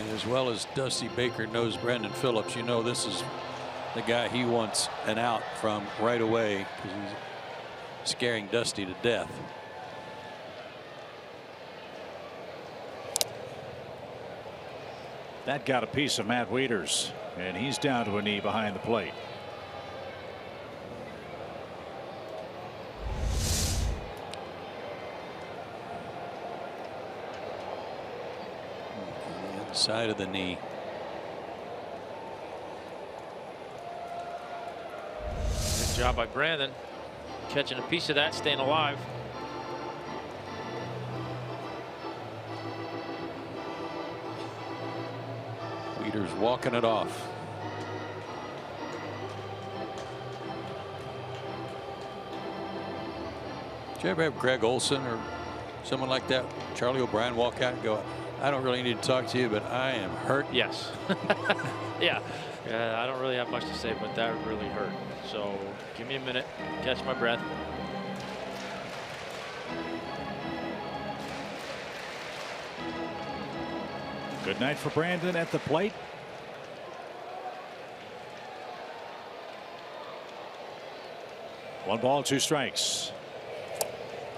And as well as Dusty Baker knows Brandon Phillips, you know this is the guy he wants an out from right away because he's scaring Dusty to death. That got a piece of Matt Wieters, and he's down to a knee behind the plate. On the inside of the knee. Good job by Brandon, catching a piece of that, staying alive. Wieters walking it off. Did you ever have Greg Olson or someone like that, Charlie O'Brien, walk out and go, I don't really need to talk to you, but I am hurt? Yes. Yeah. I don't really have much to say, but that really hurt. So give me a minute, catch my breath. Good night for Brandon at the plate. One ball, 2 strikes.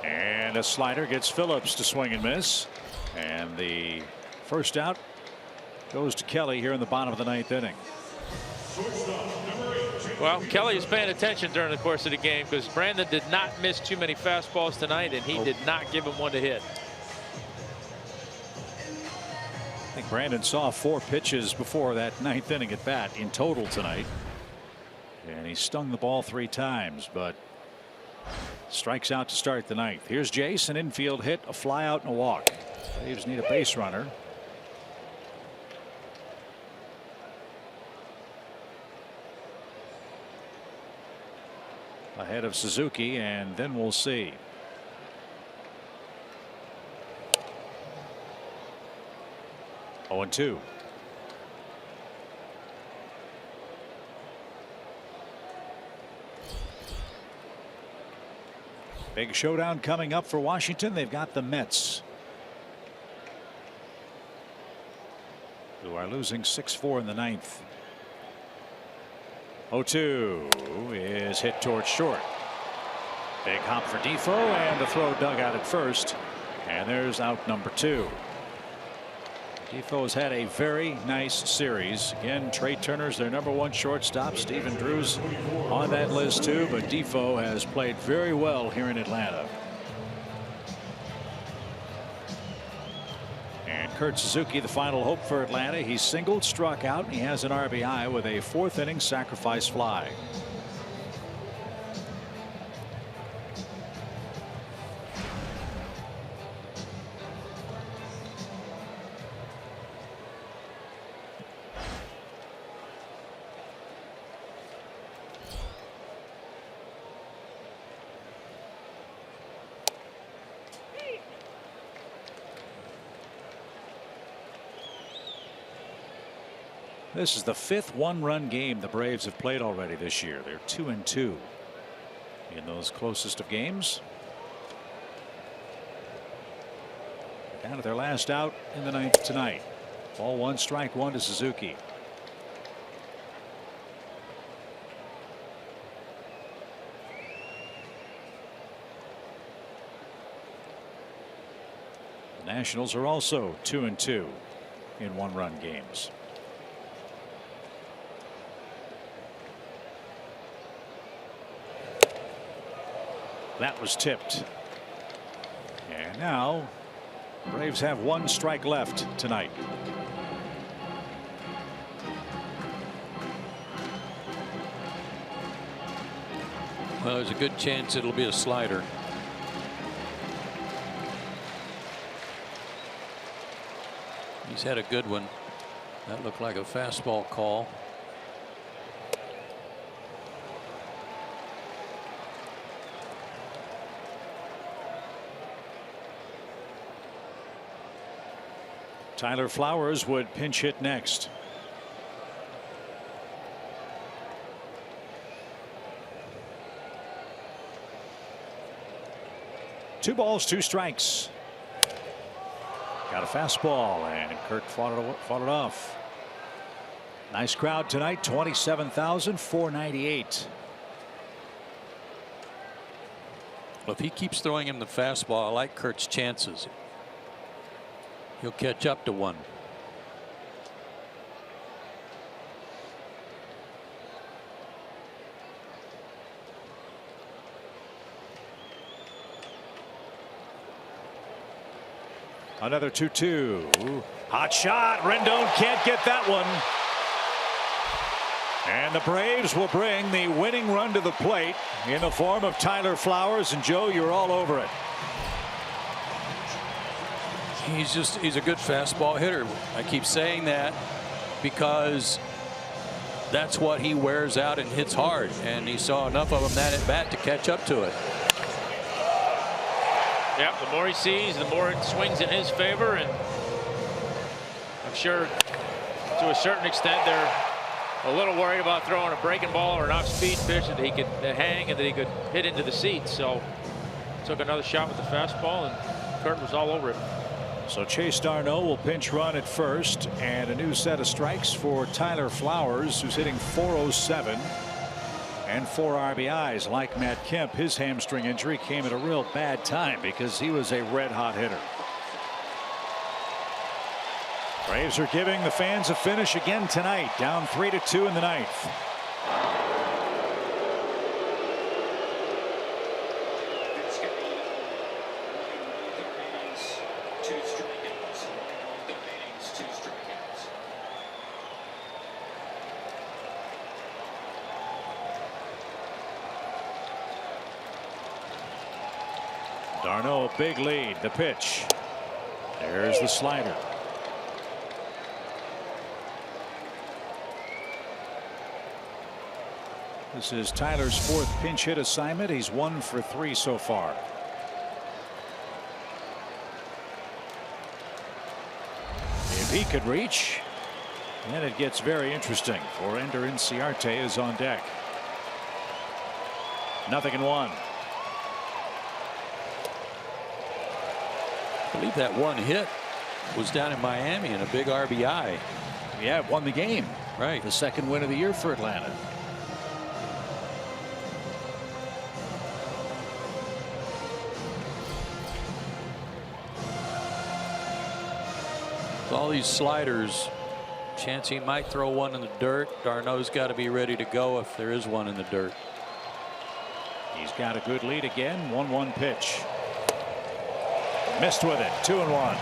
And a slider gets Phillips to swing and miss. And the first out goes to Kelly here in the bottom of the 9th inning. Well, Kelly is paying attention during the course of the game because Brandon did not miss too many fastballs tonight, and he did not give him one to hit. I think Brandon saw 4 pitches before that 9th inning at bat in total tonight. And he stung the ball 3 times, but strikes out to start the 9th. Here's Jace, an infield hit, a fly out and a walk. Braves need a base runner. Ahead of Suzuki, and then we'll see. Oh, 0-2. Big showdown coming up for Washington. They've got the Mets, who are losing 6-4 in the 9th. 0-2 is hit towards short. Big hop for Defoe, and the throw dug out at first. And there's out number 2. Defoe has had a very nice series. Again, Trey Turner's their #1 shortstop. Stephen Drew's on that list too, but Defoe has played very well here in Atlanta. And Kurt Suzuki, the final hope for Atlanta. He singled, struck out, and he has an RBI with a 4th inning sacrifice fly. This is the 5th one-run game the Braves have played already this year. They're 2-2 in those closest of games. Down to their last out in the 9th tonight. Ball 1, strike 1 to Suzuki. The Nationals are also 2-2 in one-run games. That was tipped. And now Braves have 1 strike left tonight. Well, there's a good chance it'll be a slider. He's had a good one. That looked like a fastball call. Tyler Flowers would pinch hit next. Two balls, 2 strikes. Got a fastball, and Kirk fought it off. Nice crowd tonight, 27,498. Well, if he keeps throwing him the fastball, I like Kurt's chances. He'll catch up to 1. Another 2-2. Hot shot. Rendon can't get that one. And the Braves will bring the winning run to the plate in the form of Tyler Flowers. And Joe, you're all over it. He's a good fastball hitter. I keep saying that because that's what he wears out and hits hard, and he saw enough of them that at bat to catch up to it. Yeah, the more he sees, the more it swings in his favor, and I'm sure to a certain extent they're a little worried about throwing a breaking ball or an off-speed pitch that he could hang and that he could hit into the seats. So took another shot with the fastball, and Kurt was all over it. So Chase Darno will pinch run at first, and a new set of strikes for Tyler Flowers, who's hitting .407 and 4 RBIs. Like Matt Kemp, his hamstring injury came at a real bad time because he was a red-hot hitter. Braves are giving the fans a finish again tonight, down 3-2 in the 9th. Darno, a big lead. The pitch. There's the slider. This is Tyler's 4th pinch hit assignment. He's 1 for 3 so far. If he could reach, then it gets very interesting, for Ender Inciarte is on deck. 0-1. I believe that one hit was down in Miami and a big RBI. Yeah, it won the game. Right. The 2nd win of the year for Atlanta. With all these sliders, chance he might throw one in the dirt. Darno's got to be ready to go if there is one in the dirt. He's got a good lead again. 1-1 pitch. Missed with it. 2-1.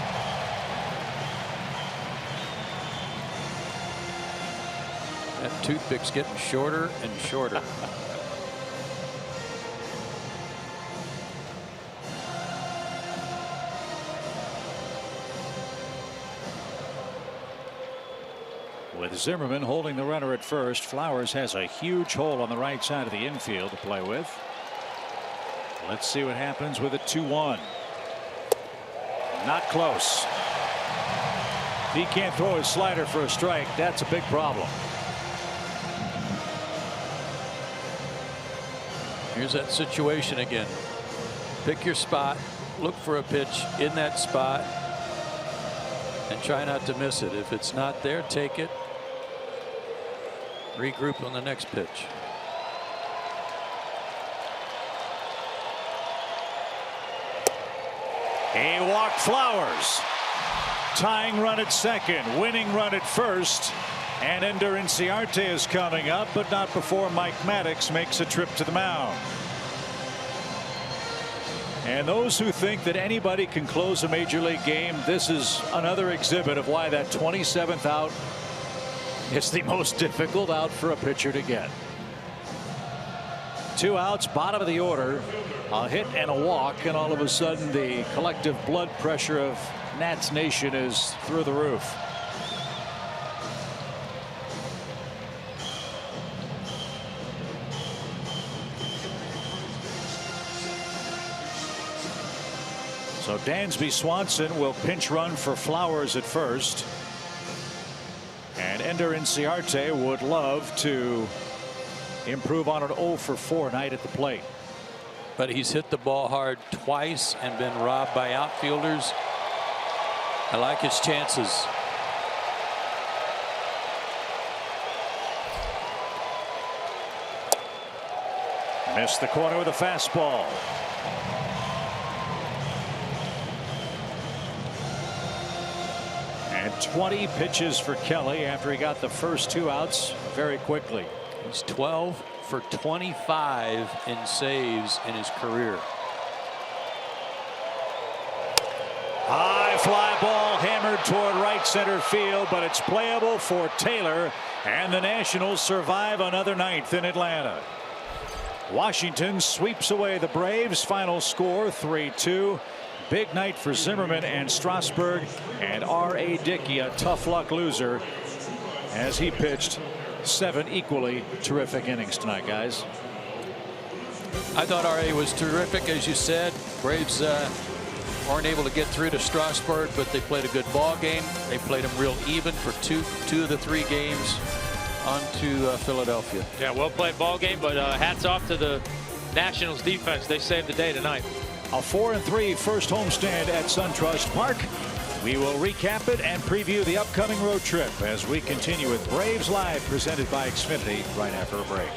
That toothpick's getting shorter and shorter. With Zimmerman holding the runner at first, Flowers has a huge hole on the right side of the infield to play with. Let's see what happens with a 2-1. Not close. If he can't throw his slider for a strike, that's a big problem. Here's that situation again. Pick your spot, look for a pitch in that spot, and try not to miss it. If it's not there, take it. Regroup on the next pitch. He walked Flowers. Tying run at second, winning run at first, and Ender Inciarte is coming up, but not before Mike Maddox makes a trip to the mound. And those who think that anybody can close a major league game, this is another exhibit of why that 27th out is the most difficult out for a pitcher to get. 2 outs, bottom of the order, a hit and a walk, and all of a sudden the collective blood pressure of Nats Nation is through the roof. So Dansby Swanson will pinch run for Flowers at first. And Ender Inciarte would love to improve on an 0 for 4 night at the plate. But he's hit the ball hard twice and been robbed by outfielders. I like his chances. Missed the corner with a fastball. And 20 pitches for Kelly after he got the first 2 outs very quickly. He's 12 for 25 in saves in his career. High fly ball hammered toward right center field, but it's playable for Taylor, and the Nationals survive another 9th in Atlanta. Washington sweeps away the Braves. Final score 3-2. Big night for Zimmerman and Strasburg, and R.A. Dickey a tough luck loser as he pitched 7 equally terrific innings tonight, guys. I thought R.A. was terrific, as you said. Braves weren't able to get through to Strasburg, but they played a good ball game. They played them real even for two of the 3 games on to Philadelphia. Yeah, well played ball game, but hats off to the Nationals defense. They saved the day tonight. A 4-3 first homestand at SunTrust Park. We will recap it and preview the upcoming road trip as we continue with Braves Live, presented by Xfinity, right after a break.